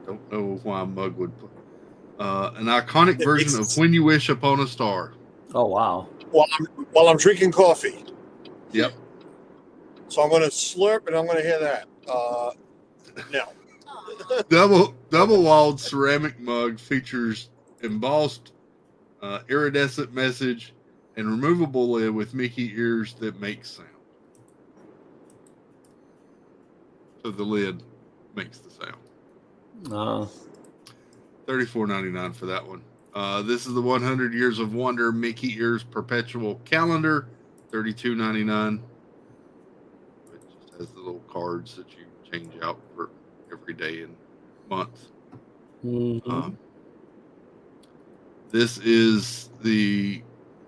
I don't know why a mug would put. An iconic version of When You Wish Upon a Star. Oh, wow. While I'm drinking coffee. Yep. So I'm going to slurp and I'm going to hear that. No. Double-walled ceramic mug features embossed iridescent message and removable lid with Mickey ears that make sound. So the lid makes the sound. $34.99 for that one. This is the 100 Years of Wonder Mickey Ears Perpetual Calendar, $32.99. It just has the little cards that you change out for every day and month. This is the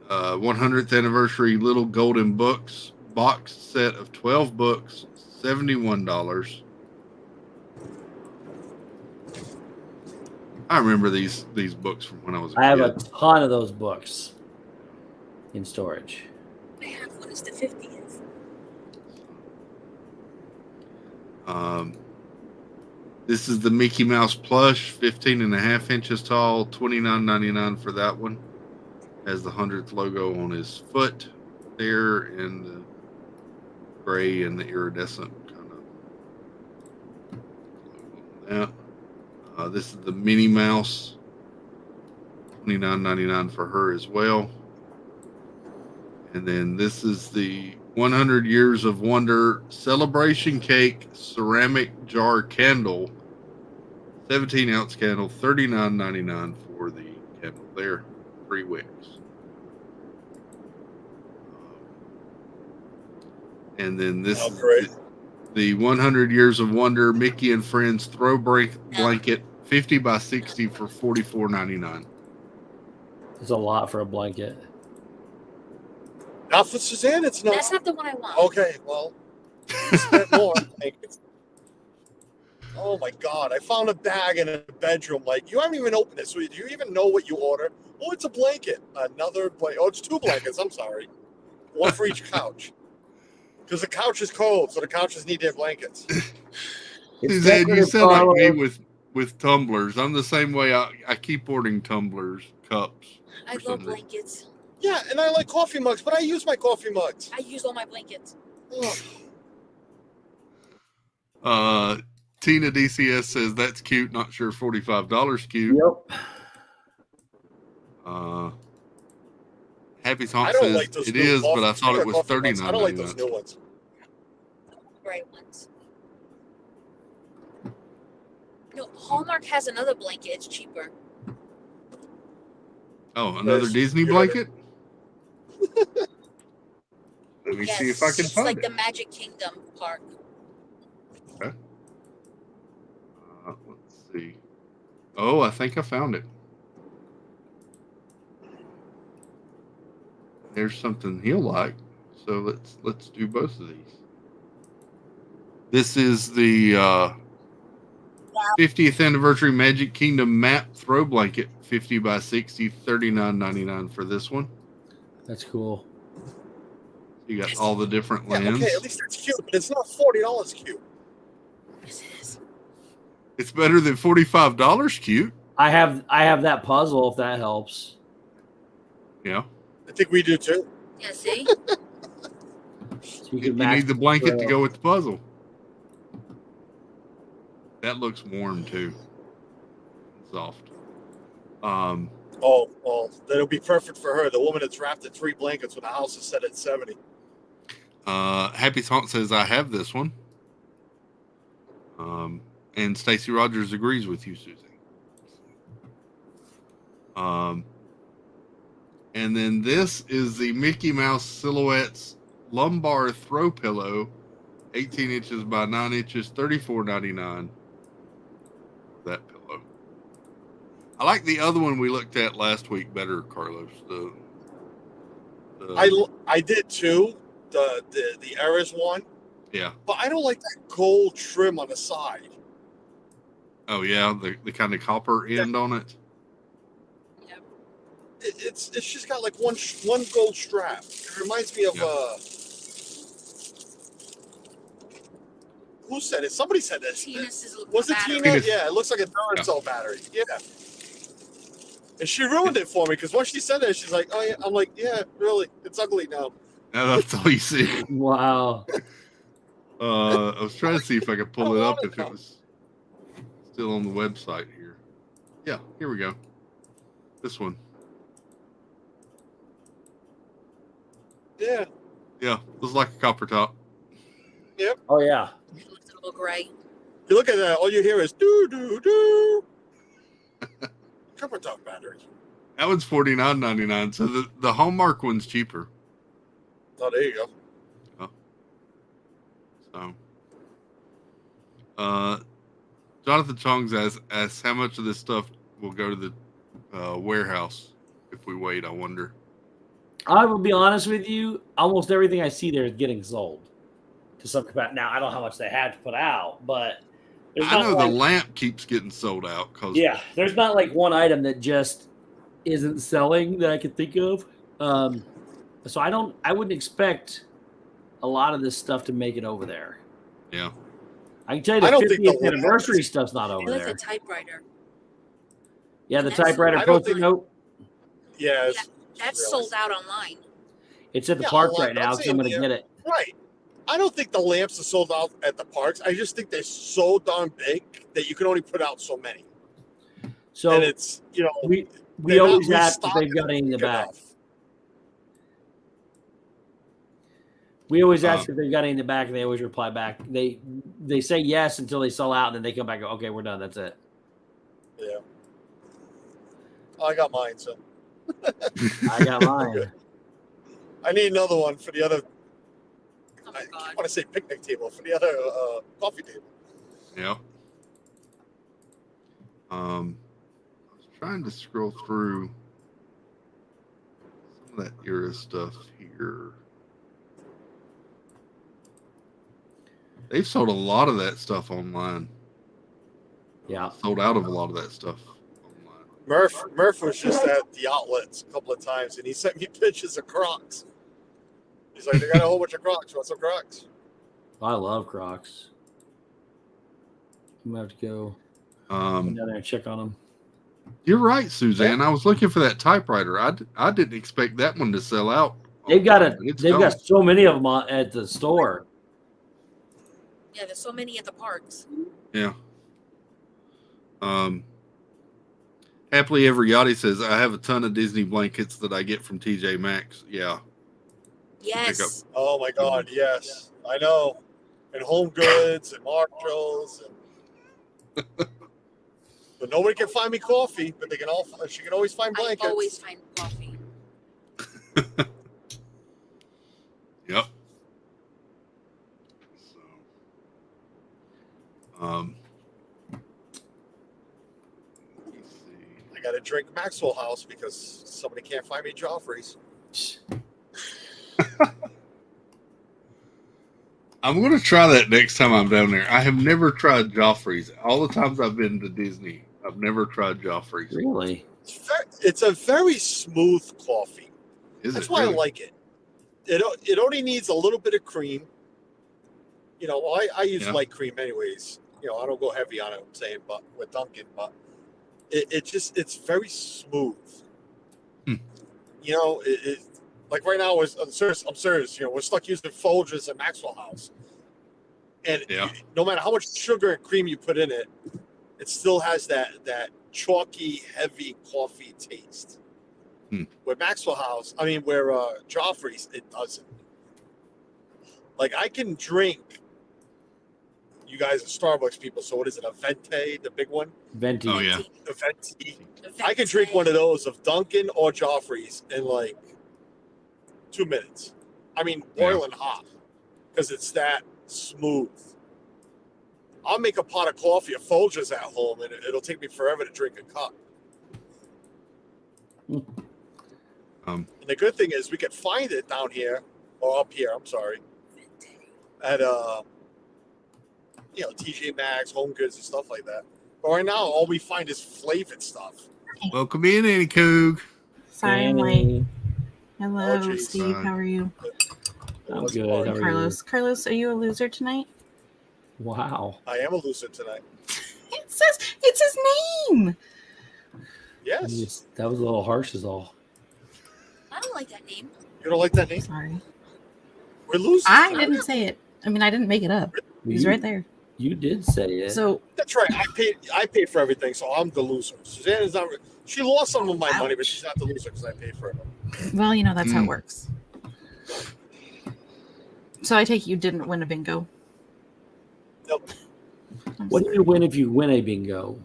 100th anniversary Little Golden Books box set of 12 books, $71. I remember these books from when I was a kid. I have a ton of those books in storage. I have one. It's the 50th. This is the Mickey Mouse plush, 15.5 inches tall, $29.99 for that one. Has the 100th logo on his foot there, and the gray and the iridescent kind of logo on that. This is the Minnie Mouse, $29.99 for her as well. And then this is the 100 Years of Wonder Celebration Cake Ceramic Jar Candle, 17-ounce candle, $39.99 for the candle there, 3 wicks. And then this is the 100 Years of Wonder Mickey and Friends Throw Blanket, 50 by 60 for $44.99. It's a lot for a blanket. Not for Suzanne, it's not. That's not the one I want. Okay, well, you spent more. Oh my God! I found a bag in a bedroom. Like, you haven't even opened it. So do you even know what you order? Oh, it's a blanket. Another blanket. Oh, it's 2 blankets. I'm sorry. One for each couch. Because the couch is cold, so the couches need their blankets. Suzanne, you sound like me with tumblers. I'm the same way. I keep ordering tumblers, cups. I love blankets. Yeah, and I like coffee mugs, but I use my coffee mugs. I use all my blankets. Tina DCS says that's cute. Not sure $45 cute. Yep. Happy Tom says like those it is, but I thought it was $39.99. I don't like those new ones. Right ones. No, Hallmark has another blanket. It's cheaper. Oh, another Disney blanket? Let me see if I can find it. It's like it. the Magic Kingdom park. Okay. Let's see. Oh, I think I found it. There's something he'll like. So let's do both of these. This is the 50th anniversary Magic Kingdom map throw blanket, 50 by 60, $39.99 for this one. That's cool. You got all the different lands. Okay, at least that's cute, but it's not $40 cute. Yes, it is. It's better than $45 cute. I have that puzzle, if that helps. Yeah. I think we do too. Yeah, see? So you need the blanket to go with the puzzle. That looks warm too. Soft. Oh, that'll be perfect for her. The woman that's wrapped in 3 blankets when the house is set at 70. Happy Taunt says I have this one. And Stacy Rogers agrees with you, Susie. And then this is the Mickey Mouse Silhouettes lumbar throw pillow, 18 inches by 9 inches, $34.99. That pillow. I like the other one we looked at last week better, Carlos. I did too. The Eras one. Yeah. But I don't like that gold trim on the side. Oh yeah, the kind of copper end on it. It's just got like one gold strap. It reminds me of who said it? Somebody said this. Was it Tina? Yeah, it looks like a Duracell battery. Yeah. And she ruined it for me because once she said that, she's like, "Oh yeah." I'm like, "Yeah, really? It's ugly now." No, that's all you see. Wow. I was trying to see if I could pull it up if it was still on the website here. Yeah, here we go. This one. Yeah. Yeah, looks like a copper top. Yep. Oh yeah. It looks a little gray. You look at that, all you hear is doo doo doo. Copper top battery. That one's $49.99. So the Hallmark one's cheaper. Oh, there you go. So, Jonathan Chong's asks how much of this stuff will go to the warehouse if we wait. I wonder. I will be honest with you. Almost everything I see there is getting sold to some capacity. Now I don't know how much they have to put out, but I know the lamp keeps getting sold out. Yeah, there's not like one item that just isn't selling that I could think of. So I wouldn't expect a lot of this stuff to make it over there. Yeah. I can tell you the 50th anniversary stuff's not over there. The typewriter. Yeah, the typewriter post-it note. Yeah. That's sold out online. It's at the park right now, so I'm going to get it. Right. I don't think the lamps are sold out at the parks. I just think they're so darn big that you can only put out so many. So and it's, we always ask if they've got any in the back. We always ask if they've got any in the back, and they always reply back. They say yes until they sell out, and then they come back and go, okay, we're done. That's it. Yeah. I got mine, so. I got mine. I need another one for the other. I want to say picnic table for the other coffee table. Yeah. I was trying to scroll through some of that era stuff here. They've sold a lot of that stuff online. Yeah. Sold out of a lot of that stuff. Murph was just at the outlets a couple of times, and he sent me pictures of Crocs. He's like, they got a whole bunch of Crocs. Want some Crocs? I love Crocs. I'm going to have to go down there and check on them. You're right, Suzanne. Yeah. I was looking for that typewriter. I didn't expect that one to sell out. They've got so many of them at the store. Yeah, there's so many at the parks. Yeah. Happily Ever Yachty says, I have a ton of Disney blankets that I get from TJ Maxx. Yeah. Yes. Oh my God, yes. I know. And Home Goods and Marshalls. But nobody can find me coffee, but she can always find blankets. I always find coffee. Yep. I got to drink Maxwell House because somebody can't find me Joffrey's. I'm going to try that next time I'm down there. I have never tried Joffrey's. All the times I've been to Disney, I've never tried Joffrey's. Really? It's a very smooth coffee. That's why I like it. It only needs a little bit of cream. I use light cream anyways. I don't go heavy on it, I'm saying, but with Dunkin', but it's very smooth. Like right now, I'm serious. We're stuck using Folgers at Maxwell House, and no matter how much sugar and cream you put in it, it still has that chalky, heavy coffee taste. With Maxwell House, where Joffrey's, it doesn't. Like I can drink, you guys are Starbucks people, so what is it? A Venti, the big one? Venti. Oh yeah. A Venti. I can drink one of those of Dunkin' or Joffrey's in like 2 minutes. I mean, boiling hot, because it's that smooth. I'll make a pot of coffee at Folgers at home, and it'll take me forever to drink a cup. And the good thing is we can find it down here, or up here, I'm sorry, at TJ Maxx, Home Goods, and stuff like that. But right now, all we find is flavored stuff. Welcome in, Annie Coog. Sorry, I'm late. Oh, Hello, geez. Steve. How are you? I'm good. How are Carlos. Carlos, are you a loser tonight? you? Wow. I am a loser tonight. It says it's his name. Yes. That was a little harsh, is all. I don't like that name. You don't like that name? Sorry. We're losers. I didn't say it. I mean, I didn't make it up. He's right there. You did say it. So That's right. I paid for everything, so I'm the loser. Suzanne is not. She lost some of my money, but she's not the loser because I paid for it. well, that's how it works. So I take it you didn't win a bingo. Nope. What do you win if you win a bingo?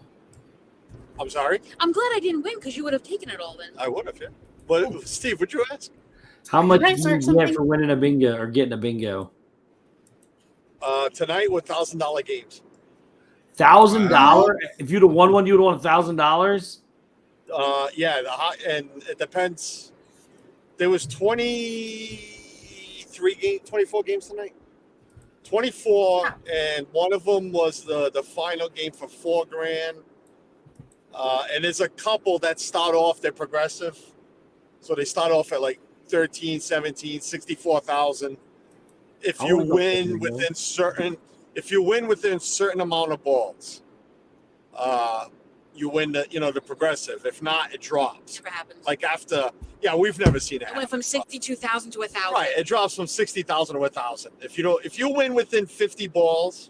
I'm sorry. I'm glad I didn't win because you would have taken it all then. I would have, yeah. But Steve, would you ask? How much Can I do start you something? get for winning a bingo or getting a bingo? Tonight with $1,000 games. $1,000? If you'd have won one, you'd have won $1,000? Yeah, and it depends. There was 24 games tonight. 24, and one of them was the final game for $4,000. And there's a couple that start off, they're progressive. So they start off at like 13, 17, 64,000. If you win within certain amount of balls, you win the progressive. If not, it drops. Never happens. Like after, we've never seen that. It went from 62,000 to 1,000. Right, it drops from 60,000 to 1,000. If you win within 50 balls,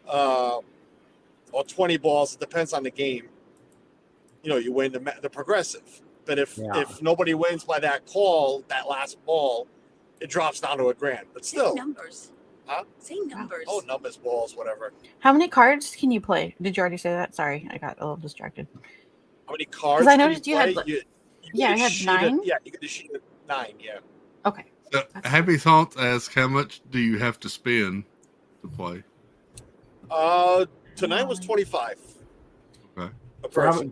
or 20 balls, it depends on the game. You win the progressive. But if nobody wins by that call, that last ball, it drops down to $1,000. But still, Say numbers. Huh? Say numbers. Oh, numbers, balls, whatever. How many cards can you play? Did you already say that? Sorry, I got a little distracted. How many cards? Because I noticed you had. You I had 9. Yeah, you get the sheet of 9. Yeah. Okay. So, Happy Thoughts asks, how much do you have to spend to play? Tonight was 25. Okay.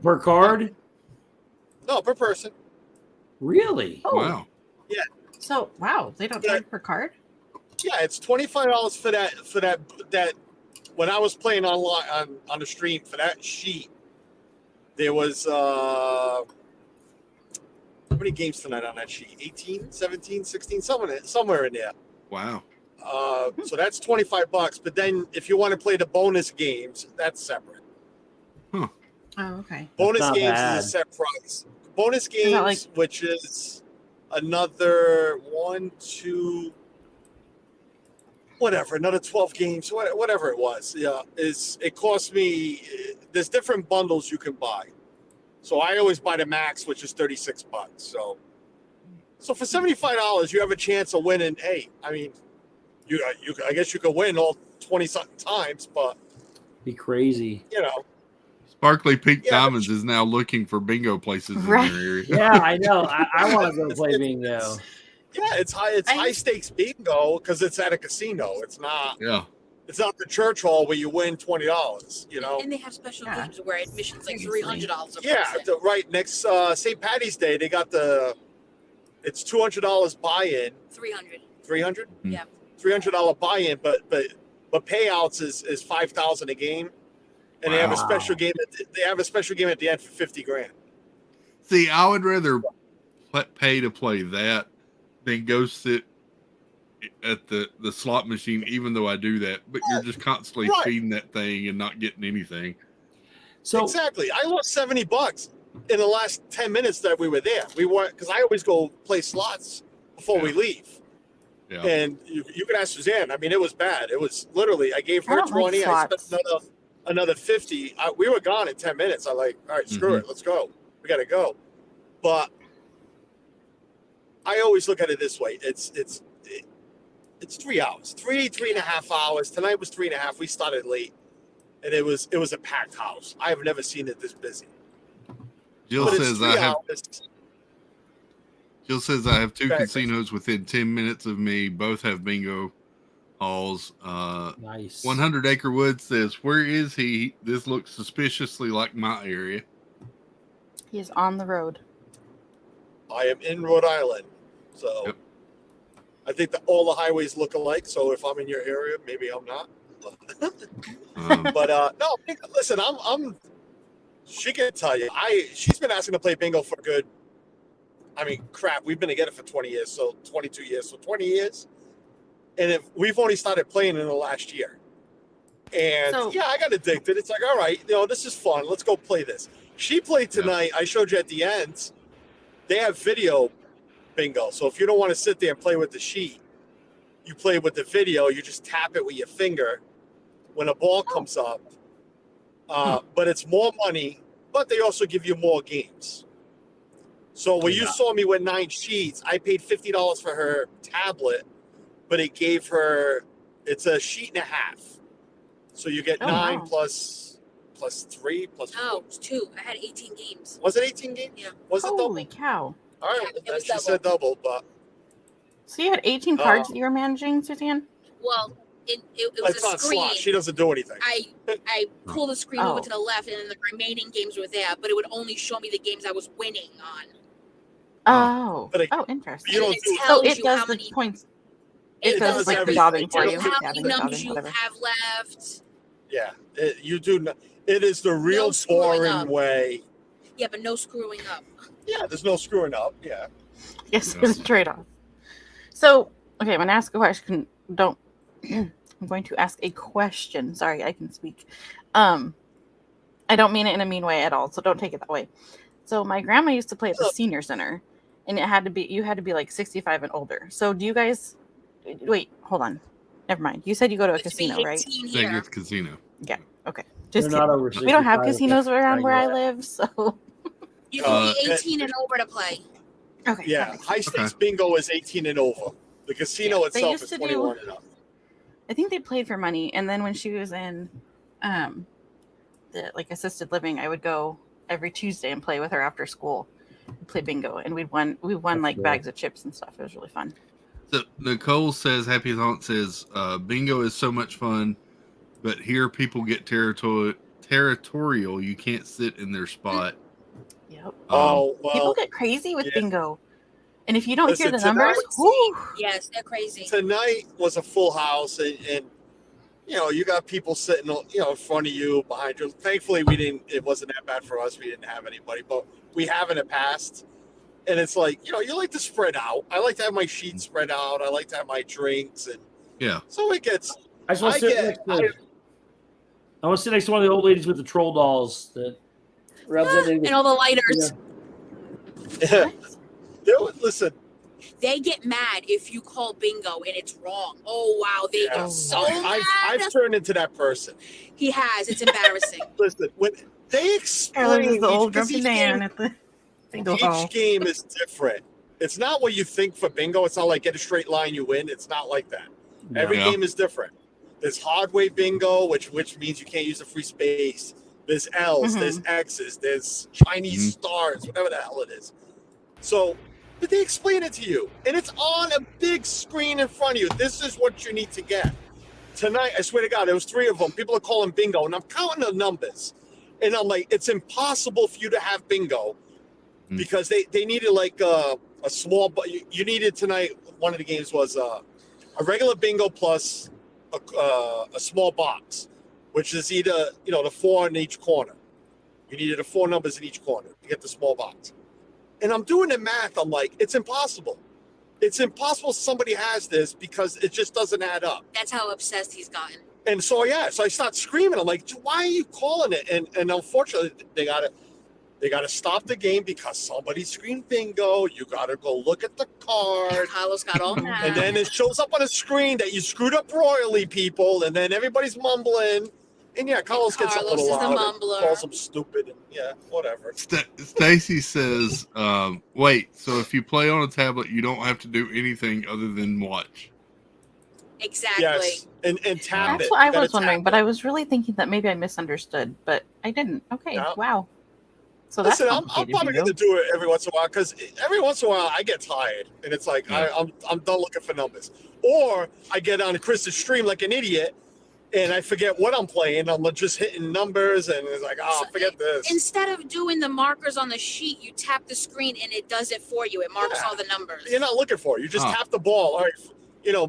Per card? No, per person. Really? Oh. Wow. Yeah. So they don't charge per card. Yeah, it's $25 for that. When I was playing online on the stream for that sheet, there was how many games tonight on that sheet? 18, 17, 16, somewhere in there. Wow. So that's $25. But then if you want to play the bonus games, that's separate. Huh. Oh, okay. Bonus games is a set price. Bonus games, which is another 1, 2, whatever, another 12 games, whatever it was. Yeah, it cost me. There's different bundles you can buy. So I always buy the max, which is $36. So for $75, you have a chance of winning. Hey, I mean, I guess you could win all 20-something times, but Be crazy. Sparkly Pink Diamonds is now looking for bingo places in their area. Yeah, I know. I want to go play bingo. Yeah, it's high stakes bingo because it's at a casino. It's not. Yeah. It's not the church hall where you win $20. And they have special games where admission's like $300. Yeah, right next St. Patty's Day, they got it's $200 buy-in. 300. 300. Yeah. $300 buy-in, but payouts is $5,000 a game, and they have a special game. They have a special game at the end for $50,000. See, I would rather pay to play that than go sit at the slot machine, even though I do that. But you're just constantly feeding that thing and not getting anything. So exactly, I lost $70 in the last 10 minutes that we were there. We were because I always go play slots before we leave. Yeah. And you can ask Suzanne. I mean, it was bad. It was literally. I gave her 20. I spent another 50. We were gone in 10 minutes. All right, screw it. Let's go. We got to go. But I always look at it this way. It's it's 3 hours, three and a half hours. Tonight was 3.5. We started late, and it was a packed house. I have never seen it this busy. Jill But says I have. Jill says I have 2 Right. casinos within 10 minutes of me. Both have bingo halls. Nice. 100 Acre Wood says, "Where is he? This looks suspiciously like my area." He is on the road. I am in Rhode Island, so Yep. I think that all the highways look alike. So if I'm in your area, maybe I'm not. But no, listen, I'm. She can tell you. She's been asking to play bingo for good. I mean, crap. We've been together for 20 years, so 22 years, so 20 years, and if we've only started playing in the last year. And So- yeah, I got addicted. It's like, all right, this is fun. Let's go play this. She played tonight. I showed you at the end. They have video bingo. So if you don't want to sit there and play with the sheet, you play with the video. You just tap it with your finger when a ball comes up. But it's more money, but they also give you more games. So when you saw me with 9 sheets, I paid $50 for her tablet, but it gave her, it's a sheet and a half. So you get 9 wow. plus 3 plus 4. Oh, it was 2. I had 18 games. Was it 18 games? Yeah. Was it double? Holy cow. All right. Yeah, it was she double. said double, but So you had 18 cards that you were managing, Suzanne? Well, it was it's a on screen. slot. She doesn't do anything. I pulled the screen Oh. over to the left, and then the remaining games were there, but it would only show me the games I was winning on. Oh. But Interesting. you don't it do So tells it you does how the many. points. It It does does like the everything. jobbing for It you. does How Dabbing, many numbers jobbing, you whatever. have left? Yeah, you do. It is the real No screwing boring up. way. Yeah, but no screwing up. Yeah, there's no screwing up. Yeah. Yes, there's a trade-off. So, okay, I'm going to ask a question. I'm going to ask a question. Sorry, I can speak. I don't mean it in a mean way at all, so don't take it that way. So my grandma used to play at the senior center, and you had to be like 65 and older. So do you guys? Wait, hold on. Never mind. You said you go to a casino, right? Vegas casino. Yeah. Okay. Just They're not kidding. over We don't have 65. casinos around where I Yeah. live, so You can be 18 and over to play. okay. Yeah, that makes high sense. stakes bingo is 18 and over. The casino Yeah, they itself used is to 21 and up. I think they played for money, and then when she was in the like assisted living, I would go every Tuesday and play with her after school. We'd play bingo, and we won like bags of chips and stuff. It was really fun. So Nicole says, "Happy Aunt says, bingo is so much fun, but here people get territorial. You can't sit in their spot." Yep. Oh well. People get crazy with yeah. bingo, and if you don't hear Listen, the numbers, tonight- whoo, Yes, they're crazy. Tonight was a full house, and you got people sitting, in front of you, behind you. Thankfully, we didn't. It wasn't that bad for us. We didn't have anybody, but we have in the past. And it's like, you like to spread out. I like to have my sheets spread out. I like to have my drinks, and Yeah. so it gets. I just want to sit next to. I want to sit next to one of the old ladies with the troll dolls that rubs it in. And all the lighters. Listen. They get mad if you call bingo and it's wrong. Oh wow, they Yeah. get so mad. I've turned into that person. He has. It's embarrassing. Listen, when they Carolyn explain is the old because grumpy man at the bingo hall. each game is different. It's not what you think for bingo. It's not like get a straight line, you win. It's not like that. Every Yeah. game is different. There's hard way bingo, which means you can't use the free space. There's L's, there's X's, there's Chinese stars, whatever the hell it is. So, but they explain it to you, and it's on a big screen in front of you. This is what you need to get. Tonight, I swear to God, there was 3 of them. People are calling bingo, and I'm counting the numbers. And I'm like, it's impossible for you to have bingo because they needed like a small, but you needed tonight, one of the games was a regular bingo plus a small box, which is either, the 4 in each corner. You needed the 4 numbers in each corner to get the small box. And I'm doing the math. I'm like, it's impossible. It's impossible somebody has this because it just doesn't add up. That's how obsessed he's gotten. And so, so I start screaming. I'm like, why are you calling it? And unfortunately, they gotta stop the game because somebody screamed bingo. You gotta go look at the card. Carlos got all mad. And then it shows up on a screen that you screwed up royally, people. And then everybody's mumbling. And Carlos gets a Carlos little is the loud. mumbler. Calls him stupid. And whatever. Stacy says, "Wait. So if you play on a tablet, you don't have to do anything other than watch." Exactly. Yes, and tap That's it. what I You gotta was wondering, tap but it. I was really thinking that maybe I misunderstood, but I didn't. Okay, Yeah. wow. So that's Listen, I'm complicated. probably Bingo. going to do it every once in a while because every once in a while I get tired and it's like Yeah. I'm done looking for numbers, or I get on Chris's stream like an idiot and I forget what I'm playing. I'm just hitting numbers and it's like, oh, forget this. Instead of doing the markers on the sheet, you tap the screen and it does it for you. It marks Yeah. all the numbers. You're not looking for it. You just Oh. tap the ball. All right,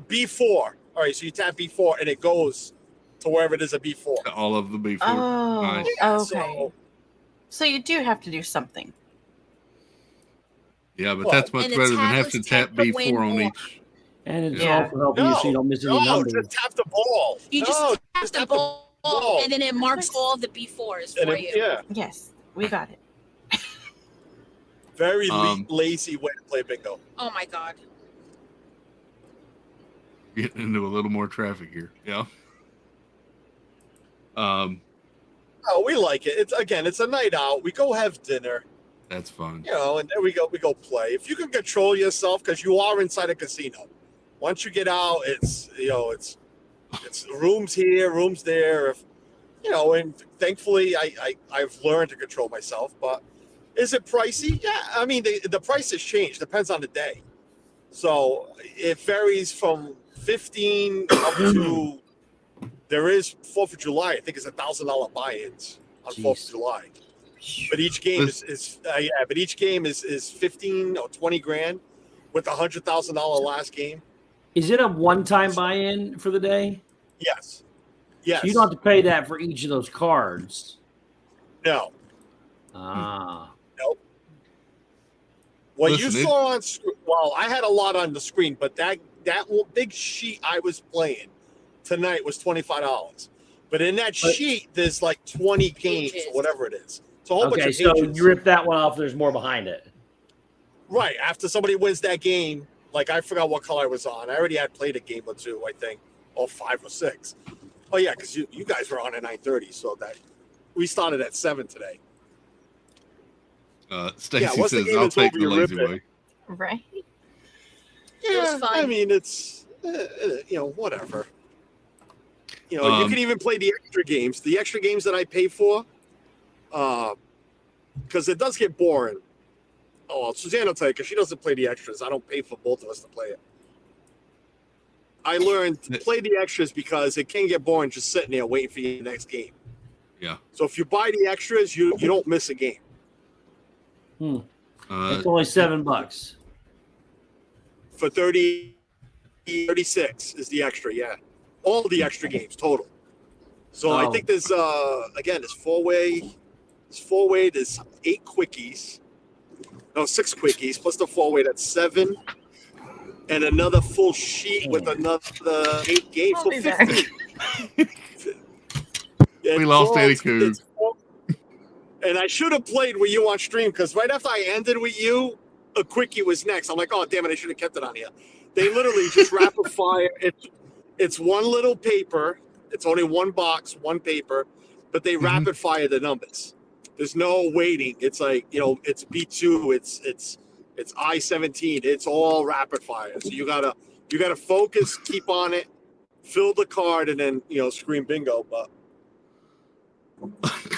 B4. All right, so you tap B4 and it goes to wherever it is a B4. All of the before. Oh, Nice. okay. So you do have to do something. Yeah, but Well, that's much and the better than having to tablets tap tend to win B4 on more. each. And it's Yeah. also helping you so you don't miss any numbers. just tap the ball. You just No, tap the ball, and then it marks nice. all the B4s and for it- you. yeah, Yes, we got it. very lazy way to play bingo. Oh my god. Getting into a little more traffic here. Yeah. Oh, we like it. It's a night out. We go have dinner, That's fun. and then we go play. If you can control yourself, because you are inside a casino. Once you get out, it's rooms here, rooms there. And thankfully I've learned to control myself. But is it pricey? Yeah, I mean the prices change. Depends on the day. So it varies from 15 up to. There is 4th of July. I think it's $1,000 buy-ins on 4th of July. But each game is 15 or 20 grand with $100,000 last game. Is it a one-time buy-in for the day? Yes. So you don't have to pay that for each of those cards. No. Ah. Nope. Well, Listen, you saw on I had a lot on the screen, but that big sheet I was playing tonight was $25. But in that sheet, there's like 20 games or whatever it is. It's a whole bunch Okay, of so pages. you rip that one off. There's more behind it. Right. After somebody wins that game, like I forgot what color I was on. I already had played a game or two, I think, or 5 or 6. Oh yeah, because you guys were on at 9:30, so that we started at 7 today. Stacy once the says, game "I'll is take over, the you lazy rip it. way." Right. It was fun. I mean, it's whatever. You can even play the extra games. The extra games that I pay for, because it does get boring. Oh, well, Suzanne will tell you because she doesn't play the extras. I don't pay for both of us to play it. I learned to play the extras because it can get boring just sitting there waiting for your next game. Yeah. So if you buy the extras, you don't miss a game. It's only $7 For 36 is the extra, yeah. All the extra games total. So I think there's there's four-way, there's 8 quickies. No, 6 quickies plus the 4-way, that's 7. And another full sheet with another 8 games. So 15. We lost Eddie Coon. And I should have played with you on stream because right after I ended with you, a quickie was next. I'm like, oh damn it, I should have kept it on here. They literally just rapid fire. It's one little paper. It's only one box, one paper, but they rapid fire the numbers. There's no waiting. It's like, it's B2, it's I-17. It's all rapid fire. So you gotta focus, keep on it, fill the card, and then scream bingo. But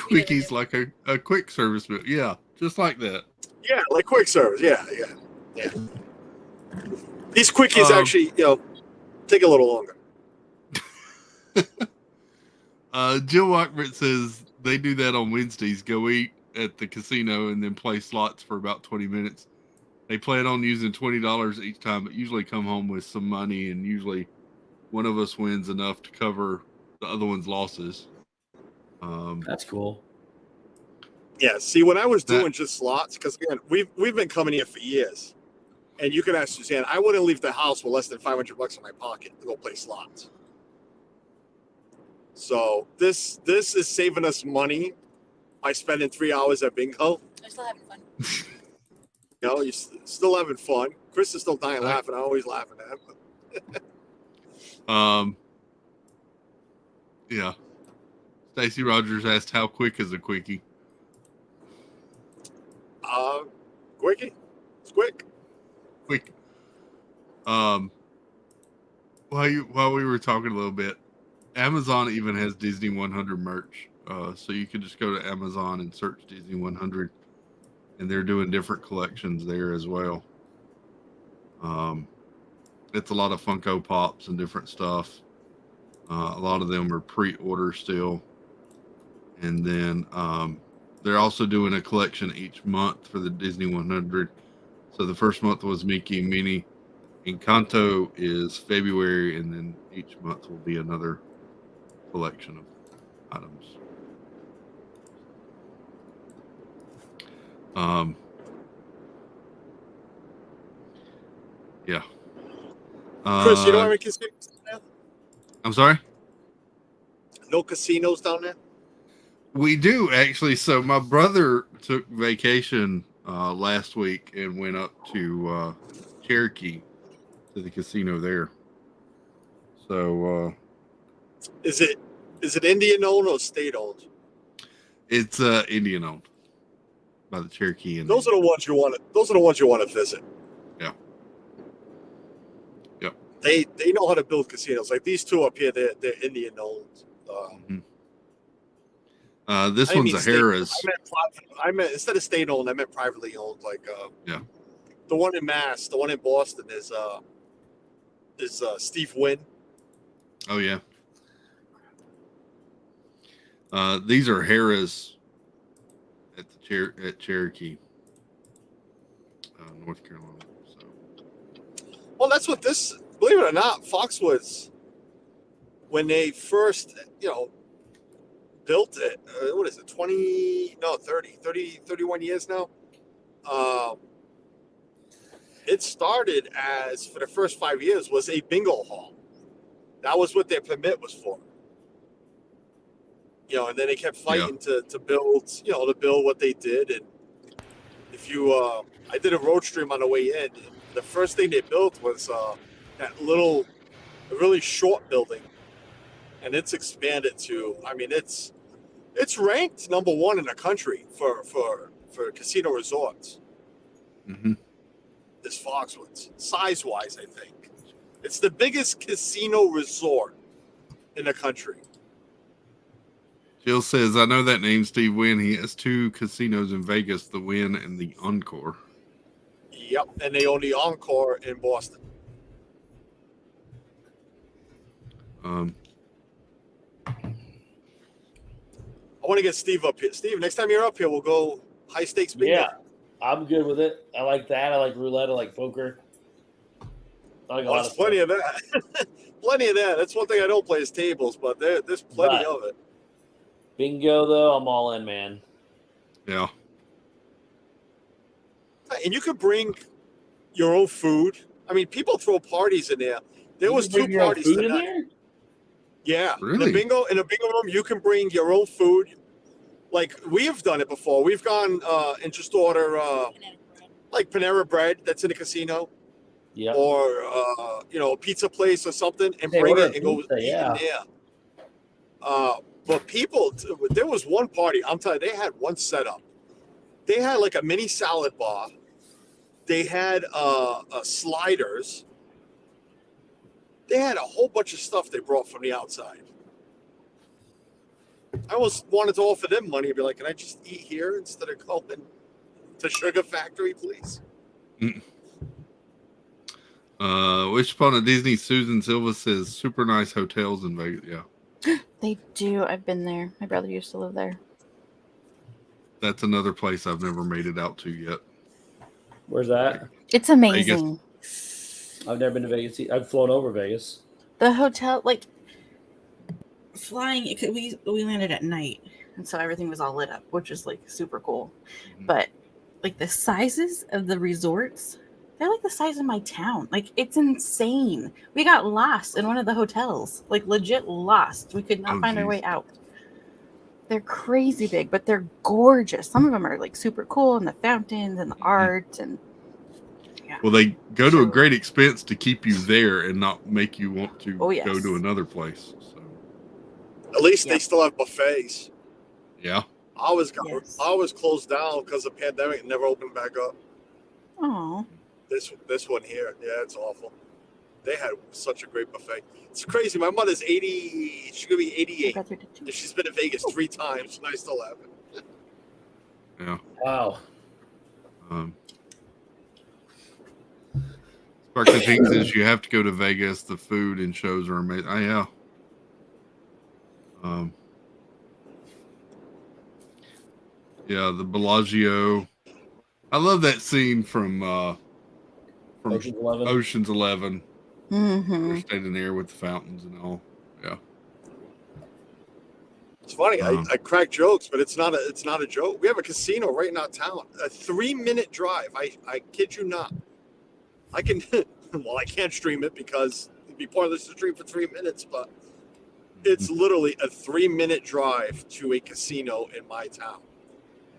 Quickies like a quick service bill. Yeah, just like that. yeah, like quick service. Yeah. These quickies actually, take a little longer. Jill Walkman says they do that on Wednesdays. Go eat at the casino and then play slots for about 20 minutes. They plan on using $20 each time, but usually come home with some money, and usually one of us wins enough to cover the other one's losses. That's cool. Yeah. See, when I was doing just slots, because again, we've been coming here for years, and you can ask Suzanne, I wouldn't leave the house with less than $500 in my pocket to go play slots. So this is saving us money by spending 3 hours at bingo. I'm still having fun. You're still having fun. Chris is still dying laughing. I'm always laughing at him. Yeah. Stacy Rogers asked, "How quick is a quickie?" Quickie. It's quick. Quick. while we were talking a little bit, Amazon even has Disney 100 merch. So you can just go to Amazon and search Disney 100, and they're doing different collections there as well. It's a lot of Funko Pops and different stuff. A lot of them are pre-order still. And then they're also doing a collection each month for the Disney 100. So the first month was Mickey and Minnie. Encanto is February, and then each month will be another collection of items. Yeah. Chris, you don't have any casinos down there? I'm sorry? No casinos down there? We do, actually. So my brother took vacation last week and went up to Cherokee to the casino there. So is it Indian owned or state owned? It's Indian owned by the Cherokee Indians. Those are the ones you want to. Those are the ones you want to visit. Yeah. Yep. They know how to build casinos. Like these two up here, they're Indian owned. This one's a Harrah's. I meant instead of state owned, I meant privately owned. Like yeah. The one in Mass, the one in Boston is Steve Wynn. Oh yeah. These are Harrah's at the Cherokee, North Carolina. So. Well, that's what this. Believe it or not, Foxwoods, when they first, built it. What is it? 31 years now. It started as, for the first 5 years, was a bingo hall. That was what their permit was for. And then they kept fighting to build, to build what they did. And if you, I did a road stream on the way in. And the first thing they built was that really short building, and it's expanded to. I mean, it's ranked number 1 in the country for casino resorts. Mm-hmm. This Foxwoods, size-wise, I think it's the biggest casino resort in the country. Jill says, I know that name, Steve Wynn. He has 2 casinos in Vegas, the Wynn and the Encore. Yep, and they own the Encore in Boston. I want to get Steve up here. Steve, next time you're up here, we'll go high stakes bingo. Yeah, I'm good with it. I like that. I like roulette. I like poker. I like a lot of plenty of that. Plenty of that. That's one thing I don't play is tables, but there's plenty of it. Bingo, though, I'm all in, man. Yeah. And you could bring your own food. I mean, people throw parties in there. There was 2 parties tonight. Yeah, really? In the bingo room, you can bring your own food. Like we have done it before. We've gone and just order like Panera Bread that's in a casino, or a pizza place or something, and bring it and go eat in there. But people, there was one party. I'm telling you, they had one setup. They had like a mini salad bar. They had sliders. They had a whole bunch of stuff they brought from the outside. I almost wanted to offer them money and be like, can I just eat here instead of going to Sugar Factory, please? Wish upon a Disney. Susan Silva says, super nice hotels in Vegas. Yeah. They do. I've been there. My brother used to live there. That's another place I've never made it out to yet. Where's that? It's amazing. Vegas. I've never been to Vegas. I've flown over Vegas. The hotel, flying, we landed at night, and so everything was all lit up, which is super cool. Mm-hmm. But the sizes of the resorts, they're the size of my town. It's insane. We got lost in one of the hotels, legit lost. We could not find our way out. They're crazy big, but they're gorgeous. Some of them are super cool, and the fountains and the art and. Yeah. Well, they go to a great expense to keep you there and not make you want to go to another place. So. At least they still have buffets. Yeah. Ours closed down because of the pandemic and never opened back up. Oh. This one here, yeah, it's awful. They had such a great buffet. It's crazy. My mother's 80. She's gonna be 88. And she's been to Vegas 3 times. And I still haven't. Yeah. Wow. Sparkling Pink says you have to go to Vegas. The food and shows are amazing. Oh, yeah. Yeah, the Bellagio. I love that scene from Ocean's 11. Mm-hmm. They're standing there with the fountains and all. Yeah. It's funny. I crack jokes, but it's not a joke. We have a casino right in our town. A 3-minute drive. I kid you not. I can. Well, I can't stream it because it'd be pointless to stream for 3 minutes. But it's literally a 3-minute drive to a casino in my town.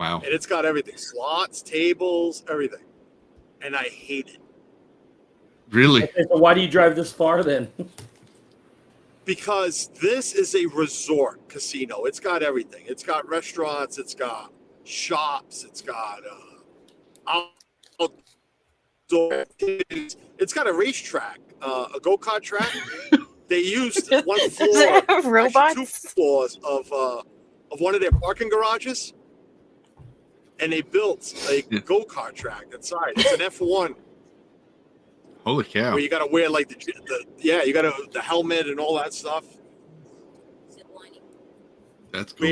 Wow. And it's got everything: slots, tables, everything. And I hate it. Really? Okay, so why do you drive this far then? Because this is a resort casino. It's got everything. It's got restaurants. It's got shops. It's got outdoor activities. It's got a racetrack, a go-kart track. They used one floor, Does it have robots? actually 2 floors of one of their parking garages, and they built a go-kart track inside. It's an F1. Holy cow! Where you got to wear like you got the helmet and all that stuff. That's cool.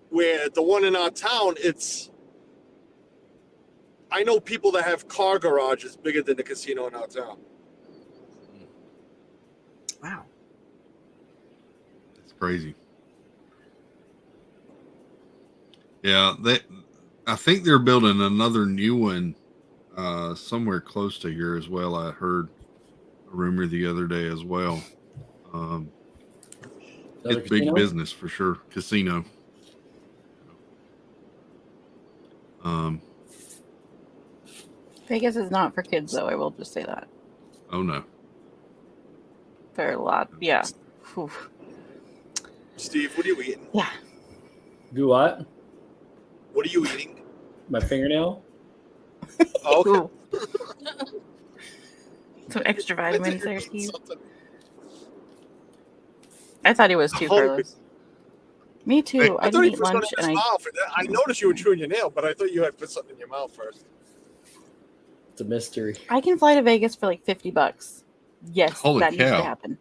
Where the one in our town, I know people that have car garages bigger than the casino in our town. Wow, that's crazy. Yeah, I think they're building another new one. Somewhere close to here as well. I heard a rumor the other day as well. It's big business for sure. Casino. Vegas is not for kids, though. I will just say that. Oh no. There are a lot. Yeah. Whew. Steve, what are you eating? Yeah. Do what? What are you eating? My fingernail. Oh, okay. Some extra vitamins there, Steve. I thought he was too, Carlos. Me too. I didn't eat lunch, and I noticed you were chewing your nail, but I thought you had put something in your mouth first. It's a mystery. I can fly to Vegas for like $50. Yes, that needs to happen.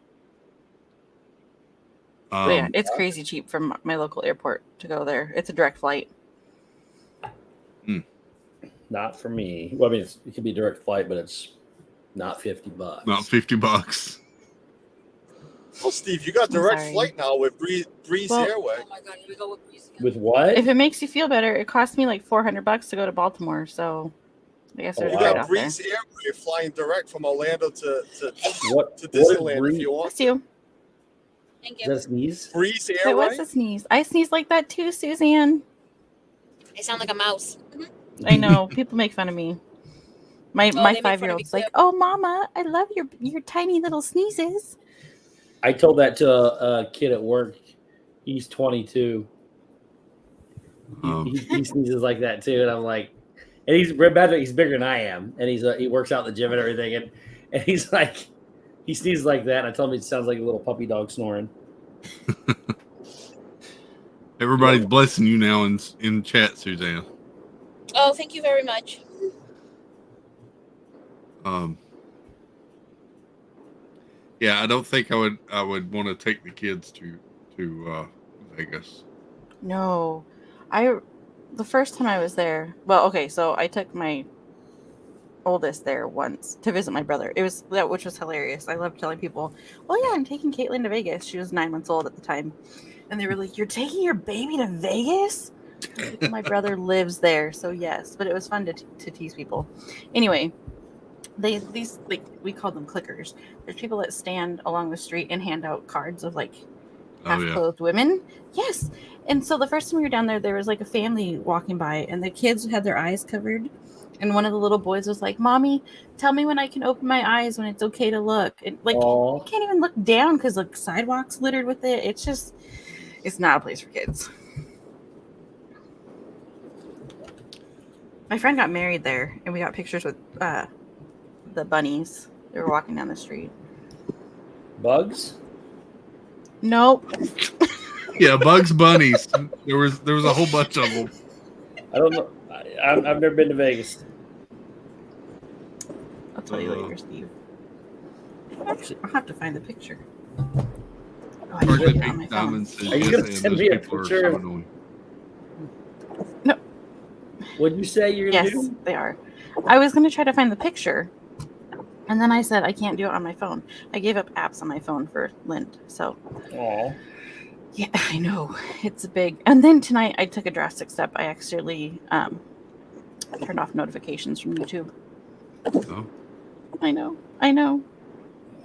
Yeah, it's crazy cheap from my local airport to go there. It's a direct flight. Not for me. Well, I mean, it could be a direct flight, but it's not $50. Not $50. Well, Steve, you got direct flight now with Breeze Airway. Oh my God, here we go with Breeze again. With what? If it makes you feel better, it cost me like $400 to go to Baltimore. So I guess there's you got Breeze Airway flying direct from Orlando to Disneyland if you want. That's you. Thank you. Is that a sneeze? Breeze It Airway. was a sneeze. I sneeze like that too, Suzanne. I sound like a mouse. I know. People make fun of me. My 5-year-old's like, "Oh, Mama, I love your tiny little sneezes." I told that to a kid at work. He's 22. He sneezes like that too, and I'm like, and he's bigger than I am, and he works out in the gym and everything, and he's like, he sneezes like that, and I told him it sounds like a little puppy dog snoring. Everybody's blessing you now in chat, Suzanne. Oh, thank you very much. Yeah, I don't think I would want to take the kids to Vegas. No, the first time I was there. Well, okay, so I took my oldest there once to visit my brother. Which was hilarious. I love telling people, "Oh yeah, I'm taking Caitlin to Vegas." She was 9 months old at the time, and they were like, "You're taking your baby to Vegas?" My brother lives there, so yes. But it was fun to tease people. Anyway, these like we call them clickers. There's people that stand along the street and hand out cards of like half-clothed women. Yes. And so the first time we were down there was like a family walking by, and the kids had their eyes covered. And one of the little boys was like, "Mommy, tell me when I can open my eyes, when it's okay to look." And like, you can't even look down because the sidewalk's littered with it. It's not a place for kids. My friend got married there, and we got pictures with the bunnies. They were walking down the street. Bugs? Nope. Yeah, Bugs Bunnies. There was a whole bunch of them. I don't know. I've never been to Vegas. I'll tell you later, Steve. Actually, I'll have to find the picture. Oh, I Or can the get it on my Pink phone. Diamond says Are you yes, gonna and send those me a people are picture so of- annoying. No. What'd you say you're gonna Yes, do? they are. I was going to try to find the picture, and then I said I can't do it on my phone. I gave up apps on my phone for Lent, so Aw. yeah, I know it's a big. And then tonight I took a drastic step. I actually turned off notifications from YouTube. Oh. I know.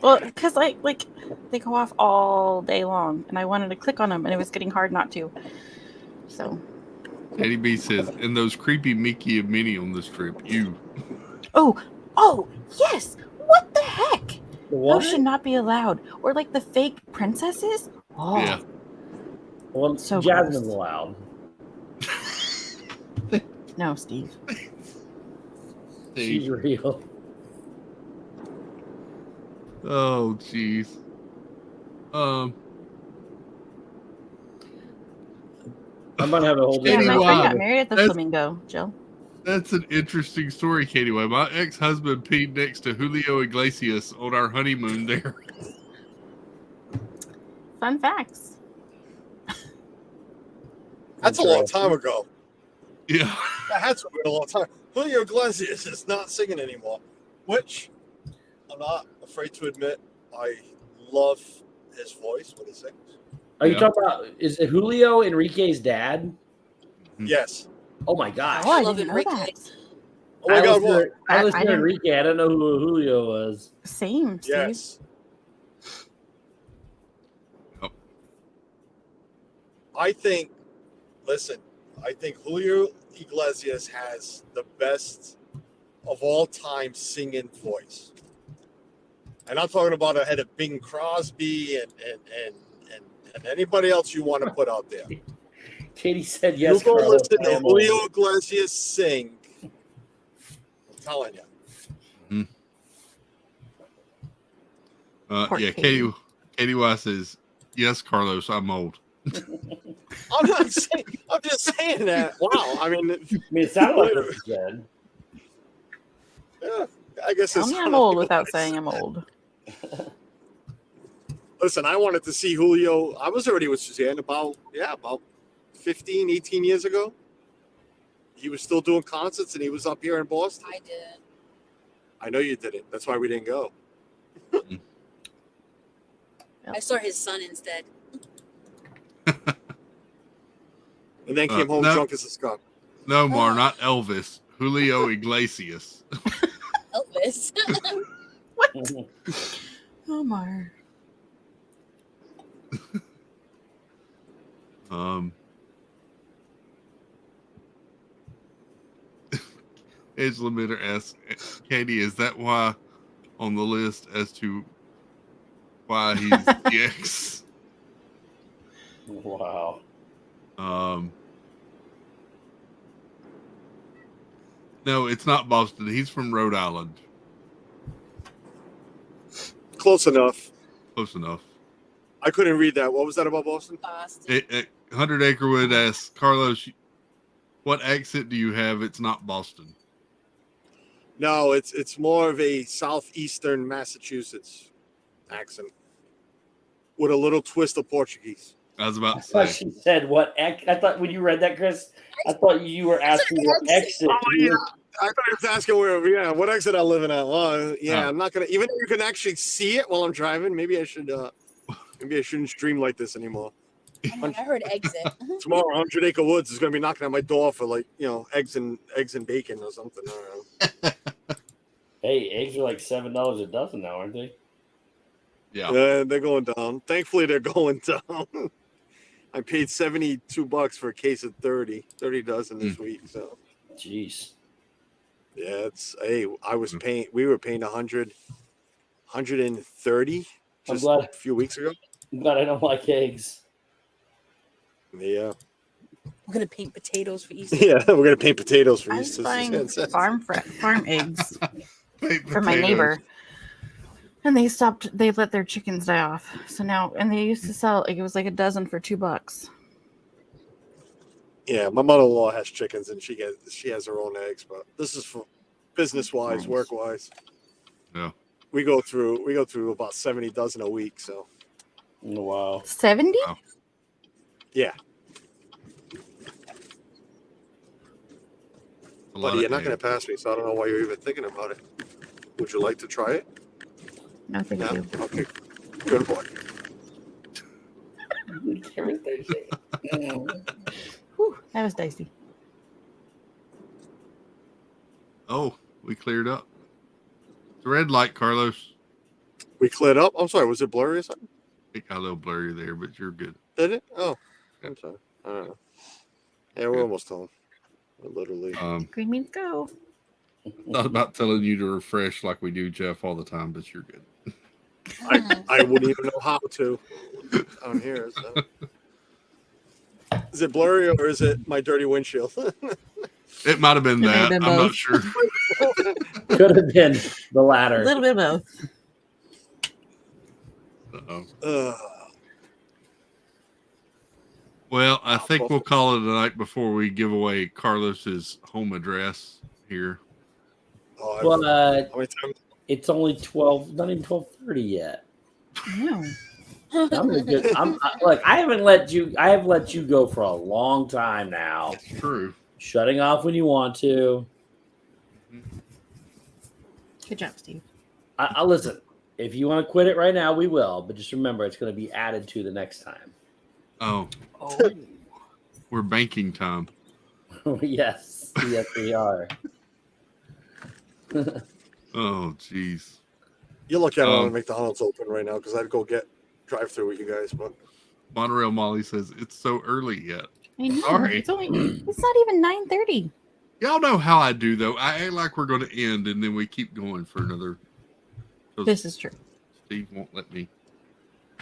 Well, because like they go off all day long, and I wanted to click on them, and it was getting hard not to. So. Eddie B says, and those creepy Mickey and Minnie on this trip. Oh, yes. What the heck? What? Those should not be allowed. Or like the fake princesses. Oh, Yeah. Well, So Jasmine's gross. allowed. no, Steve. She's real. Oh, jeez. I'm gonna have a whole Yeah, Katie, my wow. friend got married at the That's- Flamingo, Jill. That's an interesting story, Katie. Why my ex-husband peed next to Julio Iglesias on our honeymoon there. Fun facts. That's a long time ago. Yeah. That had to be a long time. Julio Iglesias is not singing anymore, which I'm not afraid to admit. I love his voice when he sings. Are you talking about? Is it Julio Enrique's dad? Yes. Oh my gosh! Oh, I love didn't know Enrique. that. Oh my God! What? I I listened to didn't- Enrique. I don't know who Julio was. Same, Steve. Yes. Oh. I think Julio Iglesias has the best of all time singing voice. And I'm talking about ahead of Bing Crosby and anybody else you want to put out there. Katie said yes. You go Carlos, listen I to am old. Julio Iglesias sing. I'm telling you. Poor Yeah, Katie. Katie Y says, yes, Carlos, I'm old. I'm not saying. I'm just saying that. Wow. I mean, it sounded like what you said. Yeah, I guess Tell it's me I'm old without saying I'm old. Listen, I wanted to see Julio. I was already with Suzanne about 15, 18 years ago. He was still doing concerts and he was up here in Boston. I didn't. I know you didn't. That's why we didn't go. I saw his son instead. And then came home no. drunk as a skunk. No, Mar, not Elvis. Julio Iglesias. Elvis. Omar. Angela Mitter asks, Katie, is that why on the list as to why he's the ex? Wow. No, it's not Boston. He's from Rhode Island. Close enough. Close enough. I couldn't read that. What was that about Boston? Boston. 100 Acrewood asks, Carlos, what accent do you have? It's not Boston. No, it's more of a southeastern Massachusetts accent with a little twist of Portuguese. I was about to I thought say. she said what? I thought when you read that, Chris, I thought you were asking what exit. Oh, yeah. I thought you were asking what exit I live in at. Well, yeah, I'm not gonna. Even though you can actually see it while I'm driving, maybe I should. Maybe I shouldn't stream like this anymore. I heard exit. Tomorrow, 100 Acre Woods is gonna be knocking at my door for eggs and bacon or something. I don't know. Hey, eggs are like $7 a dozen now, aren't they? Yeah. They're going down. Thankfully, they're going down. I paid $72 for a case of 30 dozen this week. So, jeez. Yeah, we were paying 130 just a few weeks ago. I'm glad I don't like eggs. Yeah. We're gonna paint potatoes for Easter. Yeah, we're gonna paint potatoes for I was Easter. buying farm eggs Paint for my neighbor. And they let their chickens die off. So now, and they used to sell, like, it was like a dozen for $2. Yeah, my mother-in-law has chickens, and she has her own eggs. But this is for business-wise, Nice. work-wise. Yeah. We go through about 70 dozen a week. So Wow. 70? Wow. yeah, A lot buddy, you're of not going to pass me, so I don't know why you're even thinking about it. Would you like to try it? No, thank you. Okay, good boy. Whew, that was dicey. Oh, we cleared up. It's a red light, Carlos. We cleared up. I'm sorry. Was it blurry or something? It got a little blurry there, but you're good. Did it? Oh, I'm sorry. I don't know. Yeah, we're almost home. Literally. Green means go. Not about telling you to refresh like we do, Jeff, all the time, but you're good. I wouldn't even know how to on here. So. Is it blurry or is it my dirty windshield? It might have been that. I'm not sure. Could have been the latter. A little bit of both. Well, I think we'll call it a night before we give away Carlos's home address here. Well, it's only 12, not even 12:30 yet. No. Look, I have let you go for a long time now. It's true. Shutting off when you want to. Good job, Steve. I listen. If you want to quit it right now, we will. But just remember, it's going to be added to the next time. Oh. We're banking time. Yes, we are. Oh, jeez. You're lucky I don't want to make the Hunts open right now because I'd go drive through with you guys. But Monorail Molly says it's so early yet. I know. Sorry. It's not even 9:30. Y'all know how I do though. I act like we're going to end and then we keep going for another. This is true. Steve won't let me.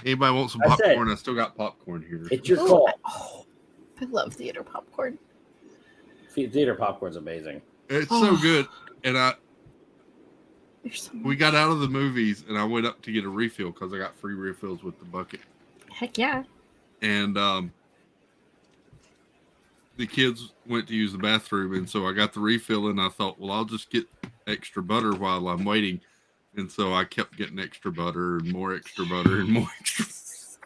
Anybody want some popcorn? I still got popcorn here. It's your call. I love theater popcorn. Theater popcorn's amazing. It's so good. And we got out of the movies and I went up to get a refill because I got free refills with the bucket. Heck yeah. And the kids went to use the bathroom, and so I got the refill and I thought, well, I'll just get extra butter while I'm waiting. And so I kept getting extra butter and more extra butter and more extra.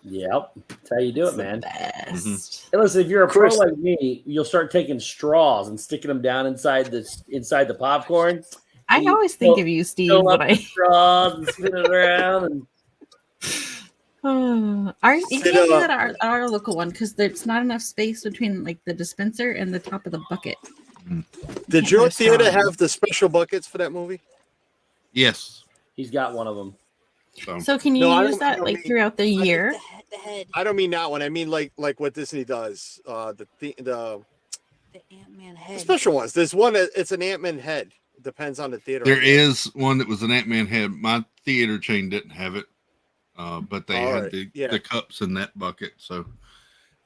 Yep. That's how you do it, man. Best. Hey, listen, if you're a pro like me, you'll start taking straws and sticking them down inside the popcorn. I always think of you, Steve. When I straws and spin it around. And... you can't do that at our local one because there's not enough space between like the dispenser and the top of the bucket. Did your theater have the special buckets for that movie? Yes. He's got one of them. So can you use that like throughout the year? The head. I don't mean that one. I mean like what Disney does. The Ant-Man head. The special ones. There's one that it's an Ant-Man head. Depends on the theater. There is one that was an Ant-Man head. My theater chain didn't have it, but they had the cups in that bucket. So,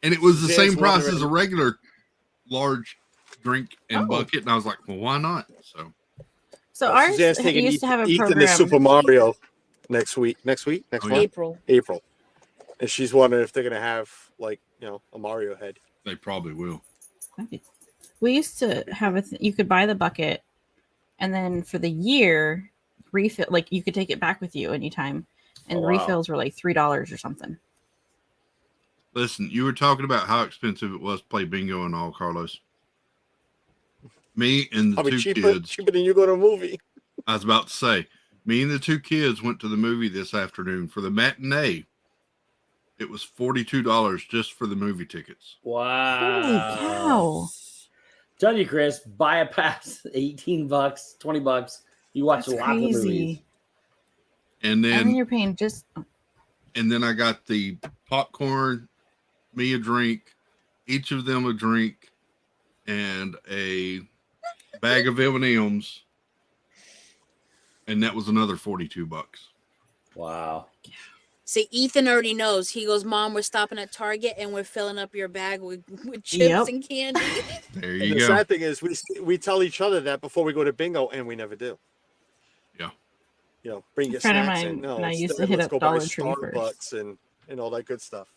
and it was the same price as a regular large drink and bucket. And I was like, well, why not? So ours used to have a Ethan program. is Super Mario next week. Next month? April. And she's wondering if they're gonna have like a Mario head. They probably will. We used to have you could buy the bucket, and then for the year refill. Like you could take it back with you anytime, and the refills were like $3 or something. Listen, you were talking about how expensive it was to play bingo and all, Carlos. Me and the two kids. Cheaper than you go to a movie. I was about to say, me and the two kids went to the movie this afternoon for the matinee. It was $42 just for the movie tickets. Wow. Holy cow. Tell you, Chris, buy a pass, $18, $20. You watch a lot of movies. And then you're paying and then I got the popcorn, me a drink, each of them a drink, and a bag of M&Ms, and that was another $42. Wow. See, Ethan already knows. He goes, Mom, we're stopping at Target and we're filling up your bag with chips and candy. There you go. The sad thing is we tell each other that before we go to bingo, and we never do. Yeah. bring your A friend of snacks mine in. No, and I used to instead, hit let's up go buy Dollar Tree Starbucks and all that good stuff.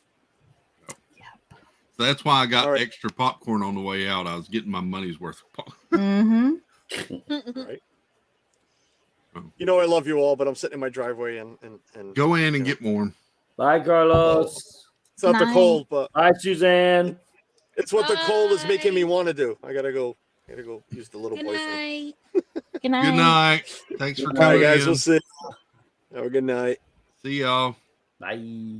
So that's why I got All right. extra popcorn on the way out. I was getting my money's worth of popcorn. Mm-hmm. Right. I love you all, but I'm sitting in my driveway and Go in and get warm. Bye, Carlos. It's not the Night. cold, but Bye, Suzanne. it's what the cold is making me want to do. I gotta go use the little Good boy. night. Good night. Good night. Thanks for All right, coming guys. in. We'll see. Have a good night. See y'all. Bye.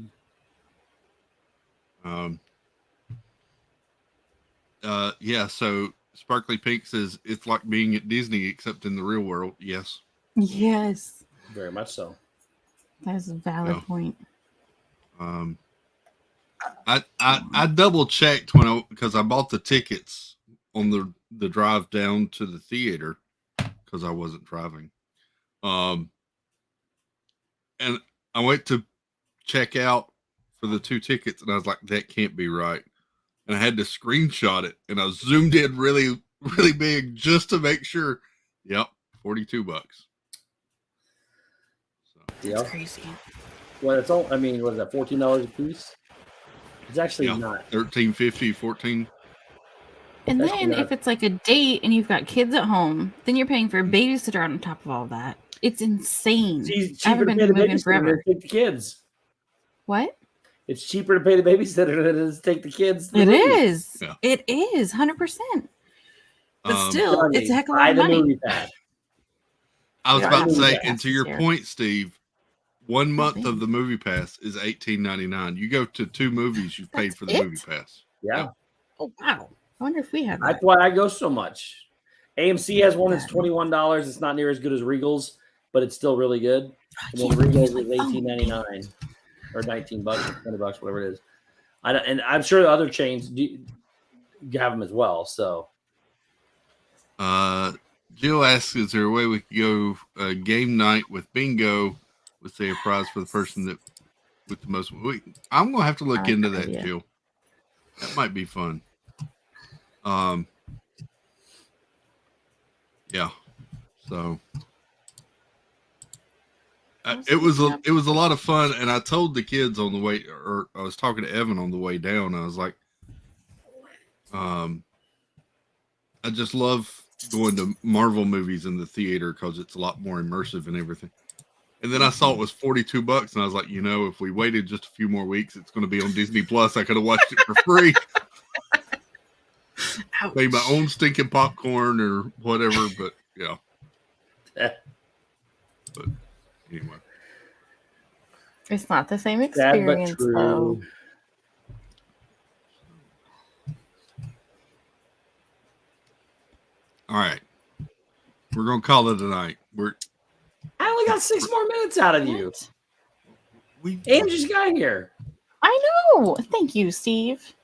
Yeah, so Sparkly Pink says it's like being at Disney except in the real world. Yes. Yes. Very much so. That's a valid Yeah. point. I double checked because I bought the tickets on the drive down to the theater because I wasn't driving. And I went to check out for the 2 tickets and I was like, that can't be right. And I had to screenshot it and I zoomed in really, really big just to make sure. Yep. $42. So, Yeah. That's crazy. Well, it's all. I mean, what is that? $14 a piece. It's actually not $13.50, $14. And That's then not- if it's like a date and you've got kids at home, then you're paying for a babysitter on top of all that. It's insane. It's I haven't cheaper to been pay to the a movie in babysitter forever. than take the kids. What? It's cheaper to pay the babysitter than it is to take the kids. To the It movie. is. Yeah. It is 100%. But still, Johnny, it's a heck of a buy lot of the money. movie pass. I was We don't about to have say, movie and to your passes here. point, Steve, 1 month bad. of the movie pass is $18.99. You go to 2 movies, you've paid That's for the it? movie pass. Yeah, Oh, wow. I wonder if we have that's that. why I go so much. AMC has one that's Bad. $21. It's not near as good as Regal's, but it's still really good. And then can't Regal's believe is my phone. $18.99 or $19 or $20, whatever it is. And I'm sure the other chains have them as well. So Jill asks, is there a way we could go game night with bingo with, say, a prize for the person that with the most? I'm going to have to look like into that that, idea. Jill. That might be fun. Yeah. So it was a lot of fun, and I told the kids on the way, or I was talking to Evan on the way down. I was like, I just love going to Marvel movies in the theater because it's a lot more immersive and everything. And then I saw it was $42, and I was like, if we waited just a few more weeks, it's going to be on Disney Plus. I could have watched it for free. Made my own stinking popcorn or whatever, but yeah. But anyway, It's not the same sad but experience, true. though. all right, we're gonna call it a night. I only got 6 more minutes out of you. We And just got here. I know. Thank you, Steve.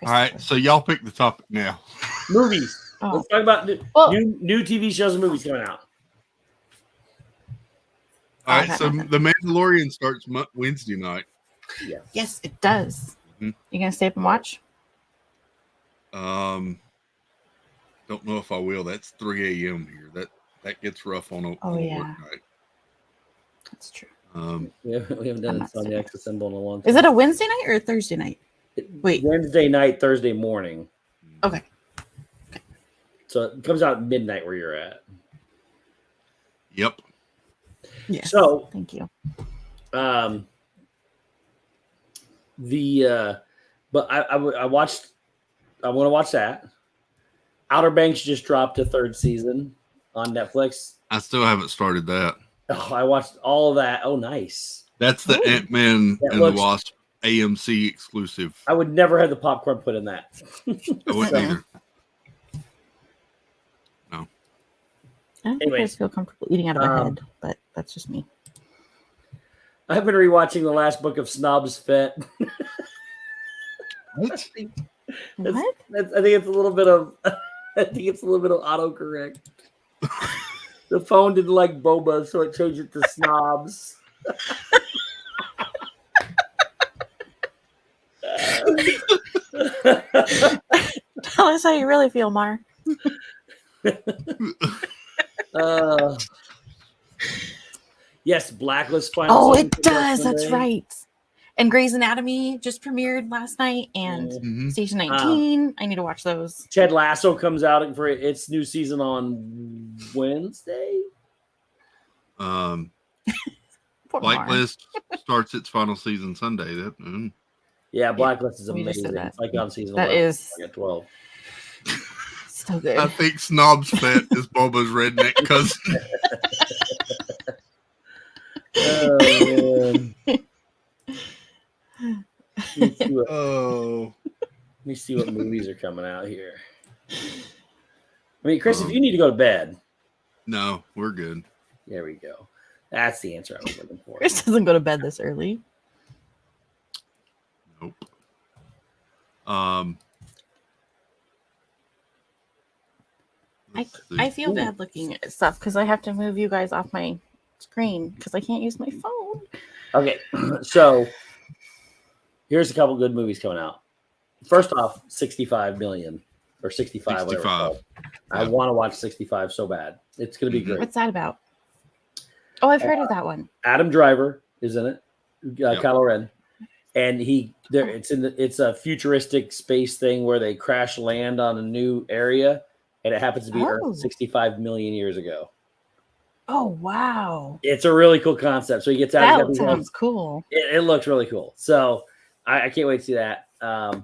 all right. So y'all pick the topic now. Movies. Oh. Let's talk about Well- new TV shows and movies coming out. All right. So The Mandalorian starts Wednesday night. Yeah. Yes, it does. Mhm. You gonna stay up and watch? Don't know if I will. That's 3 a.m. here. That gets rough on a Oh, yeah. work night. That's true. We haven't done I'm a not Sony saying. X Assemble in a long time. Is it a Wednesday night or a Thursday night? Wait. Wednesday night, Thursday morning. Okay. So it comes out at midnight where you're at. Yep. Yes. So thank you. but I watched. I want to watch that. Outer Banks just dropped a 3rd season on Netflix. I still haven't started that. Oh, I watched all of that. Oh, nice. That's the Ooh. Ant-Man That and looks- the Wasp AMC exclusive. I would never have the popcorn put in that. I wouldn't either. I don't think I Anyways, just feel comfortable eating out of my um, head, but that's just me. I've been rewatching the last book of Snob's Fet. What? What? I think it's a little bit of autocorrect. The phone didn't like boba, so it changed it to snobs. Tell us how you really feel, Mar. Yes, Blacklist final. Oh, season it comes out does. That's Sunday. right. And Grey's Anatomy just premiered last night, and Station 19. I need to watch those. Ted Lasso comes out for its new season on Wednesday. Blacklist starts its final season Sunday. Yeah, Blacklist is we just amazing. said that. It's like on season That 11. is- I got 12. So good. I think Snob's Pet is Boba's redneck cousin. Oh, man. Let me see what movies are coming out here. I mean, Chris, if you need to go to bed. No, we're good. There we go. That's the answer I was looking for. Chris doesn't go to bed this early. Nope. I feel bad looking at stuff because I have to move you guys off my screen because I can't use my phone. Okay, so here's a couple good movies coming out. First off, 65 million or 65. 65. I want to watch 65 so bad. It's going to be great. What's that about? Oh, I've heard of that one. Adam Driver is in it. Kylo Ren, and it's a futuristic space thing where they crash land on a new area, and it happens to be Earth 65 million years ago. Oh wow! It's a really cool concept. So he gets out. That sounds cool. It looks really cool. So I can't wait to see that. Of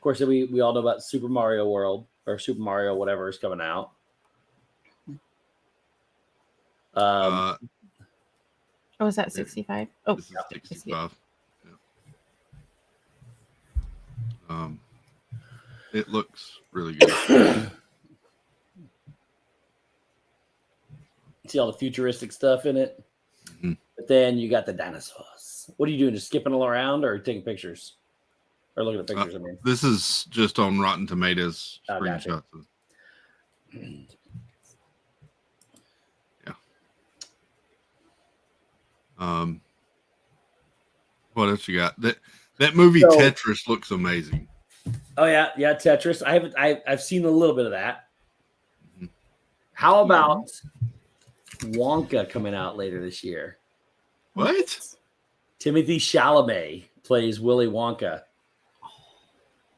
course, we all know about Super Mario World or Super Mario whatever is coming out. Oh, is that 65? Oh, this is 65. Yeah. It looks really good. See all the futuristic stuff in it. Mm-hmm. But then you got the dinosaurs. What are you doing? Just skipping all around or taking pictures? Or looking at pictures, I mean. This is just on Rotten Tomatoes screenshots. Yeah. What else you got? That movie Tetris looks amazing. Oh yeah, Tetris. I've seen a little bit of that. Mm-hmm. How about Wonka coming out later this year? What? Timothy Chalamet plays Willy Wonka.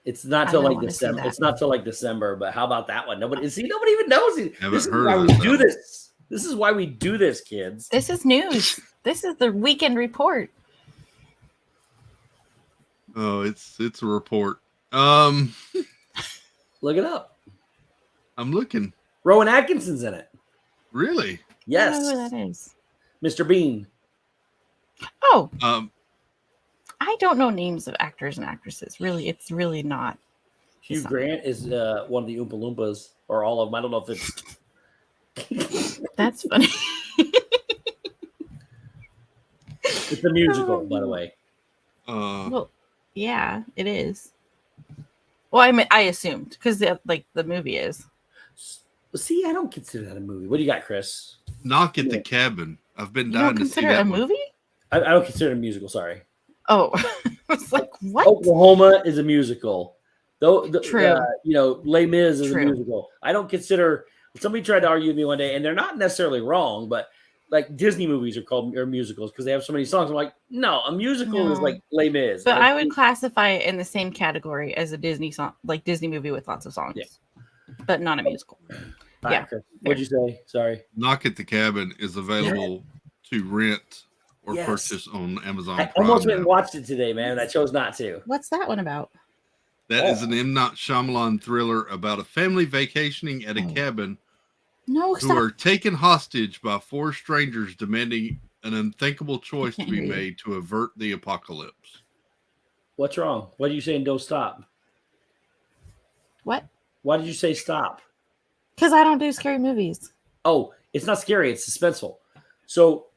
It's not till like December. It's not till like December. But how about that one? Nobody even knows. This is why we do this. This is why we do this, kids. This is news. This is the weekend report. Oh, it's a report. Look it up. I'm looking. Rowan Atkinson's in it. Really? Yes. I don't know who that is. Mr. Bean. Oh. I don't know names of actors and actresses. Really, it's really not. Hugh Grant is one of the Oompa Loompas, or all of them. I don't know if it's. That's funny. It's a musical, by the way. Well, yeah, it is. Well, I assumed because the movie is. See, I don't consider that a movie. What do you got, Chris? Knock at the Cabin. I've been dying to see that. You don't consider it a movie? I don't consider it a musical. Sorry. Oh, I was like, what? Oklahoma is a musical. True. Les Mis is a musical. I don't consider. Somebody tried to argue with me one day, and they're not necessarily wrong, but like Disney movies are musicals because they have so many songs. I'm like, no, a musical is like Les Mis. But I would classify it in the same category as a Disney song, like Disney movie with lots of songs, but not a musical. Yeah. What'd you say? Sorry. Knock at the Cabin is available to rent or purchase on Amazon Prime. I almost went and watched it today, man, and I chose not to. What's that one about? That is an M. Night Shyamalan thriller about a family vacationing at a cabin who are taken hostage by 4 strangers demanding an unthinkable choice to be made to avert the apocalypse. What's wrong? Why are you saying don't stop? What? Why did you say stop? Because I don't do scary movies. Oh, it's not scary. It's suspenseful. So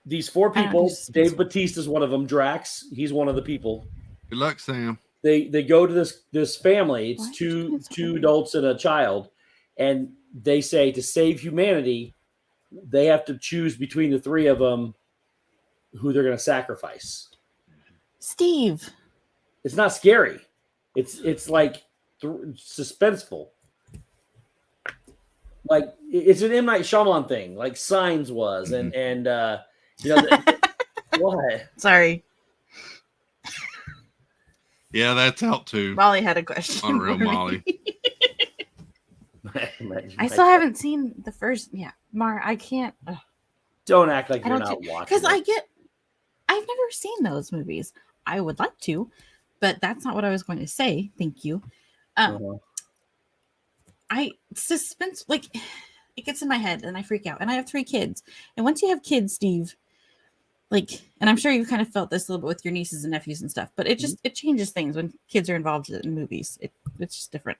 these 4 people, Dave Bautista is one of them. Drax, he's one of the people. Good luck, Sam. They go to this family. It's two adults and a child, and they say to save humanity, they have to choose between the 3 of them who they're going to sacrifice. Steve, it's not scary. It's like suspenseful. like it's an M. Night Shyamalan thing, like Signs was, and you know, what? Sorry. Yeah, that's out too. Molly had a question. Unreal for me. Molly. I still haven't seen the first. Yeah, Mar, I can't. Don't act like I you're don't not watching. because I've never seen those movies. I would like to, but that's not what I was going to say. Thank you. Suspense, like, it gets in my head and I freak out. And I have 3 kids. And once you have kids, Steve, like, and I'm sure you've kind of felt this a little bit with your nieces and nephews and stuff, but it just it changes things when kids are involved in movies. It's just different.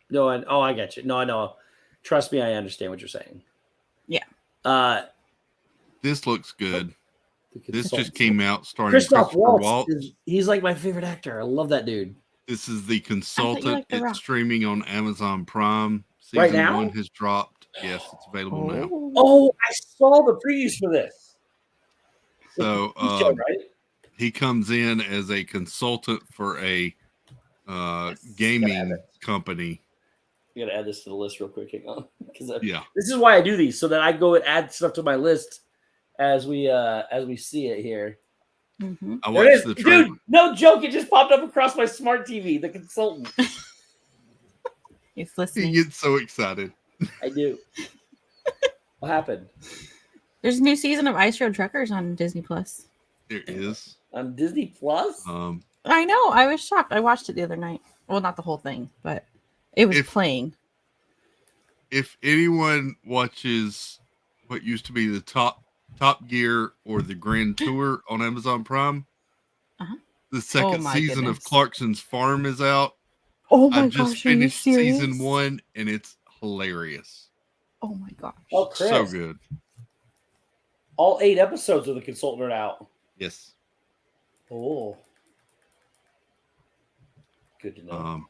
No, I get you. No, I know. Trust me, I understand what you're saying. Yeah. This looks good. This just came out starring Christoph Waltz. Waltz. He's like my favorite actor. I love that dude. This is The Consultant. The It's Rock. streaming on Amazon Prime. Season Right now? 1 has dropped. Yes, it's available now. Oh, I saw the previews for this. So Show, right? he comes in as a consultant for a gaming company. I gotta add this to the list real quick. Hang on, because Yeah. this is why I do these, so that I go and add stuff to my list as we see it here. Mm-hmm. I There it watched is. the trailer. Dude, no joke, it just popped up across my smart TV. The Consultant. He's He listening. gets so excited. I do. What happened? There's a new season of Ice Road Truckers on Disney Plus. There is. On Disney Plus? I know. I was shocked. I watched it the other night. Well, not the whole thing, but it was playing. If anyone watches what used to be the Top Gear or the Grand Tour on Amazon Prime, the second season of Clarkson's Farm is out. Oh my I just gosh, are you finished serious? season 1 and it's hilarious. Oh my gosh. Oh, Chris. So good. All 8 episodes of The Consultant are out. Yes. Oh. Good to know.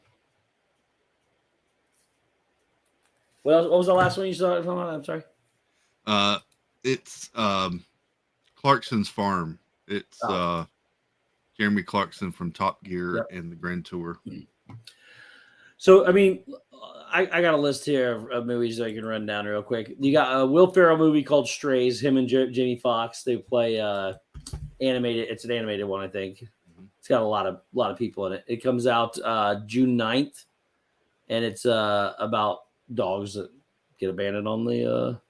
What was the last one you saw? I'm sorry. It's Clarkson's Farm. It's Jeremy Clarkson from Top Gear and the Grand Tour. So, I mean, I got a list here of movies that I can run down real quick. You got a Will Ferrell movie called Strays. Him and Jamie Foxx. They play animated. It's an animated one, I think. It's got a lot of people in it. It comes out June 9th, and it's about dogs that get abandoned on the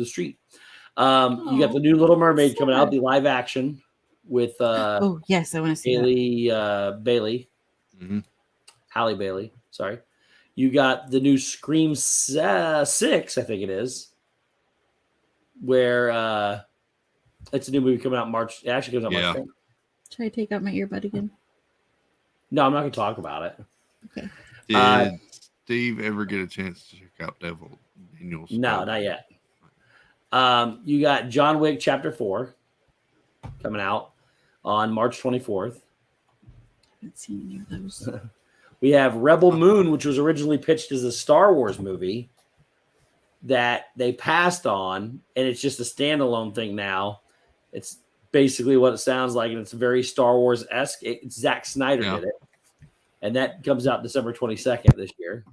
street. You got the new Little Mermaid coming out, the live action with oh yes, I want to see Bailey. Mm-hmm. Halle Bailey, sorry. You got the new Scream 6, I think it is, where it's a new movie coming out March. It actually comes out March 10th. Should I take out my earbud again? No, I'm not going to talk about it. Okay. Did Steve ever get a chance to check out Daniel's? No, not yet. You got John Wick Chapter 4 coming out on March 24th. I haven't seen any of those. We have Rebel Moon, which was originally pitched as a Star Wars movie that they passed on, and it's just a standalone thing now. It's basically what it sounds like, and it's very Star Wars-esque. It's Zack Snyder did it, and that comes out December 22nd this year.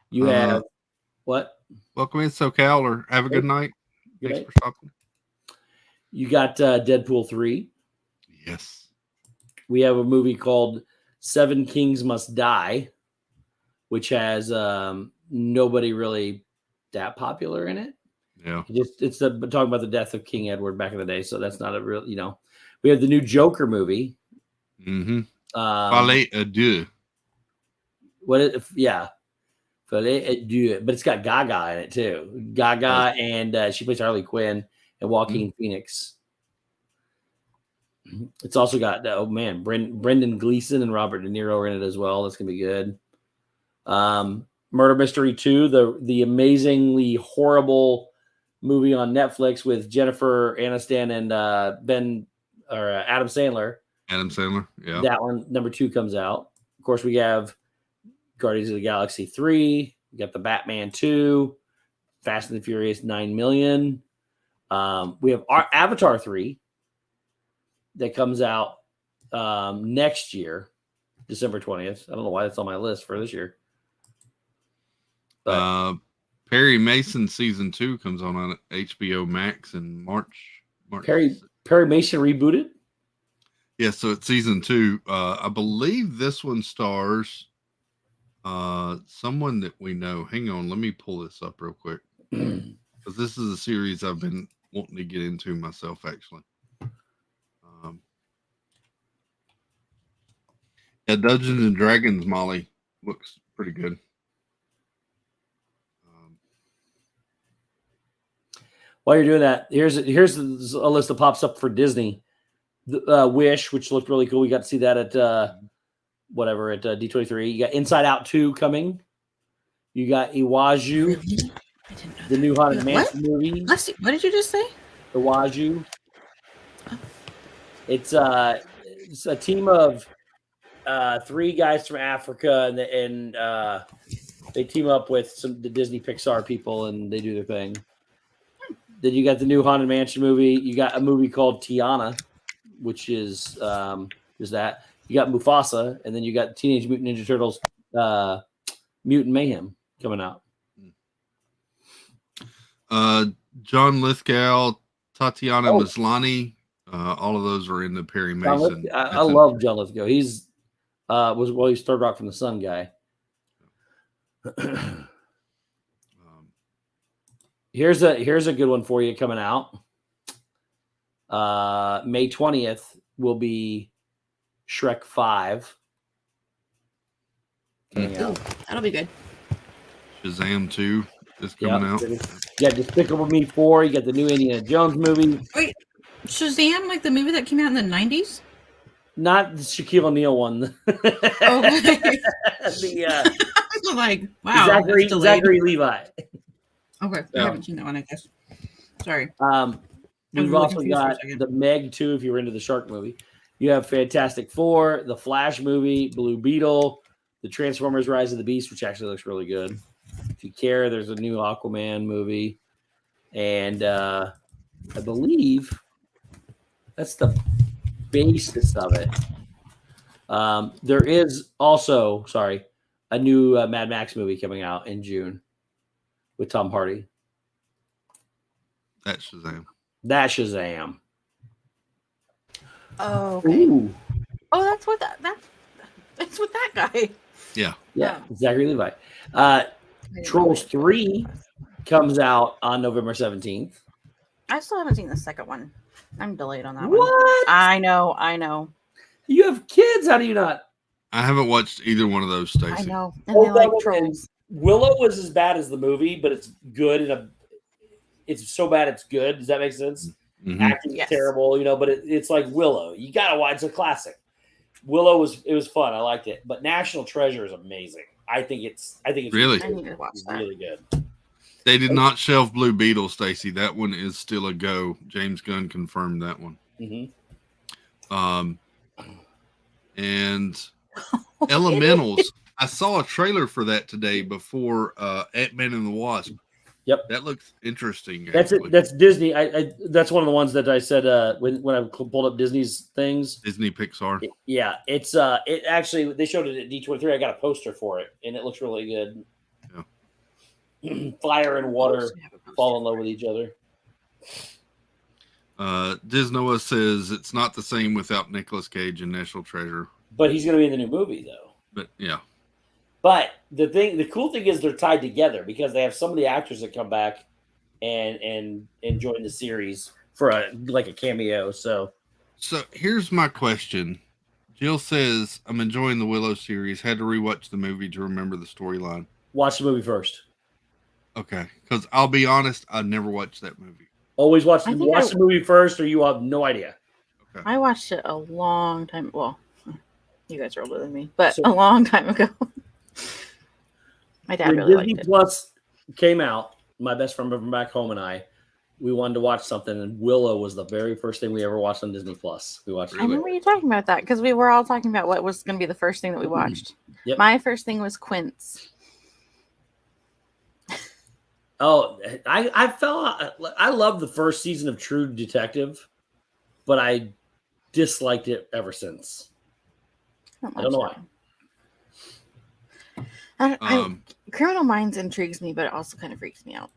You have what? Welcome in SoCal, or have a good night. Good Thanks night. for stopping. You got Deadpool 3. Yes. We have a movie called Seven Kings Must Die, which has nobody really that popular in it. Yeah. It's talking about the death of King Edward back in the day, so that's not a real, We have the new Joker movie. Mm-hmm. Fallait adieu. Fallait adieu. But it's got Gaga in it too. Gaga and she plays Harley Quinn and Joaquin Phoenix. It's also got Brendan Gleeson and Robert De Niro are in it as well. That's gonna be good. Murder Mystery 2, the amazingly horrible movie on Netflix with Jennifer Aniston and Adam Sandler. Adam Sandler, yeah. That one, number 2, comes out. Of course, we have Guardians of the Galaxy 3. We got the Batman 2, Fast and the Furious 9 million. We have our Avatar 3 that comes out next year, December 20th. I don't know why that's on my list for this year. Perry Mason season 2 comes on HBO Max in March. Perry Mason rebooted. Yeah, so it's season 2. I believe this one stars someone that we know. Hang on, let me pull this up real quick because this is a series I've been wanting to get into myself. Actually, yeah, Dungeons and Dragons. Molly looks pretty good. While you're doing that, here's a list that pops up for Disney. Wish, which looked really cool. We got to see that at D23. You got Inside Out 2 coming. You got Iwaju, Really? the new Haunted Mansion movie. What did you just say? Iwaju. It's a team of 3 guys from Africa, and they team up with the Disney Pixar people, and they do their thing. Then you got the new Haunted Mansion movie. You got a movie called Tiana, which is that. You got Mufasa, and then you got Teenage Mutant Ninja Turtles Mutant Mayhem coming out. John Lithgow, Tatiana Maslany, all of those are in the Perry Mason. I love John Lithgow. He's he's Third Rock from the Sun guy. Here's a good one for you coming out. May 20th will be Shrek 5. Ooh, that'll be good. Shazam 2 is coming out. You got Despicable Me 4. You got the new Indiana Jones movie. Wait, Shazam, like the movie that came out in the 90s? Not the Shaquille O'Neal one. Okay. Like, wow. Zachary Levi. Okay, I haven't seen that one, I guess. Sorry. We've also got the Meg 2, if you were into the shark movie. You have Fantastic Four, the Flash movie, Blue Beetle, the Transformers Rise of the Beast, which actually looks really good. If you care, there's a new Aquaman movie. And I believe that's the basis of it. There is also, a new Mad Max movie coming out in June with Tom Hardy. That's Shazam. Oh, okay. Ooh. Oh, that's with that guy. Yeah. Zachary Levi. Trolls 3 comes out on November 17th. I still haven't seen the second one. I'm delayed on that one. What? I know. You have kids. How do you not? I haven't watched either one of those, Stacey. I know. And they like trolls. Willow was as bad as the movie, but it's good. It's so bad it's good. Does that make sense? Mm-hmm. Acting is terrible, but it's like Willow. You gotta watch. It's a classic. Willow was fun. I liked it. But National Treasure is amazing. I think it's really. I need to watch that. Really good. They did not shelve Blue Beetle, Stacey. That one is still a go. James Gunn confirmed that one. Mm-hmm. And Elementals. I saw a trailer for that today before Ant-Man and the Wasp. Yep, that looks interesting. That's it. That's Disney. That's one of the ones that I said when I pulled up Disney's things. Disney Pixar. It's it actually they showed it at D23. I got a poster for it, and it looks really good. Yeah. Fire and water fall in love with each other. Disnoa says it's not the same without Nicolas Cage and National Treasure. But he's going to be in the new movie, though. But yeah. But the cool thing is they're tied together because they have some of the actors that come back and join the series for a cameo. So here's my question. Jill says, I'm enjoying the Willow series. Had to rewatch the movie to remember the storyline. Watch the movie first. Okay. Because I'll be honest, I never watched that movie. Always watch the movie first or you have no idea. Okay. I watched it a long time. Well, you guys are older than me, but a long time ago. My dad really liked it. Disney Plus came out. My best friend from back home and we wanted to watch something, and Willow was the very first thing we ever watched on Disney Plus. We watched. I remember you talking about that because we were all talking about what was going to be the first thing that we watched. Yep. My first thing was Quince. Oh, I loved the first season of True Detective, but I disliked it ever since. I don't know why. Criminal Minds intrigues me, but it also kind of freaks me out.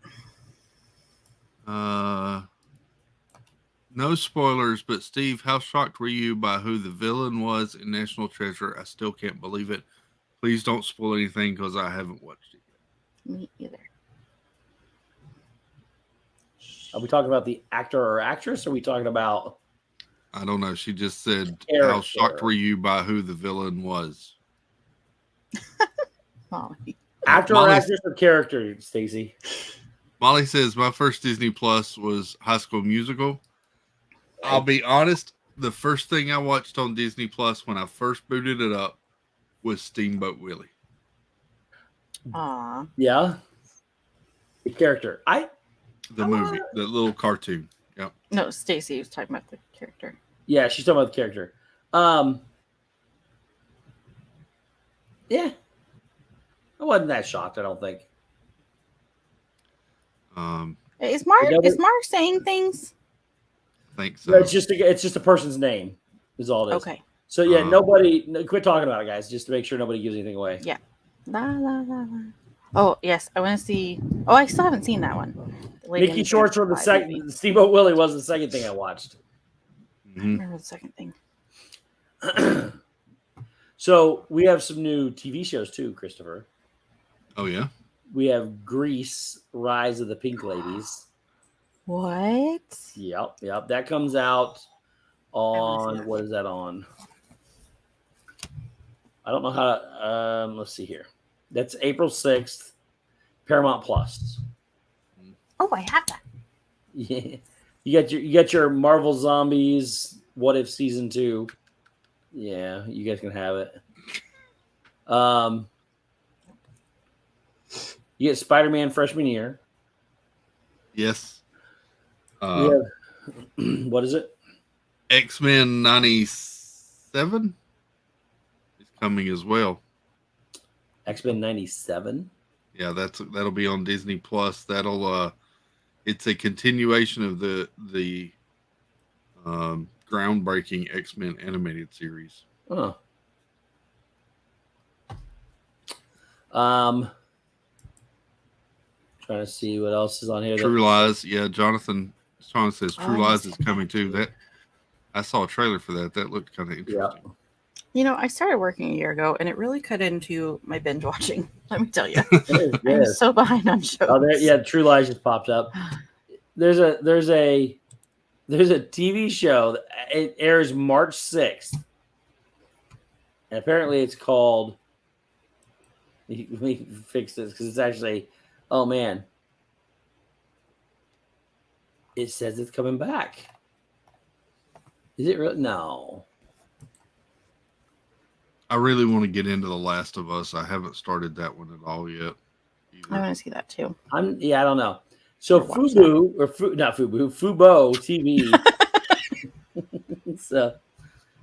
No spoilers, but Steve, how shocked were you by who the villain was in National Treasure? I still can't believe it. Please don't spoil anything because I haven't watched it yet. Me either. Are we talking about the actor or actress? Or are we talking about? I don't know. She just said, Character. how shocked were you by who the villain was? Molly. Actor or actress or character, Stacy? Molly says, my first Disney Plus was High School Musical. I'll be honest, the first thing I watched on Disney Plus when I first booted it up was Steamboat Willie. Aww. Yeah. The character. The movie, the little cartoon. Yep. No, Stacy was talking about the character. Yeah, she's talking about the character. Yeah. I wasn't that shocked, I don't think. Is Mark saying things? I think so. No, it's just a person's name is all it is. Okay. So yeah, nobody quit talking about it, guys, just to make sure nobody gives anything away. Yeah. La la la la. Oh yes, I want to see. Oh, I still haven't seen that one. Mickey Shorts from the second. Steamboat Willie was the second thing I watched. I remember the second thing. So we have some new TV shows too, Christopher. Oh yeah. We have Grease: Rise of the Pink Ladies. What? Yep. That comes out on what is that on? I don't know how to. Let's see here. That's April 6th, Paramount Plus. Oh, I have that. Yeah, you got your Marvel Zombies. What If season 2? Yeah, you guys can have it. You get Spider-Man freshman year. Yes. We have, what is it? X-Men 97 is coming as well. X-Men 97. Yeah, that'll be on Disney Plus. That'll it's a continuation of the groundbreaking X-Men animated series. Oh. Trying to see what else is on here. True Lies. Yeah, Jonathan says True Lies is coming too. That I saw a trailer for that. That looked kind of interesting. Yeah. You know, I started working a year ago, and it really cut into my binge watching. Let me tell you, I'm so behind on shows. Oh, yeah, True Lies just popped up. There's a TV show that it airs March 6th, and apparently it's called. Let me fix this because it's actually. Oh man, it says it's coming back. Is it really? No. I really want to get into The Last of Us. I haven't started that one at all yet. I want to see that too. I don't know. So Fubo TV so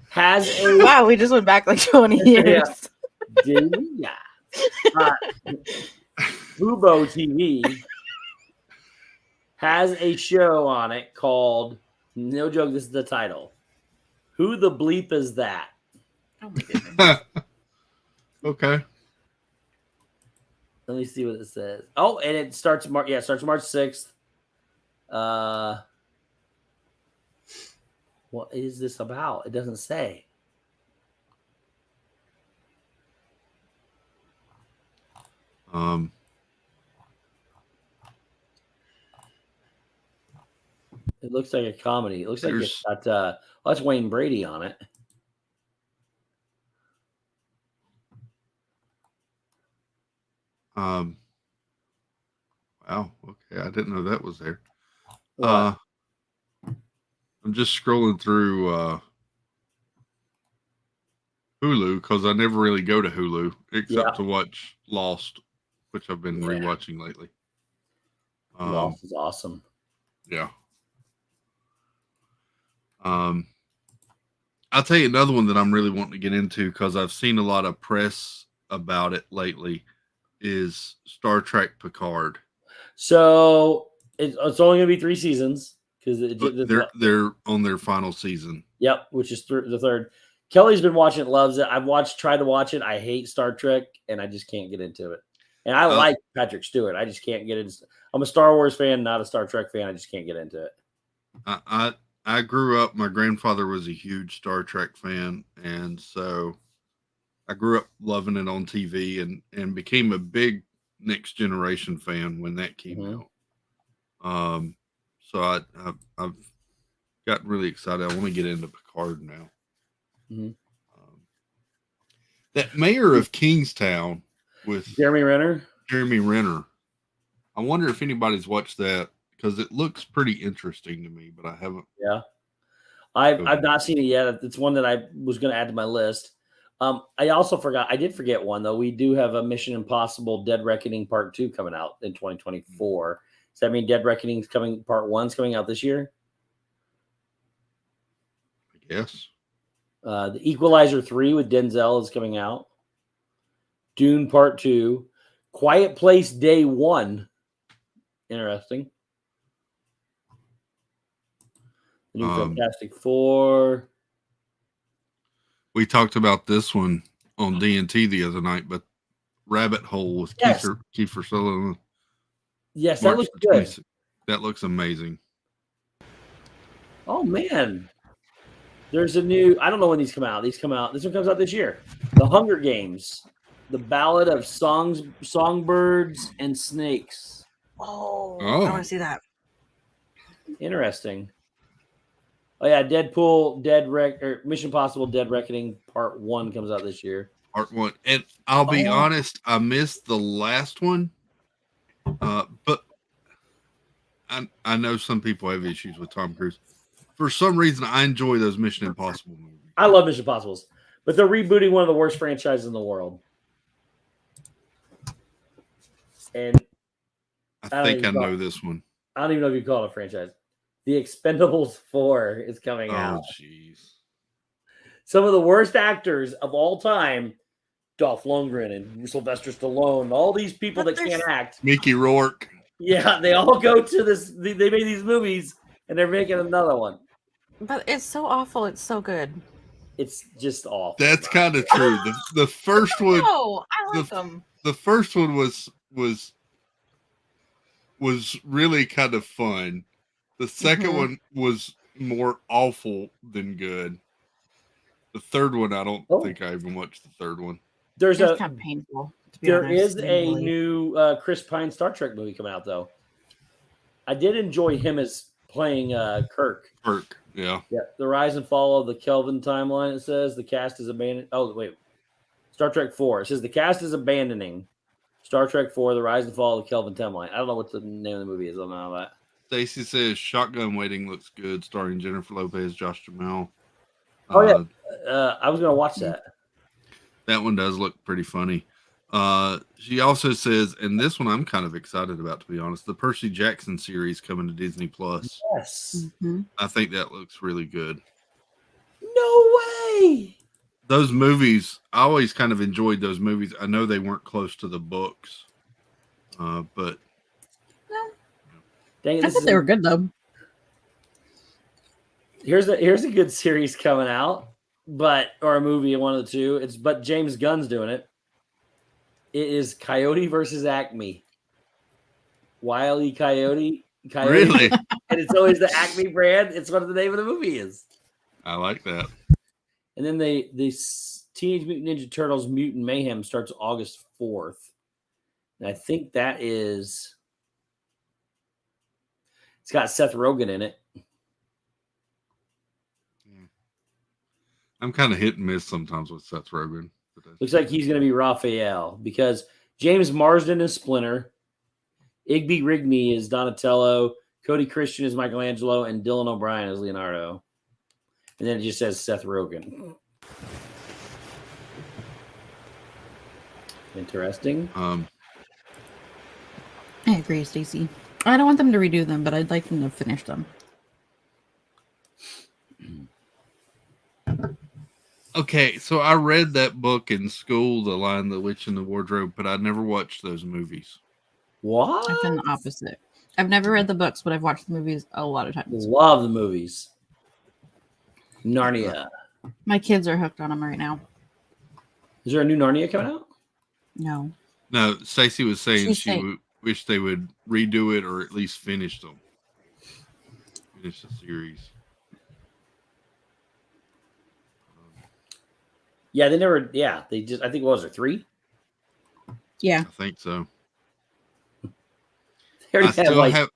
has a wow. We just went back like 20 years. Yeah. Fubo TV has a show on it called, no joke, this is the title. Who the bleep is that? Oh my goodness. Okay. Let me see what it says. Oh, and it starts March 6th. What is this about? It doesn't say. It looks like a comedy. It looks like it's got that's Wayne Brady on it. Wow. Okay, I didn't know that was there. What? I'm just scrolling through Hulu because I never really go to Hulu except to watch Lost, which I've been rewatching lately. Lost is awesome. Yeah. I'll tell you another one that I'm really wanting to get into because I've seen a lot of press about it lately is Star Trek Picard. So it's only going to be 3 seasons because they're on their final season. Yep, which is the third. Kelly's been watching it, loves it. I've tried to watch it. I hate Star Trek, and I just can't get into it. And I like Patrick Stewart. I just can't get into. I'm a Star Wars fan, not a Star Trek fan. I just can't get into it. I grew up. My grandfather was a huge Star Trek fan, and so I grew up loving it on TV, and became a big Next Generation fan when that came out. So I've gotten really excited. I want to get into Picard now. That Mayor of Kingstown with Jeremy Renner. I wonder if anybody's watched that because it looks pretty interesting to me, but I haven't. Yeah, I've not seen it yet. It's one that I was going to add to my list. I also forgot. I did forget one though. We do have a Mission Impossible: Dead Reckoning Part 2 coming out in 2024. Does that mean Dead Reckoning's coming? Part 1's coming out this year? I guess. The Equalizer 3 with Denzel is coming out. Dune Part 2. Quiet Place Day 1. Interesting. The new Fantastic Four. We talked about this one on D&T the other night, but Rabbit Hole with Kiefer Sutherland. Yes, that looks good. That looks amazing. Oh, man. There's a new, I don't know when these come out. This one comes out this year. The Hunger Games. The Ballad of Songbirds and Snakes. Oh. I want to see that. Interesting. Oh, yeah. Mission Impossible Dead Reckoning Part 1 comes out this year. Part 1. And I'll be honest, I missed the last one. But I know some people have issues with Tom Cruise. For some reason, I enjoy those Mission Impossible movies. I love Mission Impossibles, but they're rebooting one of the worst franchises in the world. And I think I know this one. I don't even know if you call it a franchise. The Expendables 4 is coming out. Oh, jeez. Some of the worst actors of all time, Dolph Lundgren and Sylvester Stallone, all these people that can't act. Mickey Rourke. Yeah, they all go to this. They made these movies, and they're making another one. But it's so awful. It's so good. It's just awful. That's kind of true. The first one. No, I like them. The first one was really kind of fun. The second one was more awful than good. The third one, I don't think I even watched the third one. It's kind of painful. There is a new Chris Pine Star Trek movie coming out, though. I did enjoy him as playing Kirk. Yeah. The rise and fall of the Kelvin timeline. It says the cast is abandoned. Oh wait, Star Trek 4. It says the cast is abandoning Star Trek 4: The Rise and Fall of the Kelvin timeline. I don't know what the name of the movie is. I don't know that. Stacy says Shotgun Waiting looks good, starring Jennifer Lopez, Josh Duhamel. Oh yeah, I was gonna watch that. That one does look pretty funny. She also says, and this one I'm kind of excited about, to be honest, the Percy Jackson series coming to Disney Plus. Yes. I think that looks really good. No way. Those movies, I always kind of enjoyed those movies. I know they weren't close to the books, but dang, I thought they were good though. Here's a good series coming out, or a movie, one of the two. But James Gunn's doing it. It is Coyote versus Acme. Wile E. Coyote. Really? And it's always the Acme brand. It's what the name of the movie is. I like that. And then the Teenage Mutant Ninja Turtles Mutant Mayhem starts August 4th. And I think that is... It's got Seth Rogen in it. I'm kind of hit and miss sometimes with Seth Rogen. Looks like he's going to be Raphael because James Marsden is Splinter, Igby Rigney is Donatello, Cody Christian is Michelangelo, and Dylan O'Brien is Leonardo. And then it just says Seth Rogen. Interesting. I agree, Stacey. I don't want them to redo them, but I'd like them to finish them. Okay, so I read that book in school, The Lion, the Witch, and the Wardrobe, but I never watched those movies. What? I've done the opposite. I've never read the books, but I've watched the movies a lot of times. Love the movies. Narnia. My kids are hooked on them right now. Is there a new Narnia coming out? No. No, Stacey was saying She's she saying- wish they would redo it or at least finish them. Finish the series. Yeah, they never. Yeah, they just. I think what was it 3? Yeah. I think so. They already have like.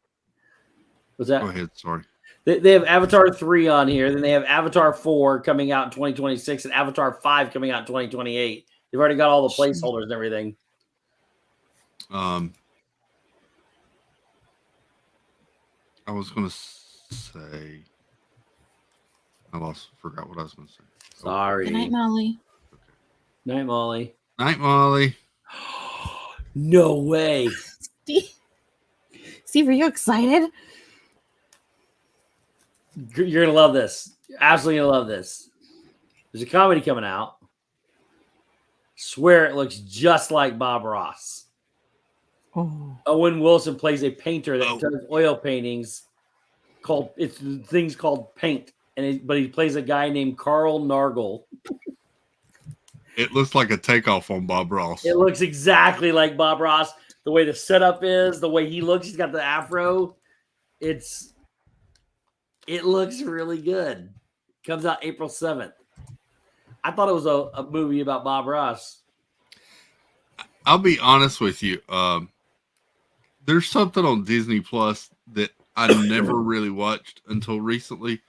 What's that? Go ahead. Sorry. They have Avatar 3 on here. Then they have Avatar 4 coming out in 2026 and Avatar 5 coming out in 2028. They've already got all the placeholders and everything. I was going to say. Forgot what I was going to say. Sorry. Good night, Molly. Night, Molly. Night, Molly. No way. Steve, are you excited? You're gonna love this. You're absolutely gonna love this. There's a comedy coming out. Swear it looks just like Bob Ross. Oh. Owen Wilson plays a painter that does oil paintings. Things called Paint, but he plays a guy named Carl Nargle. It looks like a takeoff on Bob Ross. It looks exactly like Bob Ross. The way the setup is, the way he looks, he's got the afro. It looks really good. Comes out April 7th. I thought it was a movie about Bob Ross. I'll be honest with you. There's something on Disney Plus that I never really watched until recently.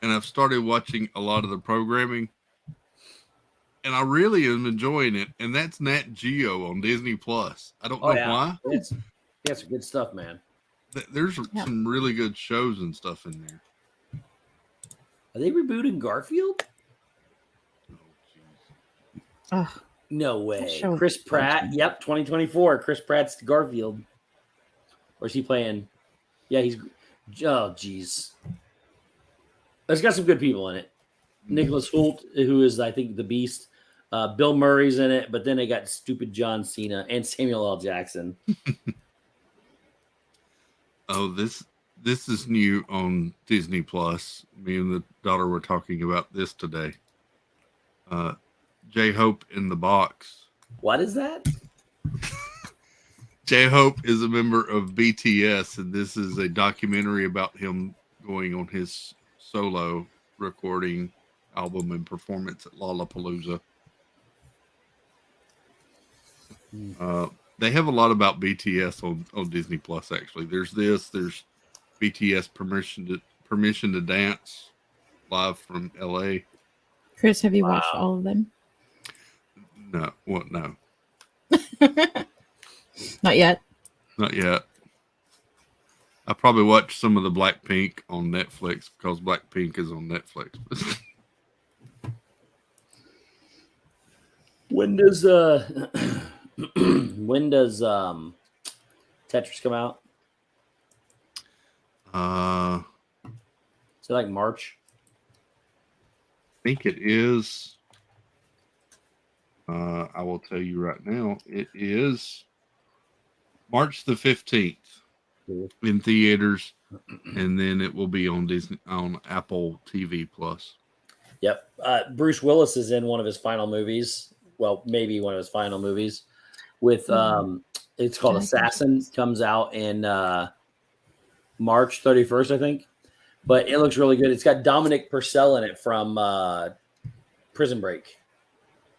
And I've started watching a lot of the programming. And I really am enjoying it. And that's Nat Geo on Disney Plus. I don't know why. It's some good stuff, man. There's some really good shows and stuff in there. Are they rebooting Garfield? Oh, no way. Chris Pratt. Yep, 2024. Chris Pratt's Garfield. Or is he playing? Yeah, he's. Oh, geez. It's got some good people in it. Nicholas Hoult, who is, I think, the Beast. Bill Murray's in it, but then they got stupid John Cena and Samuel L. Jackson. Oh, this is new on Disney Plus. Me and the daughter were talking about this today. J-Hope in the Box. What is that? J-Hope is a member of BTS, and this is a documentary about him going on his solo recording album and performance at Lollapalooza. They have a lot about BTS on Disney Plus. Actually, there's BTS permission to dance live from LA. Chris, have you watched all of them? No, what? No, not yet. Not yet. I probably watched some of the Blackpink on Netflix because Blackpink is on Netflix. When does Tetris come out? Is it like March? I think it is. I will tell you right now. It is March the 15th in theaters, and then it will be on Apple TV Plus. Yep. Bruce Willis is in one of his final movies. Well, maybe one of his final movies with it's called Assassin. Comes out in March 31st, I think. But it looks really good. It's got Dominic Purcell in it from Prison Break.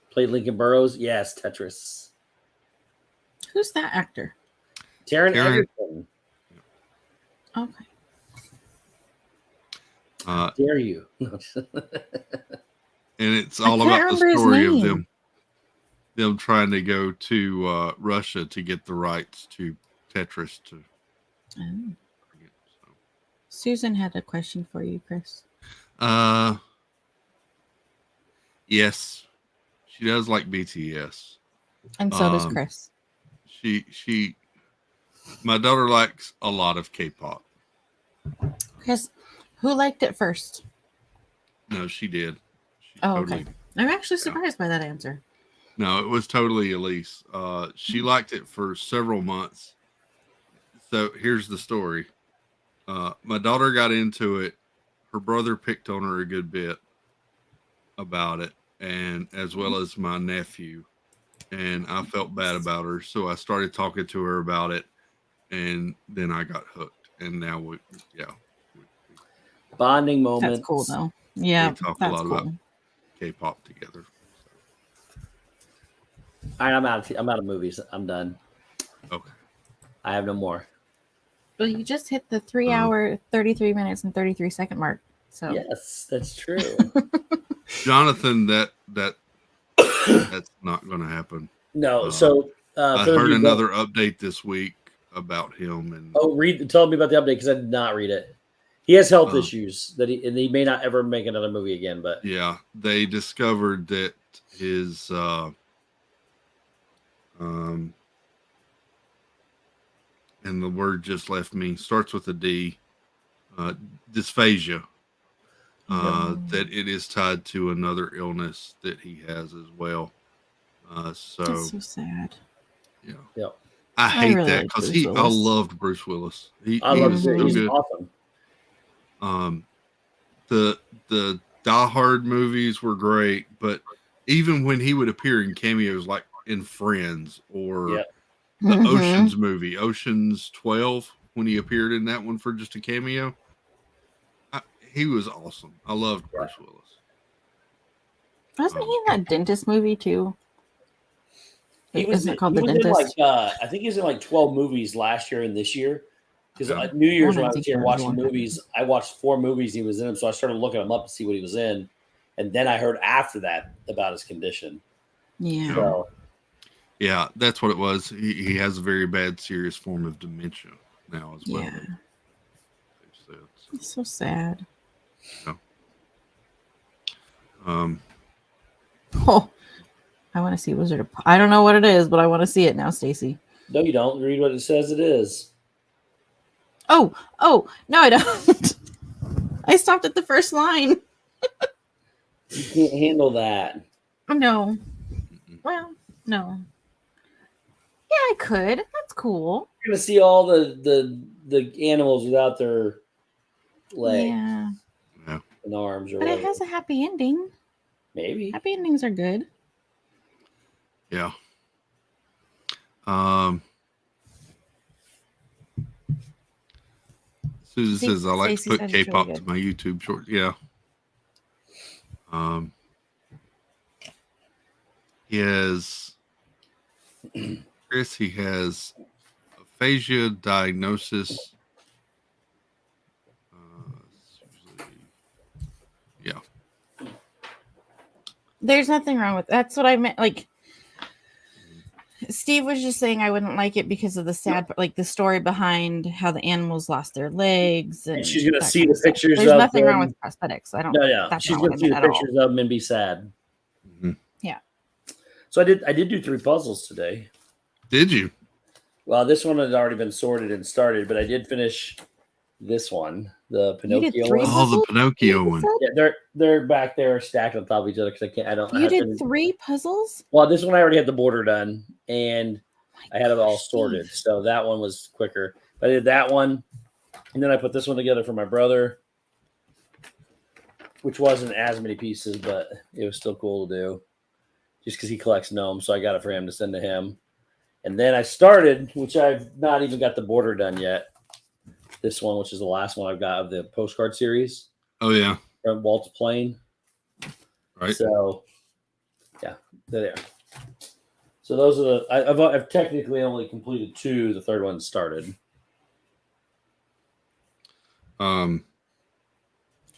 Played Lincoln Burrows. Yes, Tetris. Who's that actor? Taron Egerton. Okay. Dare you? And it's all about the story of them trying to go to Russia to get the rights to Tetris. Susan had a question for you, Chris. Yes, she does like BTS, and so does Chris. My daughter likes a lot of K-pop. Chris, who liked it first? No, she did. Okay. I'm actually surprised by that answer. No, it was totally Elise. She liked it for several months. So here's the story. My daughter got into it. Her brother picked on her a good bit. about it, and as well as my nephew. And I felt bad about her, so I started talking to her about it, and then I got hooked. And now we bonding moments. That's cool though. Yeah, we talk a that's lot cool. about K-pop together. All right, I'm out of movies. I'm done. Okay. I have no more. Well, you just hit the 3 hour, 33 minutes, and 33 second mark. So yes, that's true. Jonathan, that's not going to happen. No. I heard another update this week about him. And tell me about the update because I did not read it. He has health issues and he may not ever make another movie again. But yeah, they discovered that his and the word just left me, starts with a D, dysphagia. That it is tied to another illness that he has as well. that's so sad. Yeah. I hate really that because I loved Bruce Willis. He was so He's good. Awesome. The Die Hard movies were great, but even when he would appear in cameos like in Friends or the Oceans movie, Oceans 12, when he appeared in that one for just a cameo, he was awesome. I loved Bruce Willis. Wasn't he in that dentist movie too? Isn't it called The Dentist? I think he was in like 12 movies last year and this year. Because New Year's when I was here watching movies, I watched 4 movies he was in them, so I started looking him up to see what he was in, and then I heard after that about his condition. Yeah. So, yeah, that's what it was. He has a very bad, serious form of dementia now as well. Yeah. It's so sad. Yeah. Oh, I want to see Wizard of I don't know what it is, but I want to see it now, Stacy. No, you don't. Read what it says it is. Oh, no, I don't. I stopped at the first line. You can't handle that. No. Well, no. Yeah, I could. That's cool. You're gonna see all the animals without their legs and arms, or but whatever. It has a happy ending. Maybe happy endings are good. Yeah. Susan says I like to put K-pop to my YouTube short. Yeah. He has Chris. He has aphasia diagnosis. Yeah. There's nothing wrong with that's what I meant. Like Steve was just saying I wouldn't like it because of the sad, like the story behind how the animals lost their legs. And she's going to see the pictures. There's nothing wrong with prosthetics. I don't. No. She's going to see the pictures of them and be sad. Mm-hmm. Yeah. So I did do 3 puzzles today. Did you? Well, this one had already been sorted and started, but I did finish this one, the Pinocchio one. Oh, the Pinocchio one. Yeah, they're back there stacked on top of each other because I can't. I don't. You did 3 puzzles? Well, this one I already had the border done and I had it all sorted, so that one was quicker. But I did that one, and then I put this one together for my brother, which wasn't as many pieces, but it was still cool to do, just because he collects gnomes. So I got it for him to send to him. And then I started, which I've not even got the border done yet. This one, which is the last one I've got of the postcard series. Oh, yeah. From Walt's Plane. Right. So, yeah, they're there. So those are I've technically only completed 2. The third one started. Good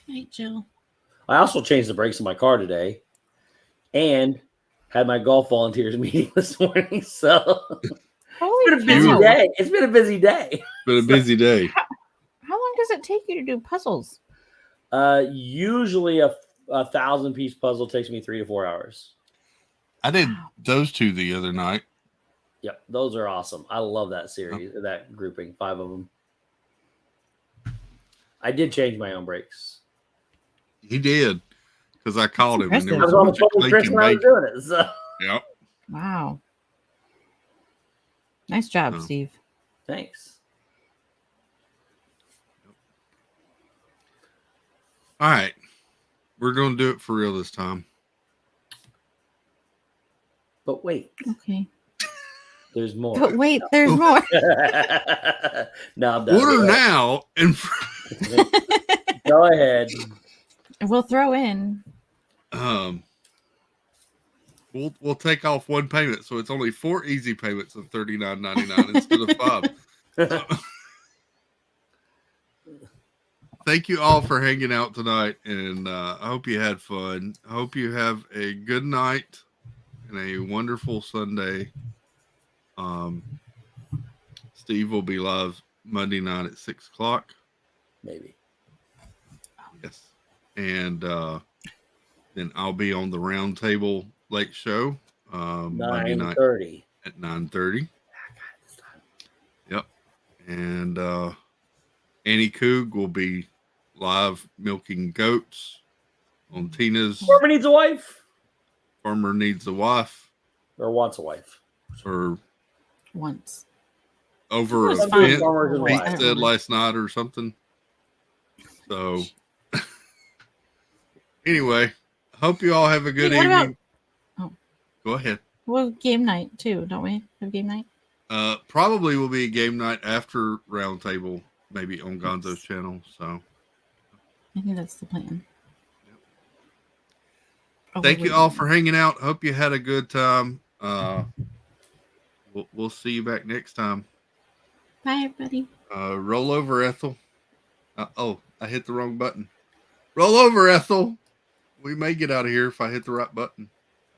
night, Jill. I also changed the brakes on my car today and had my golf volunteers meeting this morning. So it's been a busy day. It's been a busy day. Been a busy day. How long does it take you to do puzzles? Usually a 1,000-piece puzzle takes me 3 to 4 hours. I did those 2 the other night. Yep, those are awesome. I love that series, that grouping, 5 of them. I did change my own brakes. He did, because I called him. And there I was on the phone with Chris when I was doing it. So. Yep. Wow. Nice job, Steve. Thanks. All right. We're going to do it for real this time. But wait. Okay. There's more. But wait, there's more. No, I'm done. Order now and go ahead. We'll throw in. We'll take off one payment, so it's only 4 easy payments of $39.99 instead of 5. Thank you all for hanging out tonight, and I hope you had fun. I hope you have a good night and a wonderful Sunday. Steve will be live Monday night at 6 o'clock. Maybe. Yes. And then I'll be on the Roundtable Lake Show Monday night at 9:30. Yep. And Annie Coog will be live milking goats on Tina's Farmer Needs a Wife. Farmer Needs a Wife. Or wants a wife. Or once. Over a fence, Pete said last night or something. So anyway, hope you all have a good evening. Go ahead. Well, game night too, don't we? Have game night? Probably will be a game night after Roundtable, maybe on Gonzo's channel. So I think that's the plan. Yep. Thank you all for hanging out. Hope you had a good time. We'll see you back next time. Bye, everybody. Roll over, Ethel. Oh, I hit the wrong button. Roll over, Ethel. We may get out of here if I hit the right button.